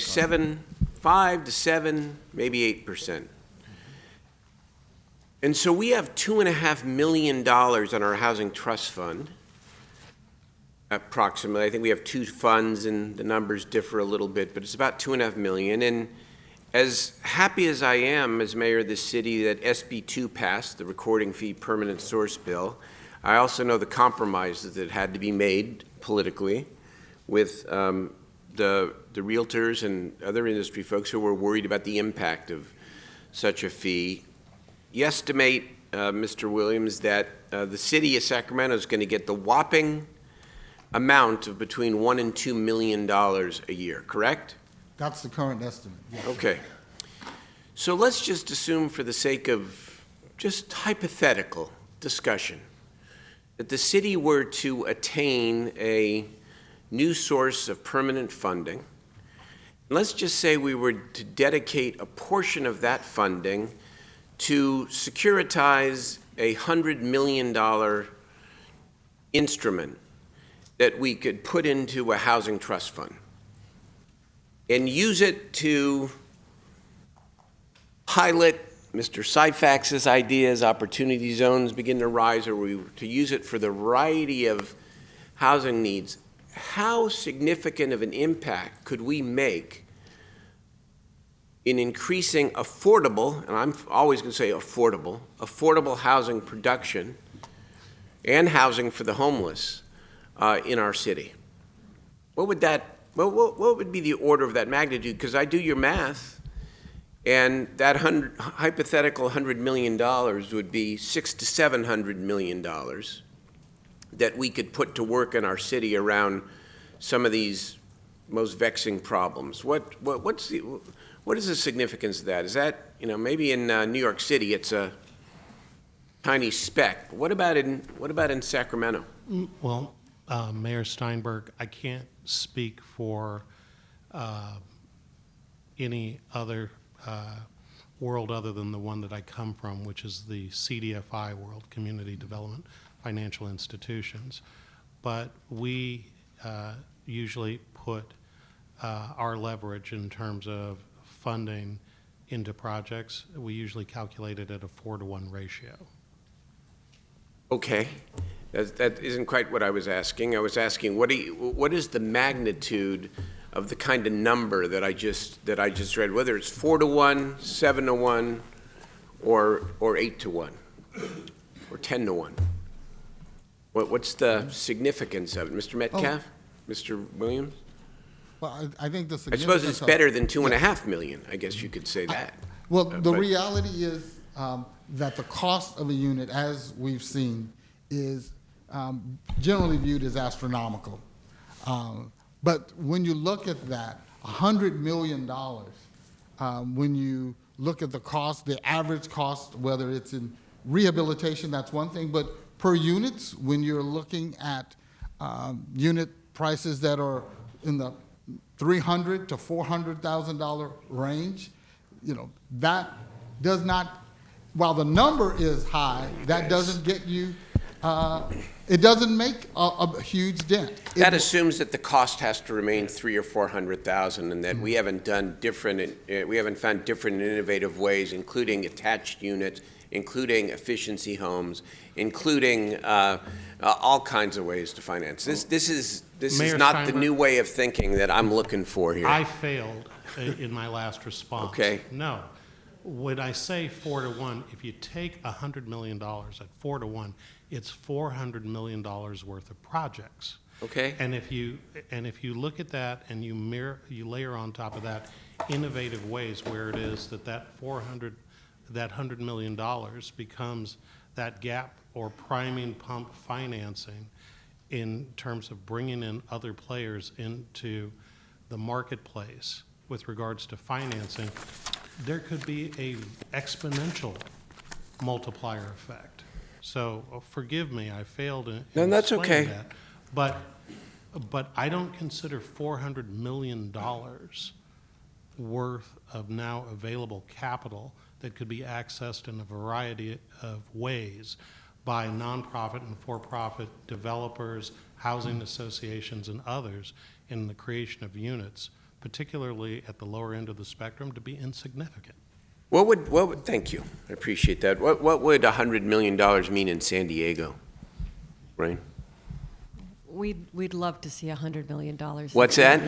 5 to 7, maybe 8%. And so we have $2.5 million on our housing trust fund, approximately. I think we have 2 funds, and the numbers differ a little bit, but it's about $2.5 million. And as happy as I am as mayor of this city that SB 2 passed, the recording fee permanent source bill, I also know the compromises that had to be made politically with the realtors and other industry folks who were worried about the impact of such a fee. You estimate, Mr. Williams, that the city of Sacramento is going to get the whopping amount of between $1 and $2 million a year, correct? That's the current estimate. Yes. Okay. So let's just assume, for the sake of just hypothetical discussion, that the city were to attain a new source of permanent funding. Let's just say we were to dedicate a portion of that funding to securitize a $100 million instrument that we could put into a housing trust fund. and use it to pilot Mr. Syfax's ideas, opportunity zones begin to rise, or we to use it for the variety of housing needs, how significant of an impact could we make in increasing affordable, and I'm always going to say affordable housing production and housing for the homeless in our city? What would be the order of that magnitude? Because I do your math, and that hypothetical $100 million would be $600 to $700 million that we could put to work in our city around some of these most vexing problems. What is the significance of that? Is that, maybe in New York City it's a tiny speck. What about in Sacramento? Well, Mayor Steinberg, I can't speak for any other world other than the one that I come from, which is the CDFI world, Community Development Financial Institutions. But we usually put our leverage in terms of funding into projects. We usually calculate it at a 4-to-1 ratio. Okay. That isn't quite what I was asking. I was asking, what is the magnitude of the kind of number that I just read, whether it's 4-to-1, 7-to-1, or 8-to-1, or 10-to-1? What's the significance of it, Mr. Metcalf, Mr. Williams? Well, I think the I significance suppose it's better than yeah. $2.5 million. I guess you could say that. Well, the but- reality is that the cost of a unit, as we've seen, is generally viewed as astronomical. But when you look at that, $100 million, when you look at the cost, the average cost, whether it's in rehabilitation, that's one thing, but per units, when you're looking at unit prices that are in the $300,000 to $400,000 range, that does not, while the number is high, that doesn't get you, it doesn't make a huge dent. That assumes that the cost has to remain $300,000 or $400,000, and that we haven't found different and innovative ways, including attached units, including efficiency homes, including all kinds of ways to finance. This is not the Steinberg, new way of thinking that I'm looking for here. I failed in my last response. Okay. No. When I say 4-to-1, if you take $100 million at 4-to-1, it's $400 million worth of projects. Okay. And if you look at that and you layer on top of that innovative ways where it is that $100 million becomes that gap or priming pump financing in terms of bringing in other players into the marketplace with regards to financing, there could be a exponential multiplier effect. So forgive me, I failed in No, that's explaining okay. that. But I don't consider $400 million worth of now available capital that could be accessed in a variety of ways by nonprofit and for-profit developers, housing associations, and others in the creation of units, particularly at the lower end of the spectrum, to be insignificant. What would thank you. I appreciate that. What would $100 million mean in San Diego, right? We'd love to see $100 million. What's that?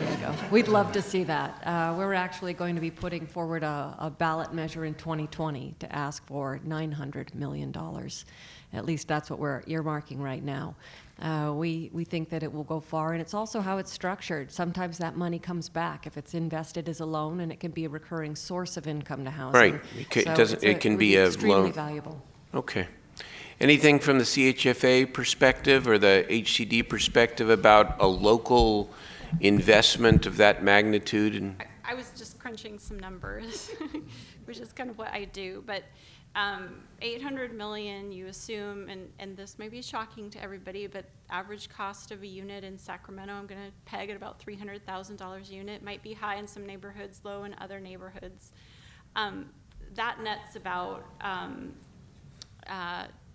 We'd love to see that. We're actually going to be putting forward a ballot measure in 2020 to ask for $900 million. At least that's what we're earmarking right now. We think that it will go far, and it's also how it's structured. Sometimes that money comes back if it's invested as a loan, and it can be a recurring source of income to housing. Right. It can be a extremely loan. valuable. Okay. Anything from the CHFA perspective or the HCD perspective about a local investment of that magnitude? And I was just crunching some numbers, which is kind of what I do, but 800 million, you assume, and this may be shocking to everybody, but average cost of a unit in Sacramento, I'm going to peg at about $300,000 a unit. Might be high in some neighborhoods, low in other neighborhoods. That nets about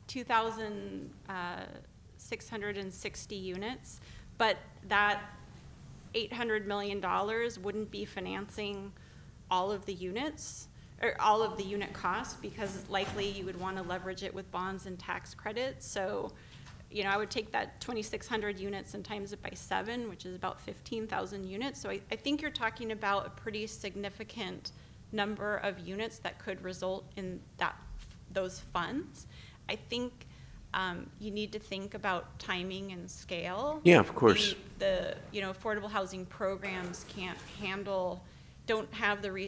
2,660 units, but that $800 million wouldn't be financing all of the units, or all of the unit costs, because likely you would want to leverage it with bonds and tax credits. So, you know, I would take that 2,600 units and times it by 7, which is about 15,000 units. So I think you're talking about a pretty significant number of units that could result in those funds. I think you need to think about timing and scale. Yeah, of course. The you know, affordable housing programs can't handle,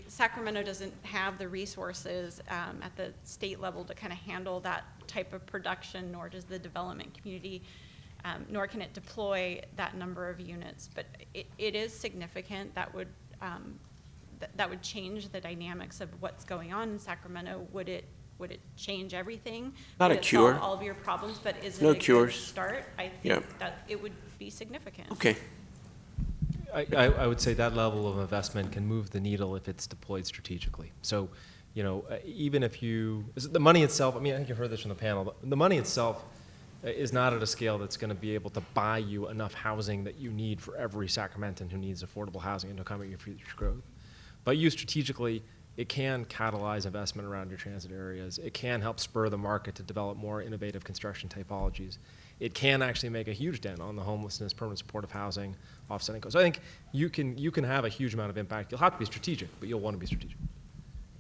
Sacramento doesn't have the resources at the state level to kind of handle that type of production, nor does the development community, nor can it deploy that number of units. But it is significant. That would change the dynamics of what's going on in Sacramento. Would it change everything? Not Would a it cure. solve all of your problems, but is it No a cures. good start? I think Yeah. that it would be significant. Okay. I would say that level of investment can move the needle if it's deployed strategically. So, you know, even if the money itself, I mean, I think you've heard this from the panel, the money itself is not at a scale that's going to be able to buy you enough housing that you need for every Sacramentan who needs affordable housing and to accommodate your future growth. But used strategically, it can catalyze investment around your transit areas. It can help spur the market to develop more innovative construction typologies. It can actually make a huge dent on the homelessness, permanent supportive housing, offsetting costs. So I think you can have a huge amount of impact. You'll have to be strategic, but you'll want to be strategic.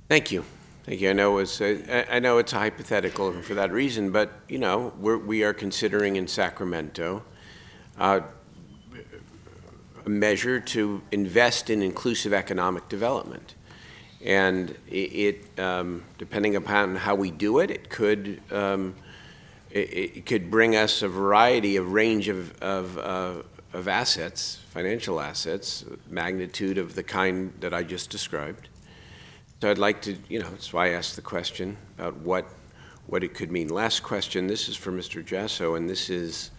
Thank you. Thank you. I know it's a hypothetical for that reason, but you know we are considering in Sacramento a measure to invest in inclusive economic development, and it depending upon how we do it, it could bring us a variety of range of assets, financial assets, magnitude of the kind that I just described. So I'd like to, you know, that's why I asked the question about what it could mean. Last question, this is for Mr. Jasso, and this is,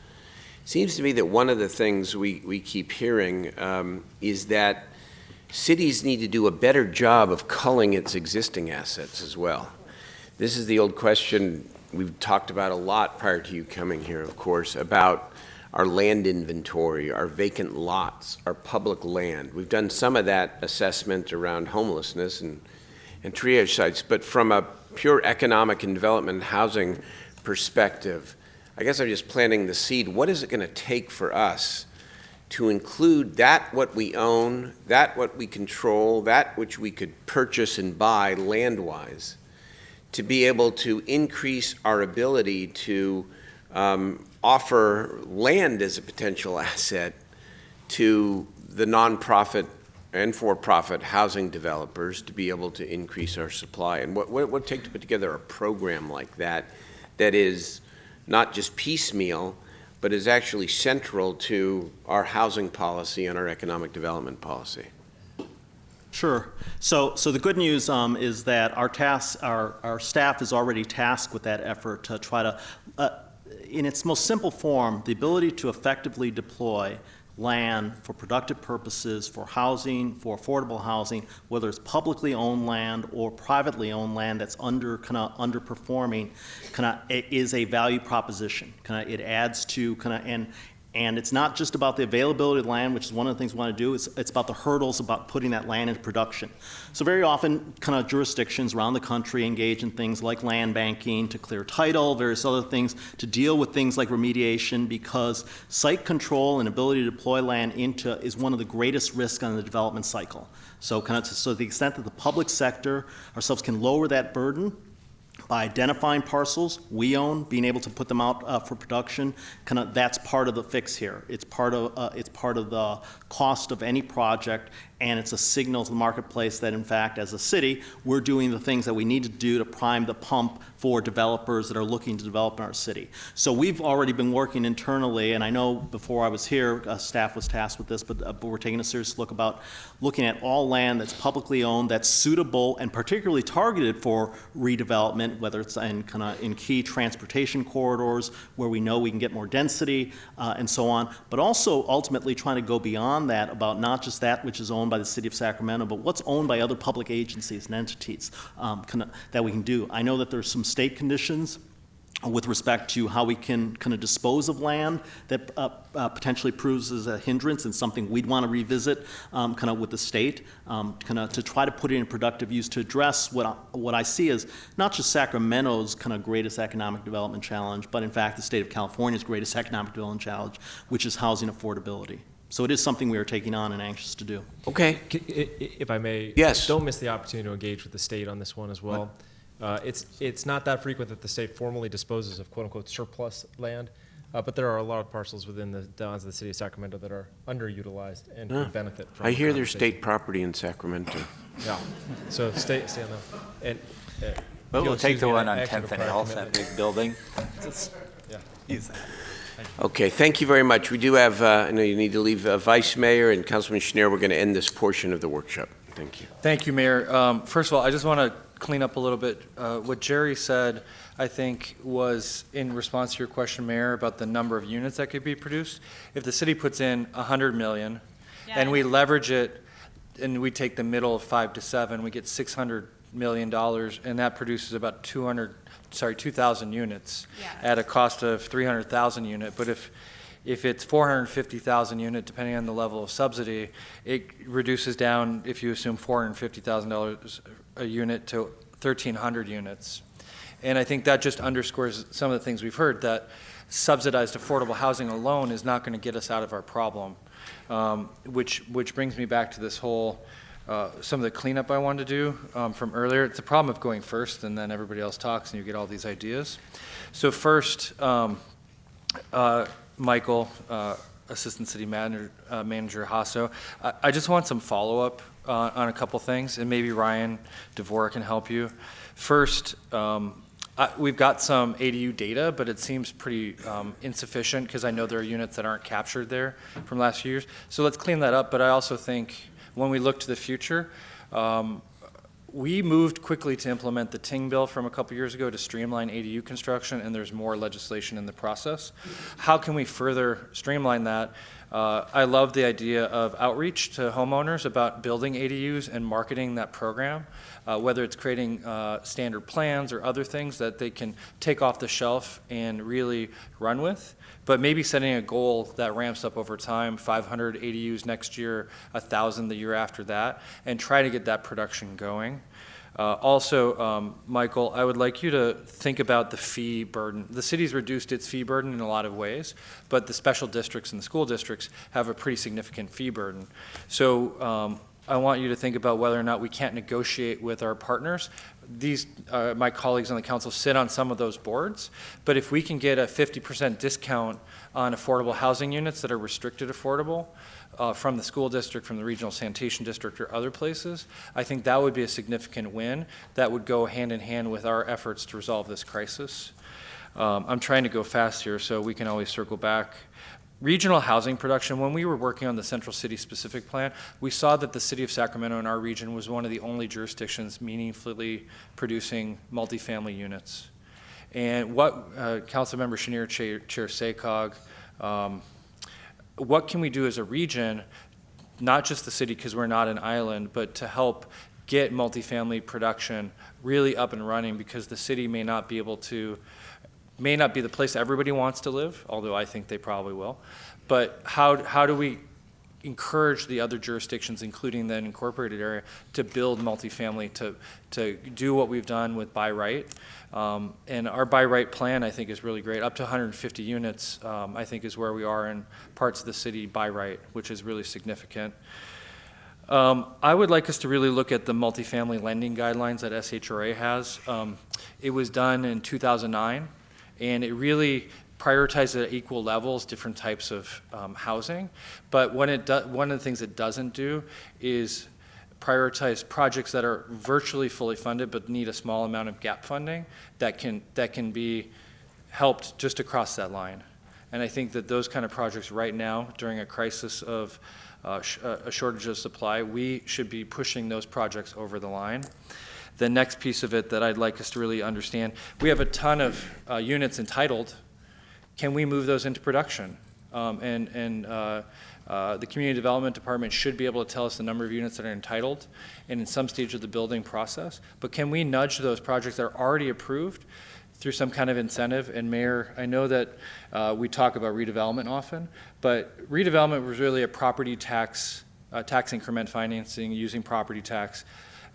seems to me that one of the things we keep hearing is that cities need to do a better job of culling its existing assets as well. This is the old question we've talked about a lot prior to you coming here, of course, about our land inventory, our vacant lots, our public land. We've done some of that assessment around homelessness and triage sites, but from a pure economic and development housing perspective, I guess I'm just planting the seed. What is it going to take for us to include that what we own, that what we control, that which we could purchase and buy land-wise, to be able to increase our ability to offer land as a potential asset to the nonprofit and for-profit housing developers to be able to increase our supply? And what would it take to put together a program like that that is not just piecemeal, but is actually central to our housing policy and our economic development policy? Sure. So the good news is that our staff is already tasked with that effort to try to, in its most simple form, the ability to effectively deploy land for productive purposes, for housing, for affordable housing, whether it's publicly owned land or privately owned land that's underperforming, is a value proposition. It adds to and it's not just about the availability of land, which is one of the things we want to do. It's about the hurdles about putting that land into production. So very often, jurisdictions around the country engage in things like land banking to clear title, various other things to deal with things like remediation, because site control and ability to deploy land is one of the greatest risks on the development cycle. So so the extent that the public sector ourselves can lower that burden by identifying parcels we own, being able to put them out for production, that's part of the fix here. It's part of the cost of any project, and it's a signal to the marketplace that, in fact, as a city, we're doing the things that we need to do to prime the pump for developers that are looking to develop in our city. So we've already been working internally, and I know before I was here, staff was tasked with this, but we're taking a serious look about looking at all land that's publicly owned, that's suitable and particularly targeted for redevelopment, whether it's in key transportation corridors where we know we can get more density and so on, but also ultimately trying to go beyond that about not just that which is owned by the city of Sacramento, but what's owned by other public agencies and entities that we can do. I know that there's some state conditions with respect to how we can kind of dispose of land that potentially proves as a hindrance and something we'd want to revisit kind of with the state, kind of to try to put it in productive use to address what I see as not just Sacramento's kind of greatest economic development challenge, but in fact the state of California's greatest economic development challenge, which is housing affordability. So it is something we are taking on and anxious to do. Okay. If I may, yes, don't miss the opportunity to engage with the state on this one as well. It's not that frequent that the state formally disposes of quote-unquote surplus land, but there are a lot of parcels within the bounds of the city of Sacramento that are underutilized and could benefit from. I hear there's state property in Sacramento. Yeah, so stay on that. And but we'll take the one on 10th and Health, that big building. Just use that. Okay, thank you very much. We do have, I know you need to leave, Vice Mayor and Councilman Schneer. We're going to end this portion of the workshop. Thank you. Thank you, Mayor. First of all, I just want to clean up a little bit. What Jerry said, I think, was in response to your question, Mayor, about the number of units that could be produced. If the city puts in 100 million and we leverage it and we take the middle of 5 to 7, we get $600 million, and that produces about 2,000 units at a cost of 300,000 unit. But if it's 450,000 unit, depending on the level of subsidy, it reduces down, if you assume $450,000 a unit, to 1,300 units. And I think that just underscores some of the things we've heard, that subsidized affordable housing alone is not going to get us out of our problem, which brings me back to this whole some of the cleanup I wanted to do from earlier. It's a problem of going first and then everybody else talks and you get all these ideas. So first, Michael, Assistant City Manager Hasso, I just want some follow-up on a couple things, and maybe Ryan DeVore can help you. First, we've got some ADU data, but it seems pretty insufficient because I know there are units that aren't captured there from last few years. So let's clean that up, but I also think when we look to the future, we moved quickly to implement the Ting bill from a couple years ago to streamline ADU construction, and there's more legislation in the process. How can we further streamline that? I love the idea of outreach to homeowners about building ADUs and marketing that program, whether it's creating standard plans or other things that they can take off the shelf and really run with. But maybe setting a goal that ramps up over time, 500 ADUs next year, 1,000 the year after that, and try to get that production going. Also, Michael, I would like you to think about the fee burden. The city's reduced its fee burden in a lot of ways, but the special districts and the school districts have a pretty significant fee burden. So I want you to think about whether or not we can't negotiate with our partners. These, my colleagues on the council sit on some of those boards, but if we can get a 50% discount on affordable housing units that are restricted affordable from the school district, from the regional sanitation district, or other places, I think that would be a significant win that would go hand in hand with our efforts to resolve this crisis. I'm trying to go fast here, so we can always circle back. Regional housing production, when we were working on the Central City specific plan, we saw that the city of Sacramento in our region was one of the only jurisdictions meaningfully producing multifamily units. And what Councilmember Schneer, Chair Saycog, what can we do as a region, not just the city because we're not an island, but to help get multifamily production really up and running, because the city may not be able to, may not be the place everybody wants to live, although I think they probably will. But how do we encourage the other jurisdictions, including the incorporated area, to build multifamily, to do what we've done with Buy Right? And our Buy Right plan, I think, is really great. Up to 150 units, I think, is where we are in parts of the city Buy Right, which is really significant. I would like us to really look at the multifamily lending guidelines that SHRA has. It was done in 2009. And it really prioritizes at equal levels different types of housing. But when one of the things it doesn't do is prioritize projects that are virtually fully funded but need a small amount of gap funding that can be helped just across that line. And I think that those kind of projects right now, during a crisis of a shortage of supply, we should be pushing those projects over the line. The next piece of it that I'd like us to really understand, we have a ton of units entitled. Can we move those into production? The Community Development Department should be able to tell us the number of units that are entitled and in some stage of the building process. But can we nudge those projects that are already approved through some kind of incentive. And Mayor, I know that we talk about redevelopment often, but redevelopment was really a property tax, tax increment financing using property tax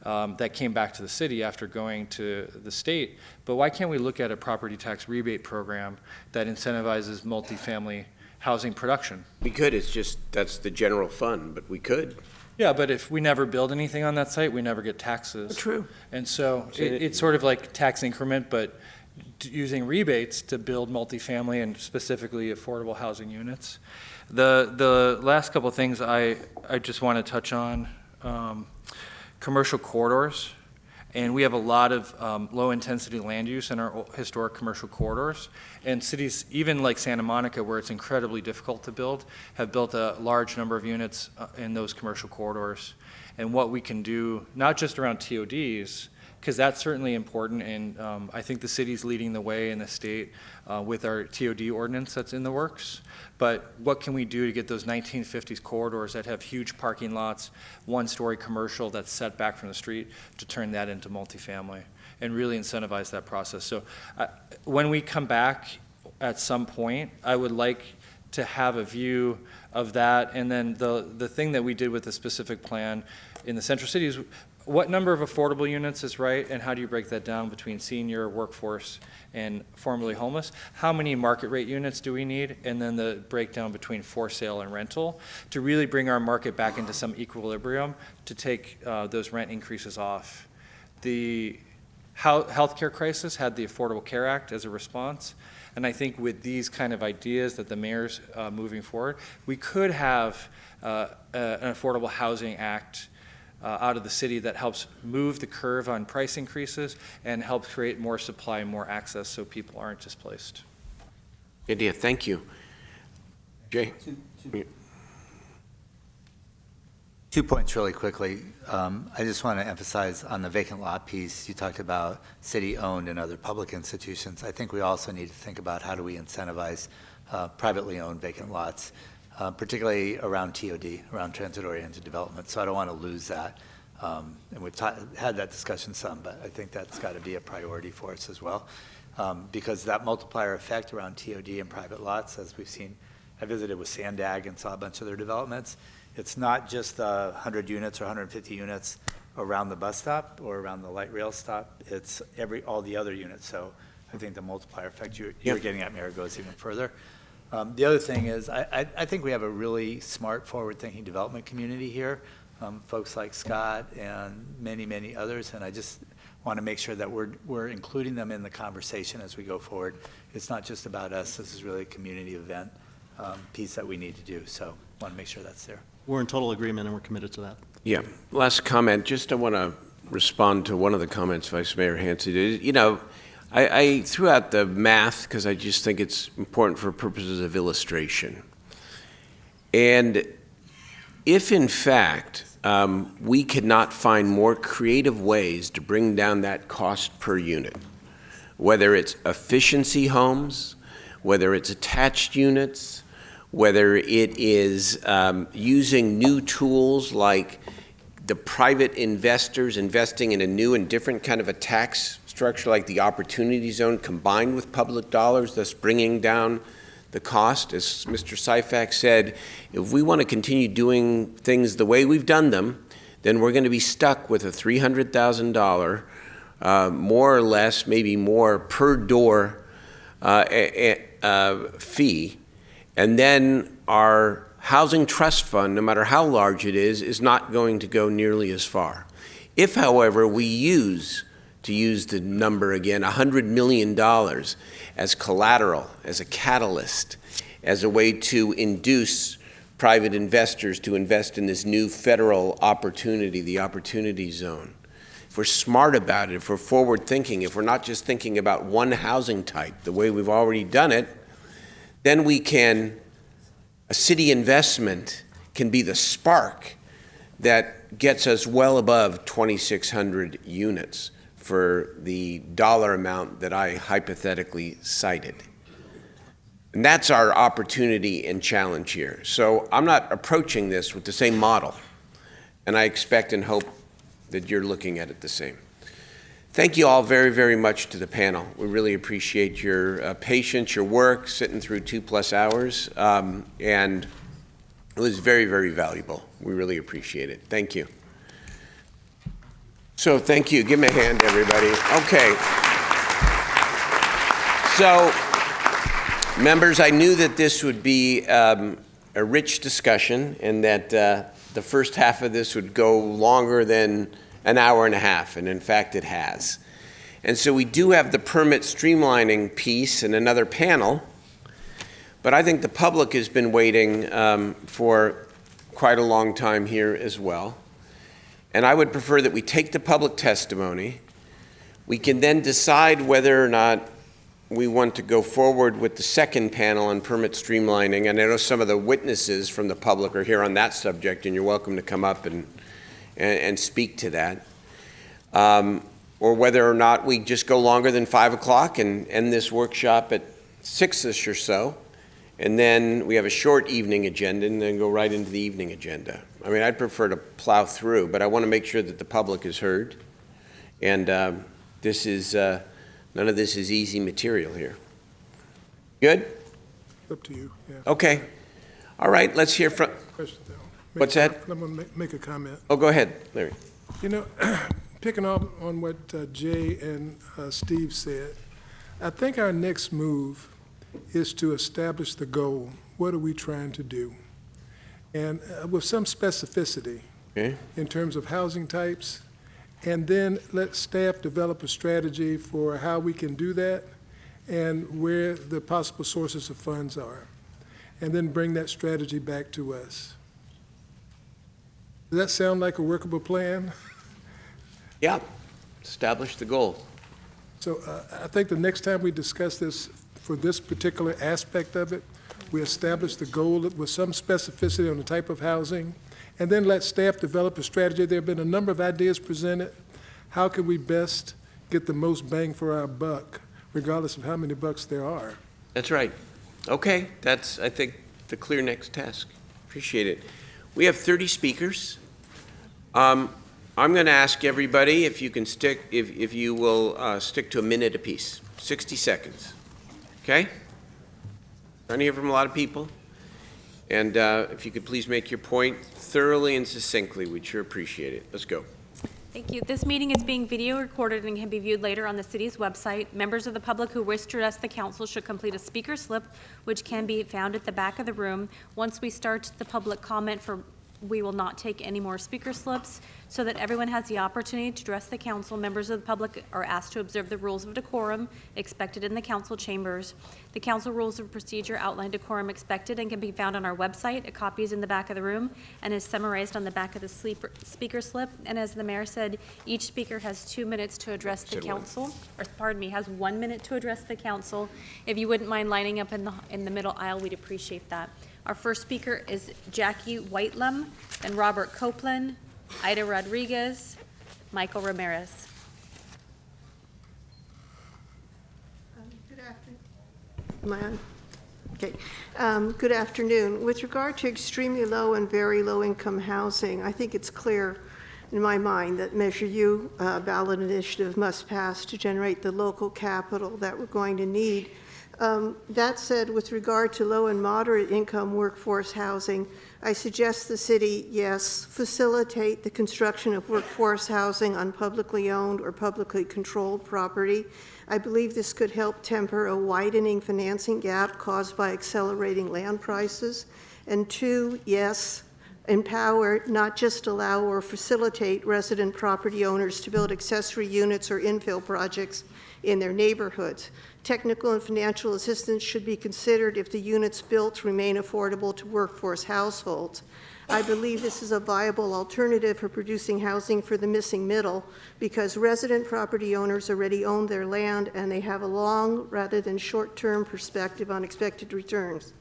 that came back to the city after going to the state. But why can't we look at a property tax rebate program that incentivizes multifamily housing production? We could, it's just, that's the general fund, but we could. Yeah, but if we never build anything on that site, we never get taxes. True. And so it's sort of like tax increment, but using rebates to build multifamily and specifically affordable housing units. The last couple of things I just want to touch on, commercial corridors. And we have a lot of low-intensity land use in our historic commercial corridors. And cities, even like Santa Monica, where it's incredibly difficult to build, have built a large number of units in those commercial corridors. And what we can do, not just around TODs, because that's certainly important, and I think the city's leading the way in the state with our TOD ordinance that's in the works. But what can we do to get those 1950s corridors that have huge parking lots, one-story commercial that's set back from the street, to turn that into multifamily and really incentivize that process? So when we come back at some point, I would like to have a view of that. And then the thing that we did with the specific plan in the central city is what number of affordable units is right, and how do you break that down between senior, workforce, and formerly homeless? How many market rate units do we need? And then the breakdown between for sale and rental to really bring our market back into some equilibrium to take those rent increases off. The healthcare crisis had the Affordable Care Act as a response. And I think with these kind of ideas that the mayor's moving forward, we could have an Affordable Housing Act out of the city that helps move the curve on price increases and helps create more supply and more access so people aren't displaced. Good idea, thank you. Jay? 2 points really quickly. I just want to emphasize on the vacant lot piece, you talked about city-owned and other public institutions. I think we also need to think about how do we incentivize privately owned vacant lots, particularly around TOD, around transit-oriented development. So I don't want to lose that. And we've had that discussion some, but I think that's got to be a priority for us as well. Because that multiplier effect around TOD and private lots, as we've seen, I visited with Sandag and saw a bunch of their developments. It's not just 100 units or 150 units around the bus stop or around the light rail stop. It's all the other units. So I think the multiplier effect you're getting at, Mayor, goes even further. The other thing is I think we have a really smart, forward-thinking development community here, folks like Scott and many, many others, and I just want to make sure that we're including them in the conversation as we go forward. It's not just about us. This is really a community event piece that we need to do, so I want to make sure that's there. We're in total agreement, and we're committed to that. Yeah, last comment, just I want to respond to one of the comments Vice Mayor Hanson did. You know, I threw out the math because I just think it's important for purposes of illustration. And if, in fact, we could not find more creative ways to bring down that cost per unit, whether it's efficiency homes, whether it's attached units, whether it is using new tools like the private investors investing in a new and different kind of a tax structure like the Opportunity Zone combined with public dollars, thus bringing down the cost. As Mr. Syfax said, if we want to continue doing things the way we've done them, then we're going to be stuck with a $300,000, more or less, maybe more per door fee. And then our housing trust fund, no matter how large it is not going to go nearly as far. If, however, we to use the number again, $100 million as collateral, as a catalyst, as a way to induce private investors to invest in this new federal opportunity, the Opportunity Zone. If we're smart about it, if we're forward thinking, if we're not just thinking about one housing type, the way we've already done it, then a city investment can be the spark that gets us well above 2,600 units for the dollar amount that I hypothetically cited. And that's our opportunity and challenge here. So I'm not approaching this with the same model, and I expect and hope that you're looking at it the same. Thank you all very, very much to the panel. We really appreciate your patience, your work, sitting through 2+ hours, and it was very, very valuable. We really appreciate it. Thank you. So thank you. Give me a hand, everybody. Okay. So, members, I knew that this would be a rich discussion and that the first half of this would go longer than an hour and a half, and in fact it has. And so we do have the permit streamlining piece and another panel, but I think the public has been waiting for quite a long time here as well. And I would prefer that we take the public testimony. We can then decide whether or not we want to go forward with the second panel on permit streamlining. And I know some of the witnesses from the public are here on that subject, and you're welcome to come up and speak to that. Or whether or not we just go longer than 5 o'clock and end this workshop at 6-ish or so. And then we have a short evening agenda and then go right into the evening agenda. I mean, I'd prefer to plow through, but I want to make sure that the public is heard. And this is, none of this is easy material here. Good? Up to you, yeah. Okay. All right, let's hear from, Question, though. What's that? I'm going to make a comment. Oh, go ahead, Larry. You know, picking up on what Jay and Steve said, I think our next move is to establish the goal. What are we trying to do? And with some specificity in terms of housing types, and then let staff develop a strategy for how we can do that and where the possible sources of funds are, and then bring that strategy back to us. Does that sound like a workable plan? Yeah, establish the goal. So I think the next time we discuss this, for this particular aspect of it, we establish the goal with some specificity on the type of housing, and then let staff develop a strategy. There have been a number of ideas presented. How can we best get the most bang for our buck, regardless of how many bucks there are? That's right. Okay, that's, I think, the clear next task. Appreciate it. We have 30 speakers. I'm going to ask everybody if you can stick, if you will stick to a minute apiece, 60 seconds. Okay? Trying to hear from a lot of people. And if you could please make your point thoroughly and succinctly, we'd sure appreciate it. Let's go. Thank you. This meeting is being video recorded and can be viewed later on the city's website. Members of the public who wish to address the council should complete a speaker slip, which can be found at the back of the room. Once we start the public comment, we will not take any more speaker slips. So that everyone has the opportunity to address the council, members of the public are asked to observe the rules of decorum expected in the council chambers. The council rules of procedure outline decorum expected and can be found on our website. A copy is in the back of the room and is summarized on the back of the speaker slip. And as the mayor said, each speaker has 2 minutes to address the council, or pardon me, has 1 minute to address the council. If you wouldn't mind lining up in the middle aisle, we'd appreciate that. Our first speaker is Jackie Whitelum, then Robert Copeland, Ida Rodriguez, Michael Ramirez. Good afternoon. Am I on? Okay. Good afternoon. With regard to extremely low and very low income housing, I think it's clear in my mind that Measure U ballot initiative must pass to generate the local capital that we're going to need. That said, with regard to low and moderate income workforce housing, I suggest the city, yes, facilitate the construction of workforce housing on publicly owned or publicly controlled property. I believe this could help temper a widening financing gap caused by accelerating land prices. And 2, yes, empower, not just allow or facilitate resident property owners to build accessory units or infill projects in their neighborhoods. Technical and financial assistance should be considered if the units built remain affordable to workforce households. I believe this is a viable alternative for producing housing for the missing middle because resident property owners already own their land and they have a long rather than short-term perspective on expected returns.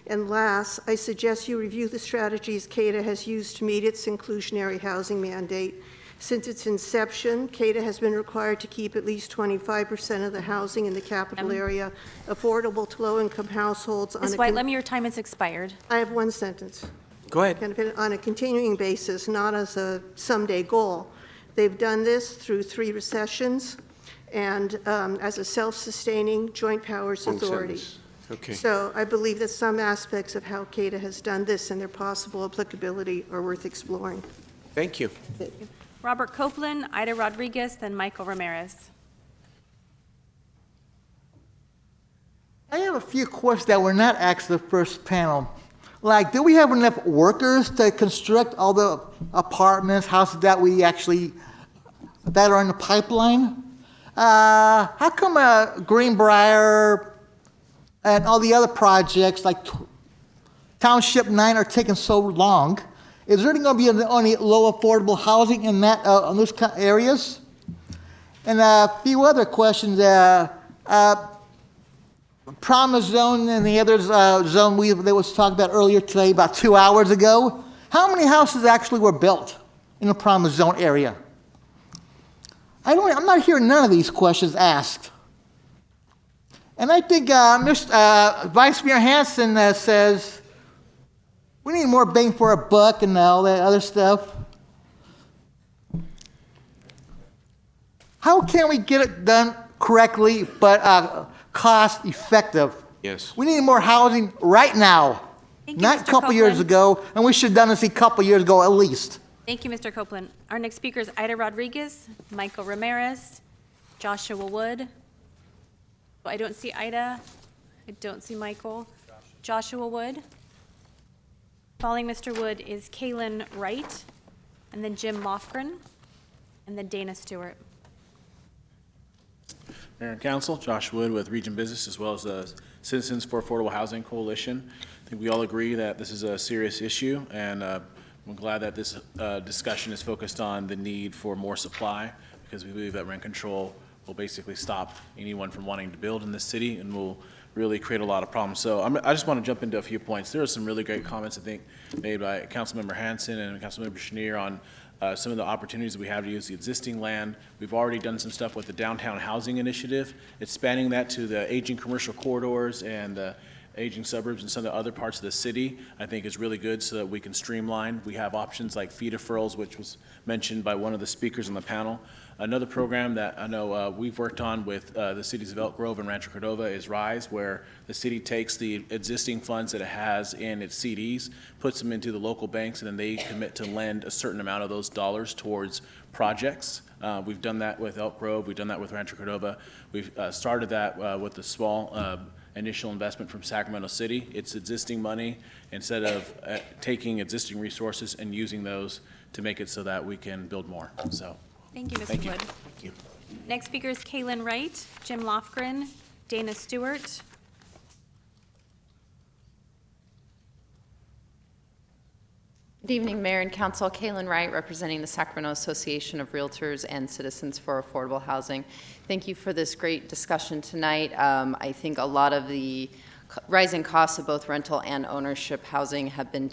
And last, I suggest you review the strategies CADA has used to meet its inclusionary housing mandate. Since its inception, CADA has been required to keep at least 25% of the housing in the capital area affordable to low-income households. Ms. Whitelum, your time has expired. I have one sentence. Go ahead. On a continuing basis, not as a someday goal. They've done this through 3 recessions and as a self-sustaining joint powers Long authority. sentence. Okay. So I believe that some aspects of how CADA has done this and their possible applicability are worth exploring. Thank you. Robert Copeland, Ida Rodriguez, then Michael Ramirez. I have a few questions that were not asked the first panel. Like, do we have enough workers to construct all the apartments, houses that we actually, that are in the pipeline? How come Greenbrier and all the other projects like Township 9 are taking so long? Is there going to be only low affordable housing in that, in those areas? And a few other questions. Promise Zone and the other zone that was talked about earlier today, about 2 hours ago. How many houses actually were built in the Promise Zone area? I'm not hearing none of these questions asked. And I think Vice Mayor Hansen says we need more bang for a buck and all that other stuff. How can we get it done correctly but cost effective? Yes. We need more housing right now, Thank you, not Mr. a couple years Copeland. ago, and we should have done this a couple years ago at least. Thank you, Mr. Copeland. Our next speaker is Ida Rodriguez, Michael Ramirez, Joshua Wood. I don't see Ida. I don't see Michael. Joshua Wood. Following Mr. Wood is Kaylin Wright, and then Jim Lofgren, and then Dana Stewart. Mayor and Council, Josh Wood with Region Business, as well as the Citizens for Affordable Housing Coalition. I think we all agree that this is a serious issue, and I'm glad that this discussion is focused on the need for more supply, because we believe that rent control will basically stop anyone from wanting to build in this city and will really create a lot of problems. So I just want to jump into a few points. There are some really great comments, I think, made by Councilmember Hansen and Councilmember Schneer on some of the opportunities we have to use the existing land. We've already done some stuff with the Downtown Housing Initiative. Expanding that to the aging commercial corridors and aging suburbs and some of the other parts of the city, I think is really good so that we can streamline. We have options like fee deferrals, which was mentioned by one of the speakers on the panel. Another program that I know we've worked on with the cities of Elk Grove and Rancho Cordova is RISE, where the city takes the existing funds that it has in its CDs, puts them into the local banks, and then they commit to lend a certain amount of those dollars towards projects. We've done that with Elk Grove. We've done that with Rancho Cordova. We've started that with the small initial investment from Sacramento City. It's existing money instead of taking existing resources and using those to make it so that we can build more. So. Thank you, Mr. Thank you. Wood. Thank you. Next speaker is Kaylin Wright, Jim Lofgren, Dana Stewart. Good evening, Mayor and Council. Kaylin Wright, representing the Sacramento Association of Realtors and Citizens for Affordable Housing. Thank you for this great discussion tonight. I think a lot of the rising costs of both rental and ownership housing have been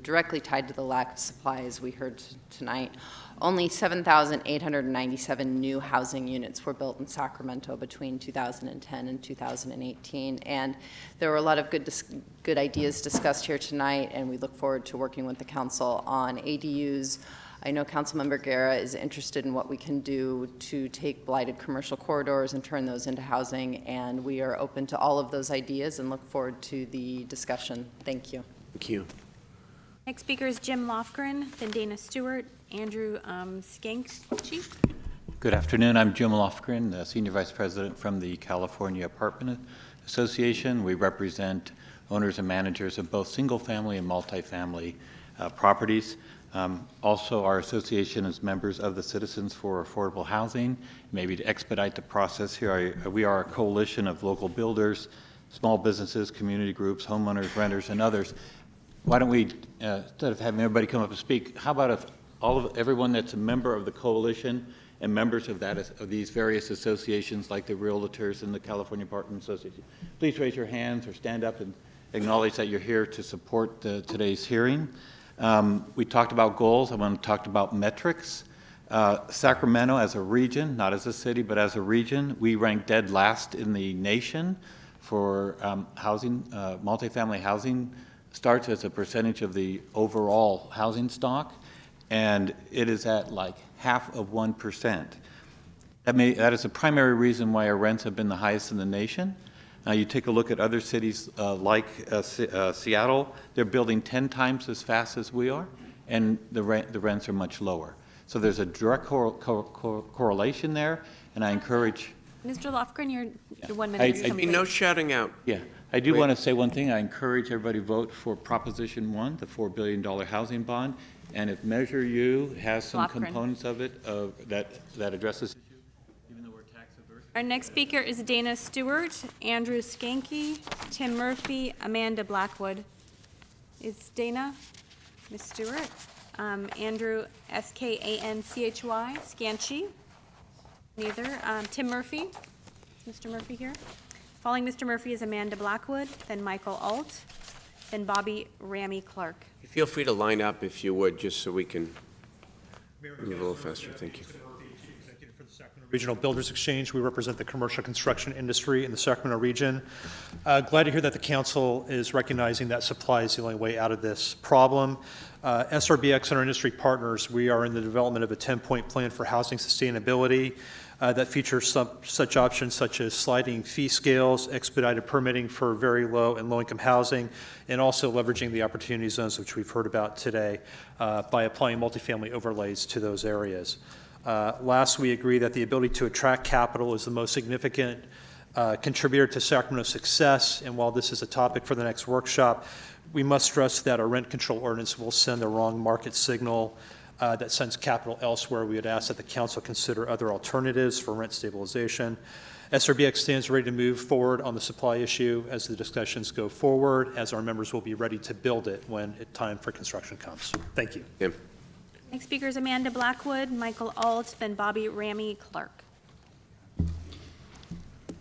directly tied to the lack of supply, as we heard tonight. Only 7,897 new housing units were built in Sacramento between 2010 and 2018, and there were a lot of good ideas discussed here tonight, and we look forward to working with the council on ADUs. I know Councilmember Guerra is interested in what we can do to take blighted commercial corridors and turn those into housing, and we are open to all of those ideas and look forward to the discussion. Thank you. Thank you. Next speaker is Jim Lofgren, then Dana Stewart, Andrew Skankchi. Good afternoon. I'm Jim Lofgren, the Senior Vice President from the California Apartment Association. We represent owners and managers of both single-family and multifamily properties. Also, our association is members of the Citizens for Affordable Housing. Maybe to expedite the process here, we are a coalition of local builders, small businesses, community groups, homeowners, renters, and others. Why don't we, instead of having everybody come up and speak, how about if everyone that's a member of the coalition and members of these various associations, like the Realtors and the California Apartment Association, please raise your hands or stand up and acknowledge that you're here to support today's hearing. We talked about goals. I want to talk about metrics. Sacramento as a region, not as a city, but as a region, we rank dead last in the nation for housing, multifamily housing starts as a percentage of the overall housing stock, and it is at like 0.5%. That is the primary reason why our rents have been the highest in the nation. You take a look at other cities like Seattle, they're building 10 times as fast as we are, and the rents are much lower. So there's a direct correlation there, and I encourage... Mr. Lofgren, your 1 minute is complete. No shouting out. Yeah, I do want to say one thing. I encourage everybody to vote for Proposition 1, the $4 billion housing bond, and if Measure U has some components of it that addresses... Our next speaker is Dana Stewart, Andrew Skanke, Tim Murphy, Amanda Blackwood. Is Dana? Ms. Stewart? Andrew, S-K-A-N-C-H-Y, Skanchi? Neither. Tim Murphy? Mr. Murphy here? Following Mr. Murphy is Amanda Blackwood, then Michael Alt, then Bobby Ramey Clark. Feel free to line up if you would, just so we can move a little faster. Thank you. Regional Builders Exchange. We represent the commercial construction industry in the Sacramento region. Glad to hear that the council is recognizing that supply is the only way out of this problem. SRBX and our industry partners, we are in the development of a 10-point plan for housing sustainability that features such options such as sliding fee scales, expedited permitting for very low and low-income housing, and also leveraging the opportunity zones, which we've heard about today, by applying multifamily overlays to those areas. Last, we agree that the ability to attract capital is the most significant contributor to Sacramento's success, and while this is a topic for the next workshop, we must stress that our rent control ordinance will send the wrong market signal that sends capital elsewhere. We would ask that the council consider other alternatives for rent stabilization. SRBX stands ready to move forward on the supply issue as the discussions go forward, as our members will be ready to build it when time for construction comes. Thank you. Tim. Next speaker is Amanda Blackwood, Michael Alt, then Bobby Ramey Clark.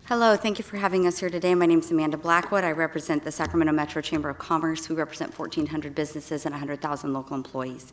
Hello, thank you for having us here today. My name is Amanda Blackwood. I represent the Sacramento Metro Chamber of Commerce. We represent 1,400 businesses and 100,000 local employees.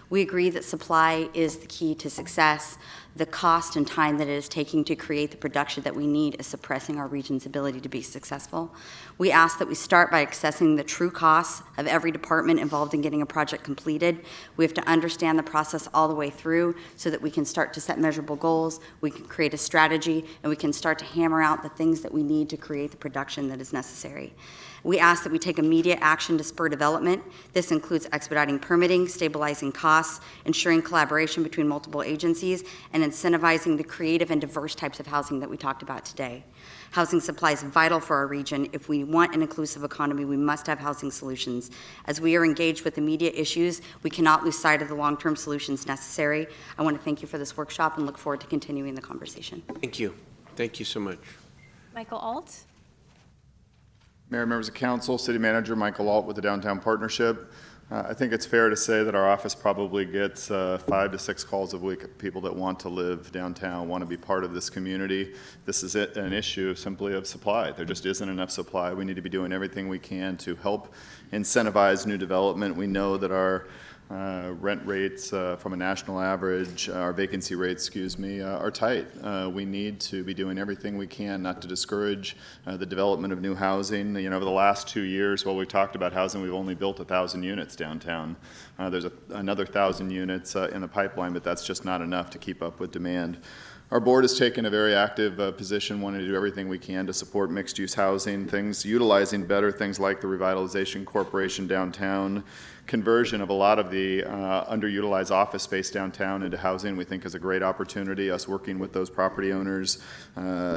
We agree that supply is the key to success. The cost and time that it is taking to create the production that we need is suppressing our region's ability to be successful. We ask that we start by assessing the true costs of every department involved in getting a project completed. We have to understand the process all the way through so that we can start to set measurable goals, we can create a strategy, and we can start to hammer out the things that we need to create the production that is necessary. We ask that we take immediate action to spur development. This includes expediting permitting, stabilizing costs, ensuring collaboration between multiple agencies, and incentivizing the creative and diverse types of housing that we talked about today. Housing supply is vital for our region. If we want an inclusive economy, we must have housing solutions. As we are engaged with immediate issues, we cannot lose sight of the long-term solutions necessary. I want to thank you for this workshop and look forward to continuing the conversation. Thank you. Thank you so much. Michael Alt. Mayor, members of council, city manager Michael Alt with the Downtown Partnership. I think it's fair to say that our office probably gets 5 to 6 calls a week of people that want to live downtown, want to be part of this community. This is an issue simply of supply. There just isn't enough supply. We need to be doing everything we can to help incentivize new development. We know that our rent rates from a national average, our vacancy rates, are tight. We need to be doing everything we can not to discourage the development of new housing. You know, over the last 2 years, while we've talked about housing, we've only built 1,000 units downtown. There's another 1,000 units in the pipeline, but that's just not enough to keep up with demand. Our board has taken a very active position, wanting to do everything we can to support mixed-use housing, utilizing better things like the Revitalization Corporation downtown, conversion of a lot of the underutilized office space downtown into housing we think is a great opportunity, us working with those property owners,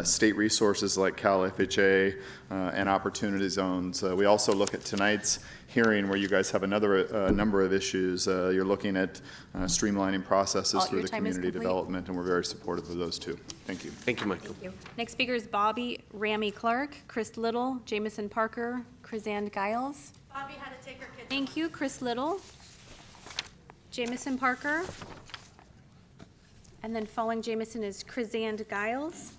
state resources like Cal FHA, and opportunity zones. We also look at tonight's hearing where you guys have another number of issues. You're looking at streamlining processes through the community development, and we're very supportive of those too. Thank you. Thank you, Michael. Thank you. Next speaker is Bobby Ramey Clark, Chris Little, Jamison Parker, Chrisanne Giles. Bobby had to take her kids. Thank you, Chris Little, Jamison Parker, and then following Jamison is Chrisanne Giles,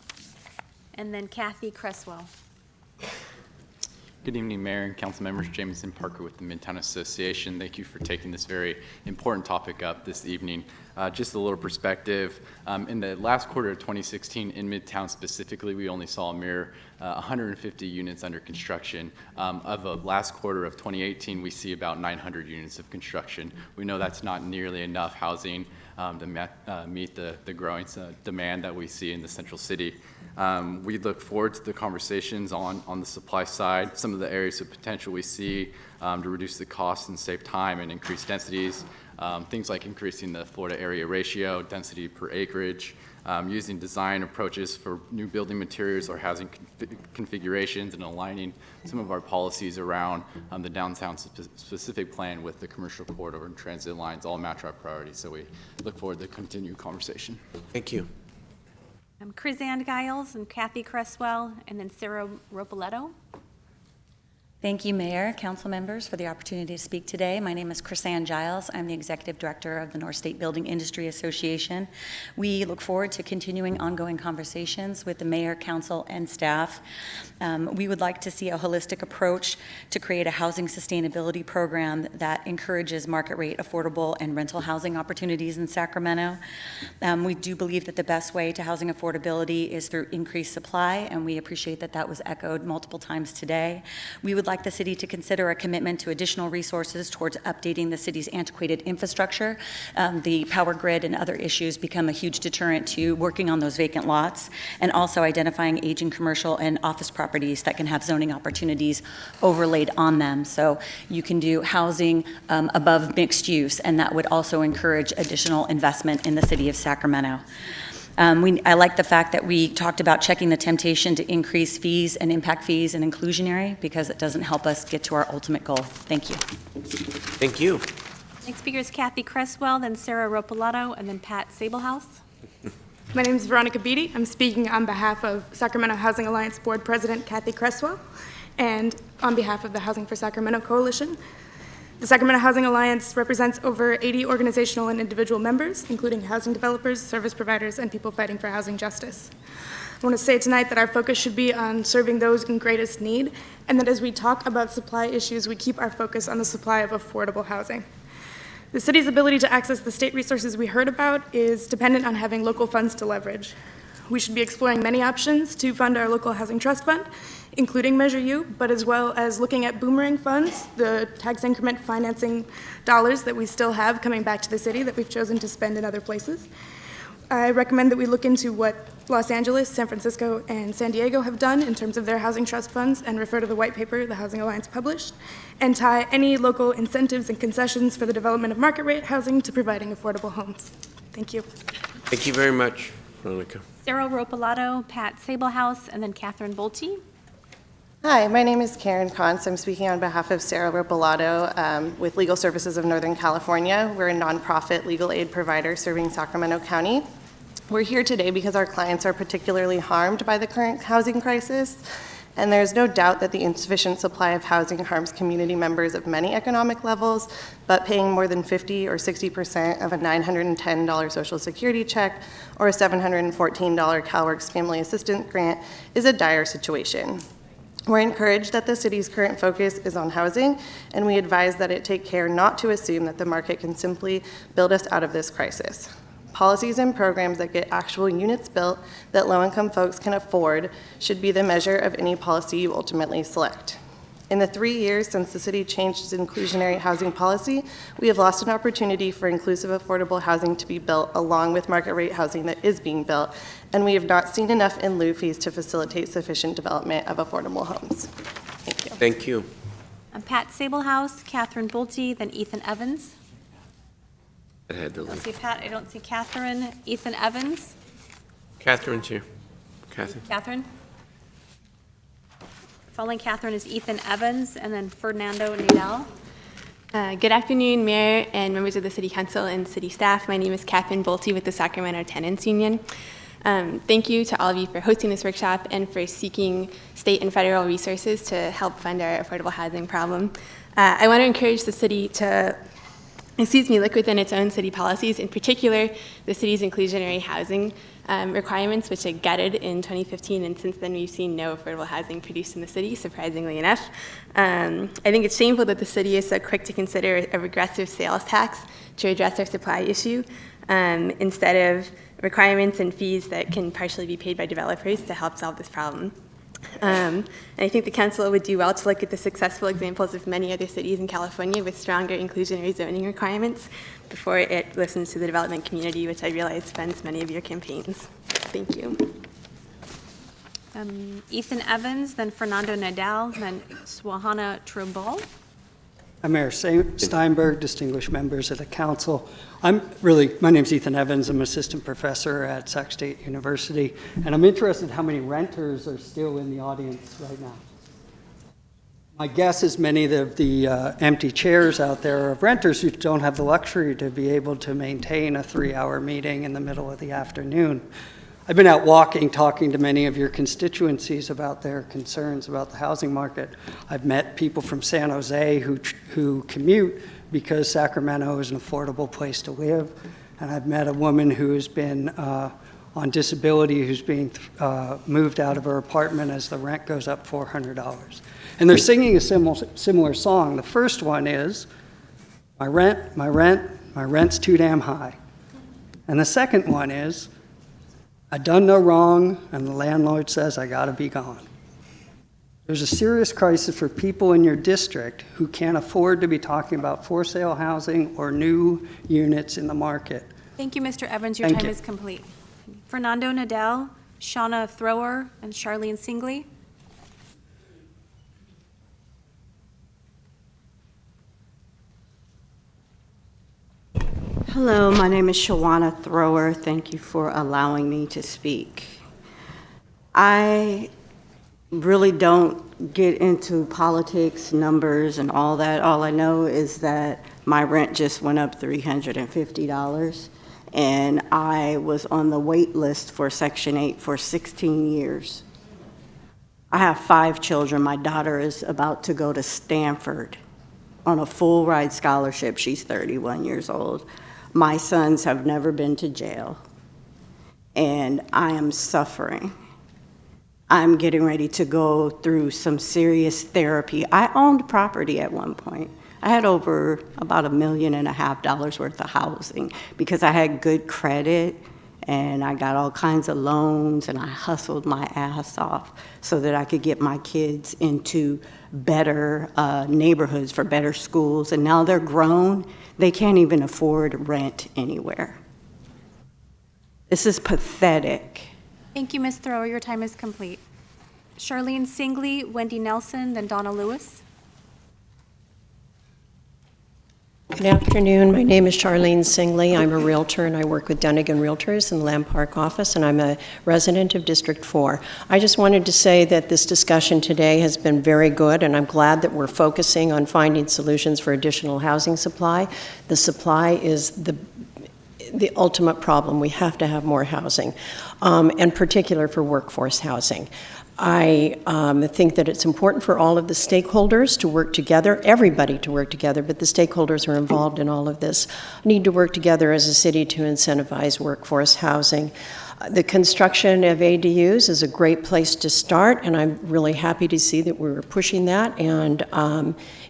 and then Kathy Cresswell. Good evening, Mayor and council members. Jamison Parker with the Midtown Association. Thank you for taking this very important topic up this evening. Just a little perspective. In the last quarter of 2016, in Midtown specifically, we only saw a mere 150 units under construction. Of the last quarter of 2018, we see about 900 units of construction. We know that's not nearly enough housing to meet the growing demand that we see in the central city. We look forward to the conversations on the supply side, some of the areas of potential we see to reduce the cost and save time and increase densities, things like increasing the floor to area ratio, density per acreage, using design approaches for new building materials or housing configurations, and aligning some of our policies around the downtown specific plan with the commercial corridor and transit lines all match our priorities. So we look forward to continued conversation. Thank you. Chrysanne Giles and Kathy Cresswell, and then Sarah Ropoletto. Thank you, Mayor, council members, for the opportunity to speak today. My name is Chrysanne Giles. I'm the Executive Director of the North State Building Industry Association. We look forward to continuing ongoing conversations with the Mayor, Council, and staff. We would like to see a holistic approach to create a housing sustainability program that encourages market rate, affordable, and rental housing opportunities in Sacramento. We do believe that the best way to housing affordability is through increased supply, and we appreciate that that was echoed multiple times today. We would like the city to consider a commitment to additional resources towards updating the city's antiquated infrastructure. The power grid and other issues become a huge deterrent to working on those vacant lots, and also identifying aging commercial and office properties that can have zoning opportunities overlaid on them. So you can do housing above mixed use, and that would also encourage additional investment in the city of Sacramento. I like the fact that we talked about checking the temptation to increase fees and impact fees and inclusionary, because it doesn't help us get to our ultimate goal. Thank you. Thank you. Next speaker is Kathy Cresswell, then Sarah Ropoletto, and then Pat Sablehouse. My name is Veronica Beatty. I'm speaking on behalf of Sacramento Housing Alliance Board President Kathy Cresswell, and on behalf of the Housing for Sacramento Coalition. The Sacramento Housing Alliance represents over 80 organizational and individual members, including housing developers, service providers, and people fighting for housing justice. I want to say tonight that our focus should be on serving those in greatest need, and that as we talk about supply issues, we keep our focus on the supply of affordable housing. The city's ability to access the state resources we heard about is dependent on having local funds to leverage. We should be exploring many options to fund our local housing trust fund, including Measure U, but as well as looking at boomerang funds, the tax increment financing dollars that we still have coming back to the city that we've chosen to spend in other places. I recommend that we look into what Los Angeles, San Francisco, and San Diego have done in terms of their housing trust funds, and refer to the white paper the Housing Alliance published, and tie any local incentives and concessions for the development of market rate housing to providing affordable homes. Thank you. Thank you very much, Veronica. Sarah Ropoletto, Pat Sablehouse, and then Catherine Bolte. Hi, my name is Karen Kantz. I'm speaking on behalf of Sarah Ropoletto with Legal Services of Northern California. We're a nonprofit legal aid provider serving Sacramento County. We're here today because our clients are particularly harmed by the current housing crisis, and there's no doubt that the insufficient supply of housing harms community members of many economic levels, but paying more than 50 or 60% of a $910 Social Security check or a $714 CalWORKS Family Assistance Grant is a dire situation. We're encouraged that the city's current focus is on housing, and we advise that it take care not to assume that the market can simply build us out of this crisis. Policies and programs that get actual units built that low-income folks can afford should be the measure of any policy you ultimately select. In the 3 years since the city changed its inclusionary housing policy, we have lost an opportunity for inclusive, affordable housing to be built along with market rate housing that is being built, and we have not seen enough in lieu fees to facilitate sufficient development of affordable homes. Thank you. Thank you. Pat Sablehouse, Catherine Bolte, then Ethan Evans. I had to I don't leave. see Pat, I don't see Catherine. Ethan Evans. Catherine's here. Kathy. Catherine. Following Catherine is Ethan Evans, and then Fernando Nadal. Good afternoon, Mayor and members of the City Council and City staff. My name is Catherine Bolte with the Sacramento Tenants Union. Thank you to all of you for hosting this workshop and for seeking state and federal resources to help fund our affordable housing problem. I want to encourage the city to look within its own city policies, in particular the city's inclusionary housing requirements, which are gutted in 2015, and since then we've seen no affordable housing produced in the city, surprisingly enough. I think it's shameful that the city is so quick to consider a regressive sales tax to address our supply issue, instead of requirements and fees that can partially be paid by developers to help solve this problem. And I think the council would do well to look at the successful examples of many other cities in California with stronger inclusionary zoning requirements before it listens to the development community, which I realize funds many of your campaigns. Thank you. Ethan Evans, then Fernando Nadal, then Swahanna Trubal. Mayor Steinberg, distinguished members of the council. My name's Ethan Evans. I'm an assistant professor at Sac State University, and I'm interested in how many renters are still in the audience right now. My guess is many of the empty chairs out there are of renters who don't have the luxury to be able to maintain a 3-hour meeting in the middle of the afternoon. I've been out walking, talking to many of your constituencies about their concerns about the housing market. I've met people from San Jose who commute because Sacramento is an affordable place to live. And I've met a woman who has been on disability who's being moved out of her apartment as the rent goes up $400. And they're singing a similar song. The first one is, my rent's too damn high. And the second one is, I done no wrong, and the landlord says I gotta be gone. There's a serious crisis for people in your district who can't afford to be talking about for sale housing or new units in the market. Thank you, Mr. Evans. Your time is complete. Fernando Nadal, Shauna Thrower, and Charlene Singley. Hello, my name is Shawana Thrower. Thank you for allowing me to speak. I really don't get into politics, numbers, and all that. All I know is that my rent just went up $350, and I was on the wait list for Section 8 for 16 years. I have 5 children. My daughter is about to go to Stanford on a full ride scholarship. She's 31 years old. My sons have never been to jail, and I am suffering. I'm getting ready to go through some serious therapy. I owned property at one point. I had over about $1.5 million worth of housing because I had good credit, and I got all kinds of loans, and I hustled my ass off so that I could get my kids into better neighborhoods for better schools, and now they're grown. They can't even afford rent anywhere. This is pathetic. Thank you, Ms. Thrower. Your time is complete. Charlene Singley, Wendy Nelson, then Donna Lewis. Good afternoon. My name is Charlene Singley. I'm a realtor, and I work with Dunnigan Realtors in the Lamb Park office, and I'm a resident of District 4. I just wanted to say that this discussion today has been very good, and I'm glad that we're focusing on finding solutions for additional housing supply. The supply is the ultimate problem. We have to have more housing, and particular for workforce housing. I think that it's important for all of the stakeholders to work together, everybody to work together, but the stakeholders who are involved in all of this need to work together as a city to incentivize workforce housing. The construction of ADUs is a great place to start, and I'm really happy to see that we're pushing that, and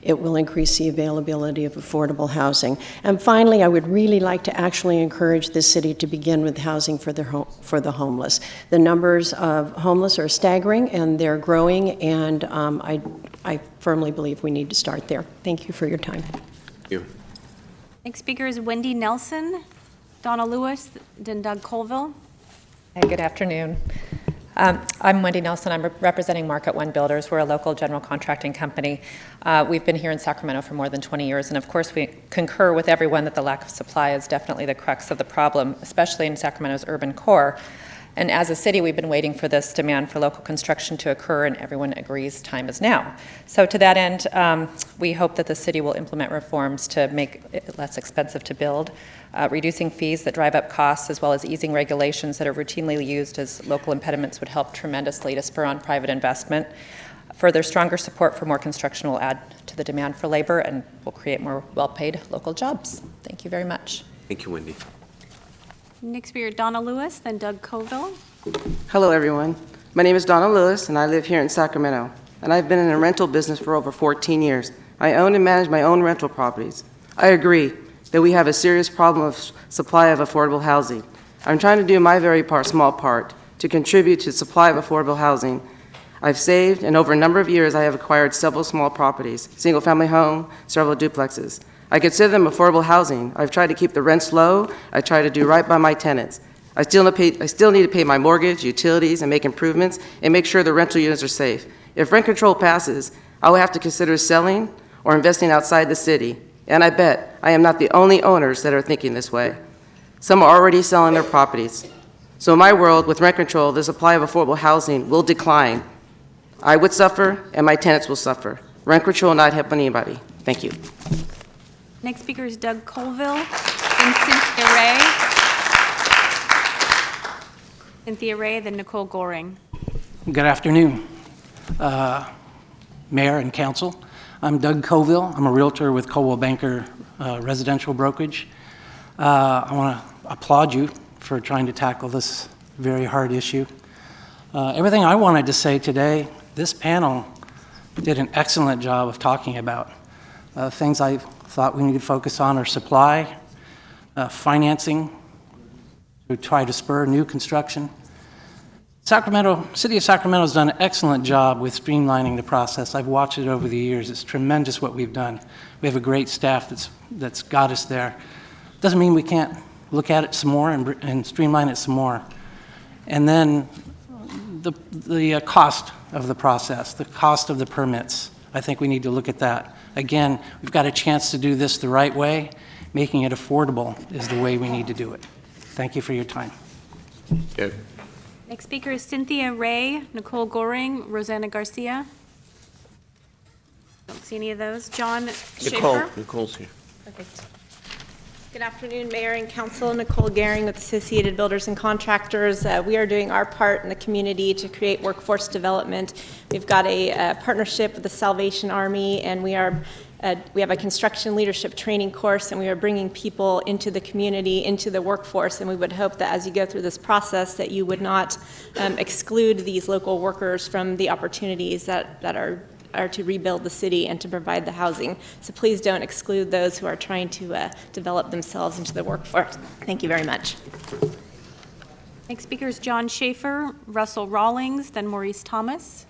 it will increase the availability of affordable housing. And finally, I would really like to actually encourage the city to begin with housing for the homeless. The numbers of homeless are staggering, and they're growing, and I firmly believe we need to start there. Thank you for your time. Thank you. Next speaker is Wendy Nelson, Donna Lewis, then Doug Colville. Hey, good afternoon. I'm Wendy Nelson. I'm representing Market One Builders. We're a local general contracting company. We've been here in Sacramento for more than 20 years, and of course we concur with everyone that the lack of supply is definitely the crux of the problem, especially in Sacramento's urban core. And as a city, we've been waiting for this demand for local construction to occur, and everyone agrees time is now. So to that end, we hope that the city will implement reforms to make it less expensive to build, reducing fees that drive up costs, as well as easing regulations that are routinely used as local impediments would help tremendously to spur on private investment. Further, stronger support for more construction will add to the demand for labor and will create more well-paid local jobs. Thank you very much. Thank you, Wendy. Next speaker, Donna Lewis, then Doug Colville. Hello, everyone. My name is Donna Lewis, and I live here in Sacramento. And I've been in the rental business for over 14 years. I own and manage my own rental properties. I agree that we have a serious problem of supply of affordable housing. I'm trying to do my very small part to contribute to supply of affordable housing. I've saved, and over a number of years, I have acquired several small properties, single-family home, several duplexes. I consider them affordable housing. I've tried to keep the rents low. I try to do right by my tenants. I still need to pay my mortgage, utilities, and make improvements, and make sure the rental units are safe. If rent control passes, I will have to consider selling or investing outside the city. And I bet I am not the only owners that are thinking this way. Some are already selling their properties. So in my world, with rent control, the supply of affordable housing will decline. I would suffer, and my tenants will suffer. Rent control will not help anybody. Thank you. Next speaker is Doug Colville, then Cynthia Ray. Cynthia Ray, then Nicole Goring. Good afternoon, Mayor and Council. I'm Doug Colville. I'm a realtor with Coldwell Banker Residential Brokerage. I want to applaud you for trying to tackle this very hard issue. Everything I wanted to say today, this panel did an excellent job of talking about. Things I thought we need to focus on are supply, financing, to try to spur new construction. City of Sacramento has done an excellent job with streamlining the process. I've watched it over the years. It's tremendous what we've done. We have a great staff that's got us there. Doesn't mean we can't look at it some more and streamline it some more. And then the cost of the process, the cost of the permits. I think we need to look at that. Again, we've got a chance to do this the right way. Making it affordable is the way we need to do it. Thank you for your time. Good. Next speaker is Cynthia Ray, Nicole Goring, Rosanna Garcia. Don't see any of those. John Schaefer. Nicole's here. Perfect. Good afternoon, Mayor and Council. Nicole Goring with Associated Builders and Contractors. We are doing our part in the community to create workforce development. We've got a partnership with the Salvation Army, and we have a construction leadership training course, and we are bringing people into the community, into the workforce, and we would hope that as you go through this process that you would not exclude these local workers from the opportunities that are to rebuild the city and to provide the housing. So please don't exclude those who are trying to develop themselves into the workforce. Thank you very much. Next speaker is John Schaefer, Russell Rawlings, then Maurice Thomas.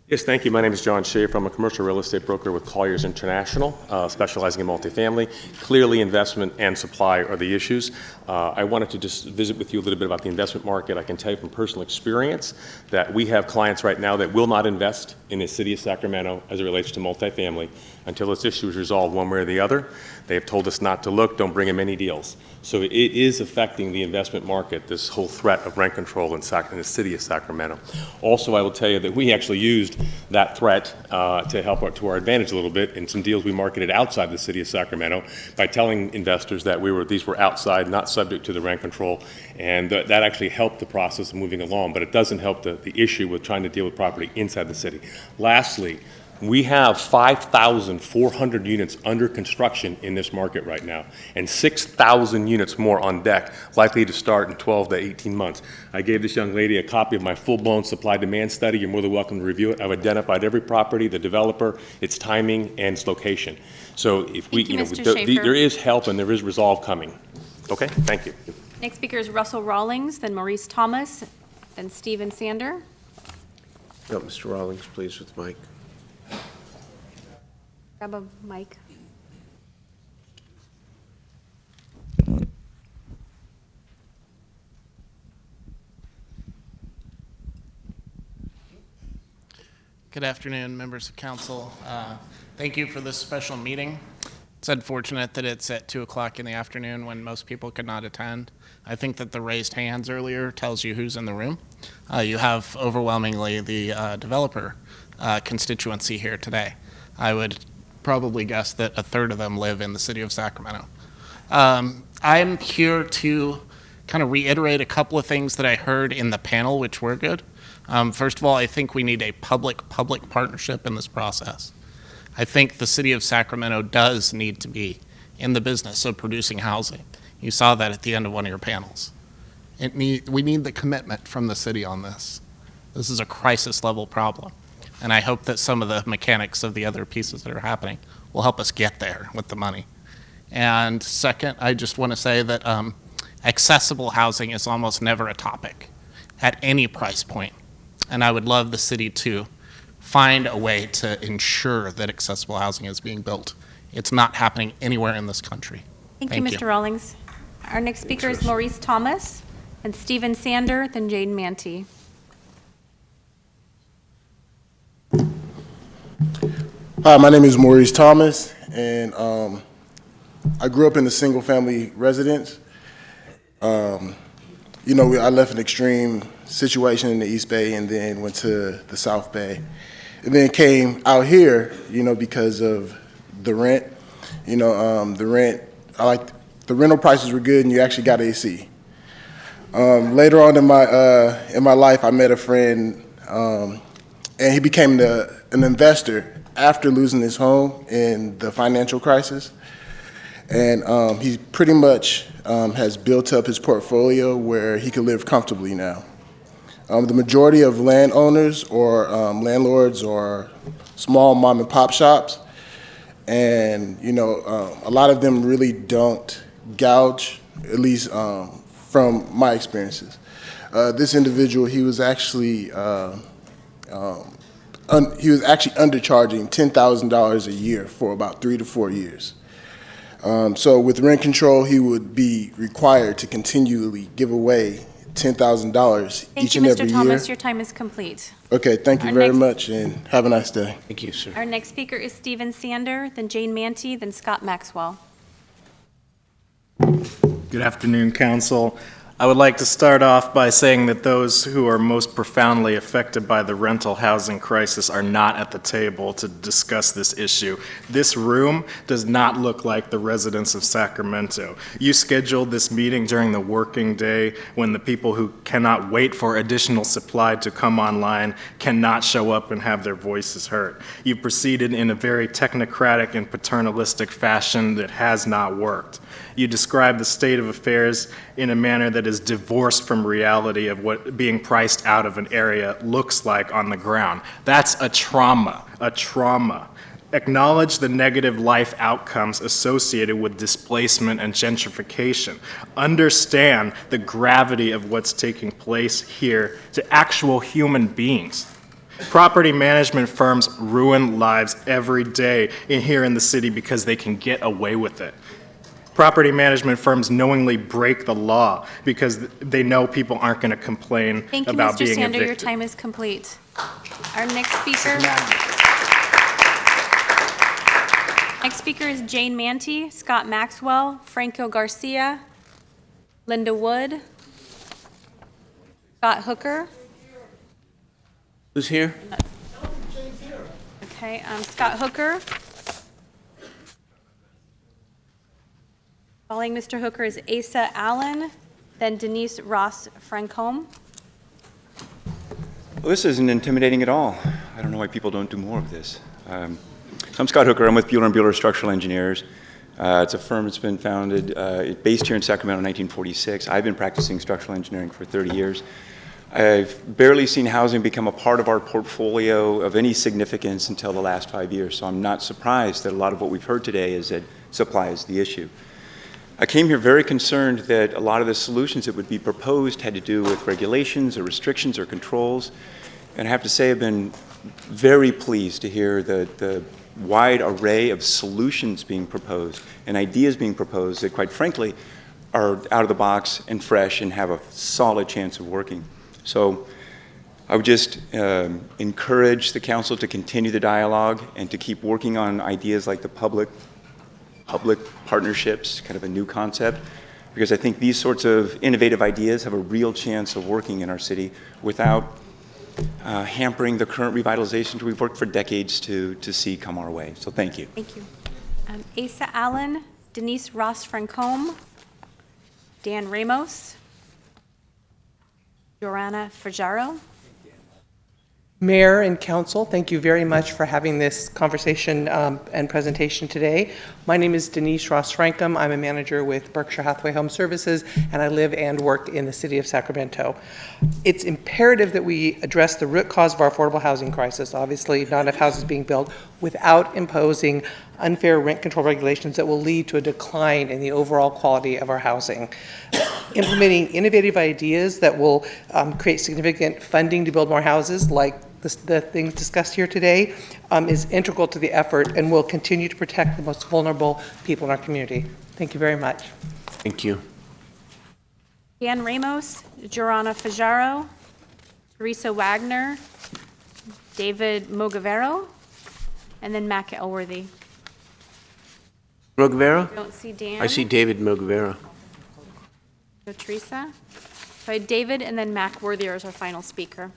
Yes, thank you. My name is John Schaefer. I'm a commercial real estate broker with Colliers International, specializing in multifamily. Clearly, investment and supply are the issues. I wanted to just visit with you a little bit about the investment market. I can tell you from personal experience that we have clients right now that will not invest in the city of Sacramento as it relates to multifamily until this issue is resolved one way or the other. They have told us not to look, don't bring in any deals. So it is affecting the investment market, this whole threat of rent control in the city of Sacramento. Also, I will tell you that we actually used that threat to help to our advantage a little bit in some deals we marketed outside the city of Sacramento by telling investors that these were outside, not subject to the rent control, and that actually helped the process of moving along, but it doesn't help the issue with trying to deal with property inside the city. Lastly, we have 5,400 units under construction in this market right now, and 6,000 units more on deck, likely to start in 12 to 18 months. I gave this young lady a copy of my full-blown supply-demand study. You're more than welcome to review it. I've identified every property, the developer, its timing, and its location. So if there is help and there is resolve coming. Okay, thank you. Next speaker is Russell Rawlings, then Maurice Thomas, then Stephen Sander. No, Mr. Rawlings, please, with Mike. Grab a mic. Good afternoon, members of council. Thank you for this special meeting. It's unfortunate that it's at 2 o'clock in the afternoon when most people could not attend. I think that the raised hands earlier tells you who's in the room. You have overwhelmingly the developer constituency here today. I would probably guess that a third of them live in the city of Sacramento. I'm here to kind of reiterate a couple of things that I heard in the panel, which were good. First of all, I think we need a public-public partnership in this process. I think the city of Sacramento does need to be in the business of producing housing. You saw that at the end of one of your panels. We need the commitment from the city on this. This is a crisis-level problem. And I hope that some of the mechanics of the other pieces that are happening will help us get there with the money. And second, I just want to say that accessible housing is almost never a topic at any price point. And I would love the city to find a way to ensure that accessible housing is being built. It's not happening anywhere in this country. Thank you, Mr. Rawlings. Our next speaker is Maurice Thomas, and Stephen Sander, then Jane Manti. Hi, my name is Maurice Thomas, and I grew up in a single-family residence. You know, I left an extreme situation in the East Bay and then went to the South Bay. And then came out here, you know, because of the rent. You know, the rental prices were good and you actually got AC. Later on in my life, I met a friend, and he became an investor after losing his home in the financial crisis. And he pretty much has built up his portfolio where he can live comfortably now. The majority of landowners or landlords or small mom and pop shops, and you know, a lot of them really don't gouge, at least from my experiences. This individual, he was actually undercharging $10,000 a year for about 3 to 4 years. So with rent control, he would be required to continually give away $10,000 each and every year. Thank you, Mr. Thomas. Your time is complete. Okay, thank you very much, and have a nice day. Thank you, sir. Our next speaker is Stephen Sander, then Jane Manti, then Scott Maxwell. Good afternoon, Council. I would like to start off by saying that those who are most profoundly affected by the rental housing crisis are not at the table to discuss this issue. This room does not look like the residents of Sacramento. You scheduled this meeting during the working day when the people who cannot wait for additional supply to come online cannot show up and have their voices heard. You proceeded in a very technocratic and paternalistic fashion that has not worked. You describe the state of affairs in a manner that is divorced from reality of what being priced out of an area looks like on the ground. That's a trauma, a trauma. Acknowledge the negative life outcomes associated with displacement and gentrification. Understand the gravity of what's taking place here to actual human beings. Property management firms ruin lives every day here in the city because they can get away with it. Property management firms knowingly break the law because they know people aren't going to complain about being evicted. Thank you, Mr. Sander. Your time is complete. Our next speaker is Jane Manti, Scott Maxwell, Franco Garcia, Linda Wood, Scott Hooker. Who's here? Okay, Scott Hooker. Following Mr. Hooker is Asa Allen, then Denise Ross Francombe. Well, this isn't intimidating at all. I don't know why people don't do more of this. I'm Scott Hooker. I'm with Bueller & Bueller Structural Engineers. It's a firm that's been founded, based here in Sacramento in 1946. I've been practicing structural engineering for 30 years. I've barely seen housing become a part of our portfolio of any significance until the last 5 years, so I'm not surprised that a lot of what we've heard today is that supply is the issue. I came here very concerned that a lot of the solutions that would be proposed had to do with regulations or restrictions or controls, and I have to say I've been very pleased to hear the wide array of solutions being proposed and ideas being proposed that, quite frankly, are out of the box and fresh and have a solid chance of working. So I would just encourage the council to continue the dialogue and to keep working on ideas like the public partnerships, kind of a new concept, because I think these sorts of innovative ideas have a real chance of working in our city without hampering the current revitalizations we've worked for decades to see come our way. So thank you. Thank you. Asa Allen, Denise Ross Francombe, Dan Ramos, Joanna Fajaro. Mayor and Council, thank you very much for having this conversation and presentation today. My name is Denise Ross Francombe. I'm a manager with Berkshire Hathaway Home Services, and I live and work in the city of Sacramento. It's imperative that we address the root cause of our affordable housing crisis, obviously not enough houses being built, without imposing unfair rent control regulations that will lead to a decline in the overall quality of our housing. implementing innovative ideas that will create significant funding to build more houses, like the things discussed here today, is integral to the effort and will continue to protect the most vulnerable people in our community. Thank you very much. Thank you. Dan Ramos, Jorana Fajaro, Teresa Wagner, David Mogavero, and then Mac Elworthy. Mogavero? Don't see Dan. I see David Mogavero. So Teresa. So David and then Mac Worthier is our final speaker.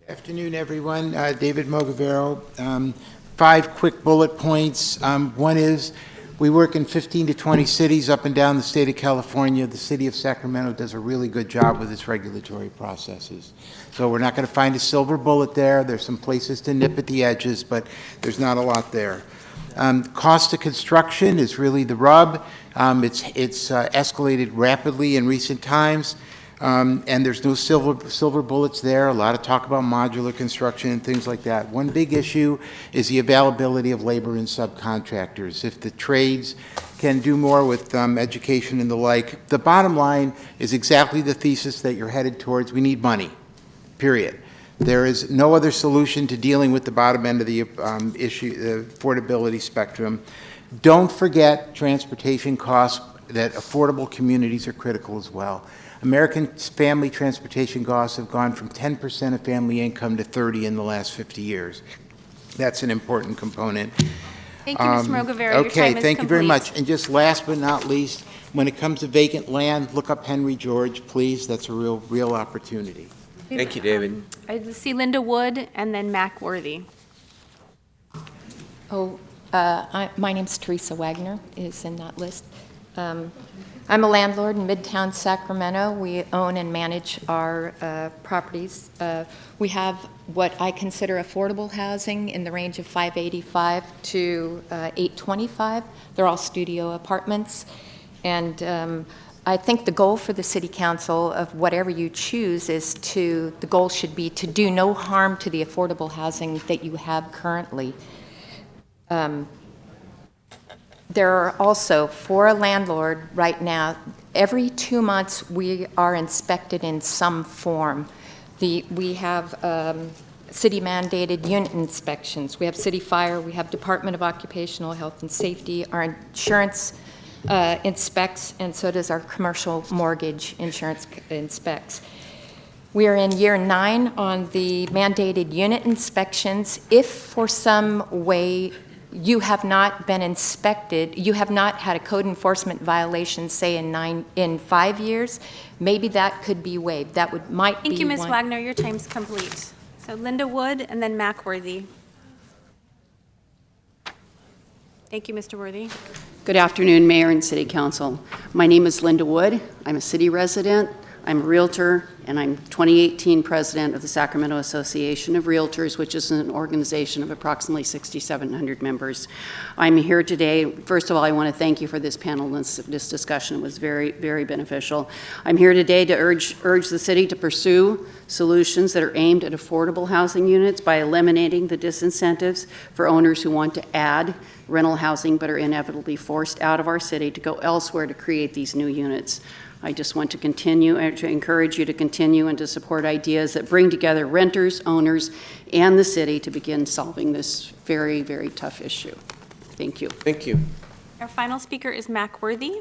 Afternoon, everyone. David Mogavero. 5 quick bullet points. One is we work in 15 to 20 cities up and down the state of California. The city of Sacramento does a really good job with its regulatory processes. So we're not going to find a silver bullet there. There's some places to nip at the edges, but there's not a lot there. Cost of construction is really the rub. It's escalated rapidly in recent times. And there's no silver bullets there. A lot of talk about modular construction and things like that. One big issue is the availability of labor and subcontractors. If the trades can do more with education and the like, the bottom line is exactly the thesis that you're headed towards. We need money, period. There is no other solution to dealing with the bottom end of the affordability spectrum. Don't forget transportation costs, that affordable communities are critical as well. American family transportation costs have gone from 10% of family income to 30% in the last 50 years. That's an important component. Thank you, Mr. Mogavero. Your Okay, time is thank you very complete. much. And just last but not least, when it comes to vacant land, look up Henry George, please. That's a real opportunity. Thank you, David. I see Linda Wood and then Mac Worthy. My name's Teresa Wagner, is in that list. I'm a landlord in Midtown Sacramento. We own and manage our properties. We have what I consider affordable housing in the range of $585 to $825. They're all studio apartments. And I think the goal for the City Council of whatever you choose is the goal should be to do no harm to the affordable housing that you have currently. There are also, for a landlord right now, every 2 months we are inspected in some form. We have city-mandated unit inspections. We have city fire. We have Department of Occupational Health and Safety. Our insurance inspects, and so does our commercial mortgage insurance inspects. We are in year 9 on the mandated unit inspections. If for some way you have not been inspected, you have not had a code enforcement violation, say in 5 years, maybe that could be waived. That might be Thank you, Ms. one. Wagner. Your time's complete. So Linda Wood and then Mac Worthy. Thank you, Mr. Worthy. Good afternoon, Mayor and City Council. My name is Linda Wood. I'm a city resident. I'm a realtor, and I'm 2018 president of the Sacramento Association of Realtors, which is an organization of approximately 6,700 members. I'm here today. First of all, I want to thank you for this panel. This discussion was very, very beneficial. I'm here today to urge the city to pursue solutions that are aimed at affordable housing units by eliminating the disincentives for owners who want to add rental housing but are inevitably forced out of our city to go elsewhere to create these new units. I just want to continue and to encourage you to continue and to support ideas that bring together renters, owners, and the city to begin solving this very, very tough issue. Thank you. Thank you. Our final speaker is Mac Worthy.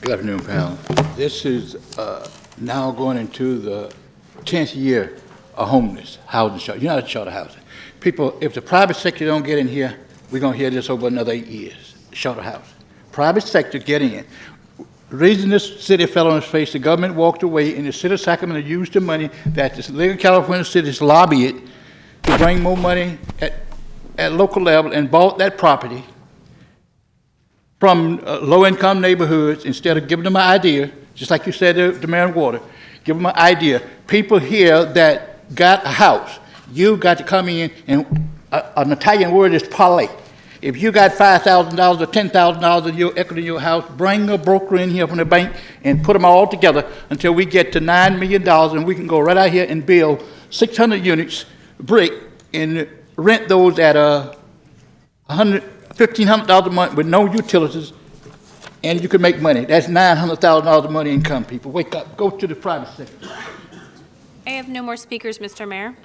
Good afternoon, panel. This is now going into the 10th year of homeless housing shelter. You're not a shelter housing. People, if the private sector don't get in here, we're going to hear this over another 8 years. Shelter house. Private sector getting in. The reason this city fell on its face, the government walked away, and the city of Sacramento used the money that the League of California cities lobbied to bring more money at local level and bought that property from low-income neighborhoods instead of giving them an idea, just like you said to Marin Water, give them an idea. People here that got a house, you got to come in, and an Italian word is parlay. If you got $5,000 or $10,000 in your equity in your house, bring a broker in here from the bank and put them all together until we get to $9 million, and we can go right out here and build 600 units, brick, and rent those at $100 $1,500 a month with no utilities, and you can make money. That's $900,000 of money income, people. Wake up, go to the private sector. I have no more speakers, Mr. Mayor.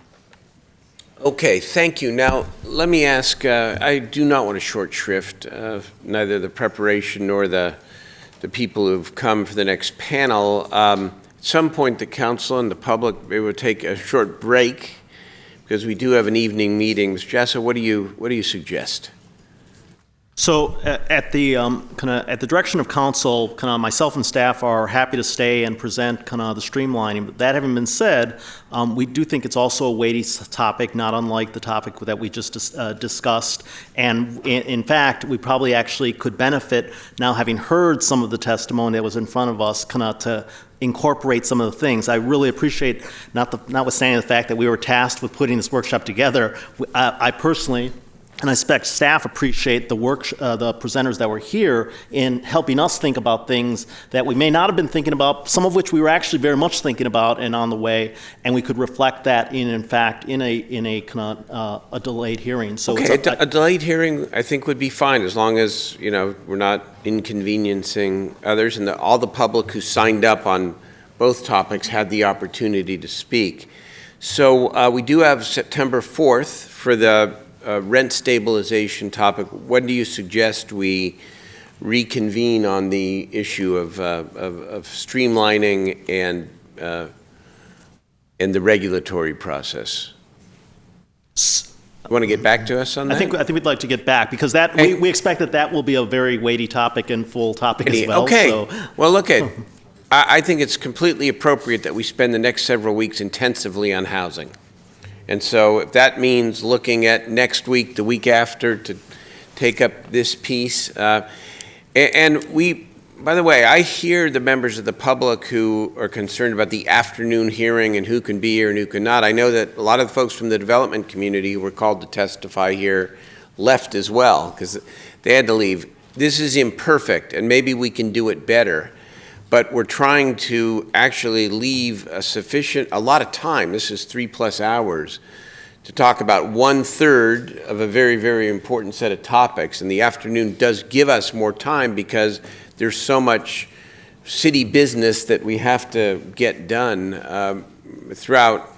Okay, thank you. Now, let me ask, I do not want to short shrift neither the preparation nor the people who've come for the next panel. At some point, the council and the public maybe will take a short break because we do have an evening meeting. Mr. Jassa, what do you suggest? So at the at the direction of council, myself and staff are happy to stay and present the streamlining. But that having been said, we do think it's also a weighty topic, not unlike the topic that we just discussed. And in fact, we probably actually could benefit now having heard some of the testimony that was in front of us, to incorporate some of the things. I really appreciate, notwithstanding the fact that we were tasked with putting this workshop together, I personally, and I expect staff appreciate the work, the presenters that were here in helping us think about things that we may not have been thinking about, some of which we were actually very much thinking about and on the way, and we could reflect that in fact, in a delayed hearing. So okay, a delayed hearing I think would be fine as long as we're not inconveniencing others, and all the public who signed up on both topics had the opportunity to speak. So we do have September 4th for the rent stabilization topic. When do you suggest we reconvene on the issue of streamlining and the regulatory process? You want to get back to us on that? I think we'd like to get back because we expect that will be a very weighty topic and full topic as well. Okay. So. Well, look at. I think it's completely appropriate that we spend the next several weeks intensively on housing. And so if that means looking at next week, the week after, to take up this piece. And we, by the way, I hear the members of the public who are concerned about the afternoon hearing and who can be here and who cannot. I know that a lot of the folks from the development community who were called to testify here left as well because they had to leave. This is imperfect, and maybe we can do it better. But we're trying to actually leave a lot of time, this is 3+ hours, to talk about 1/3 of a very, very important set of topics. And the afternoon does give us more time because there's so much city business that we have to get done throughout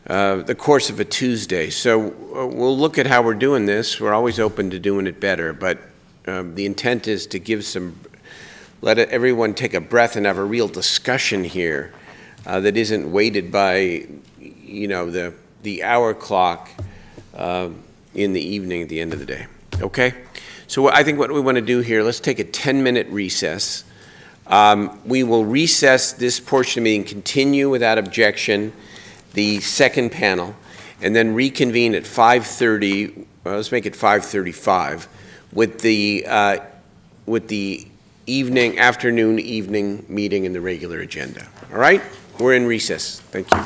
the course of a Tuesday. So we'll look at how we're doing this. We're always open to doing it better, but the intent is to give let everyone take a breath and have a real discussion here that isn't weighted by, the hour clock in the evening at the end of the day. Okay? So I think what we want to do here, let's take a 10-minute recess. We will recess this portion of the meeting, continue without objection the second panel, and then reconvene at 5:30. Let's make it 5:35 with the afternoon, evening meeting in the regular agenda. All right? We're in recess. Thank you.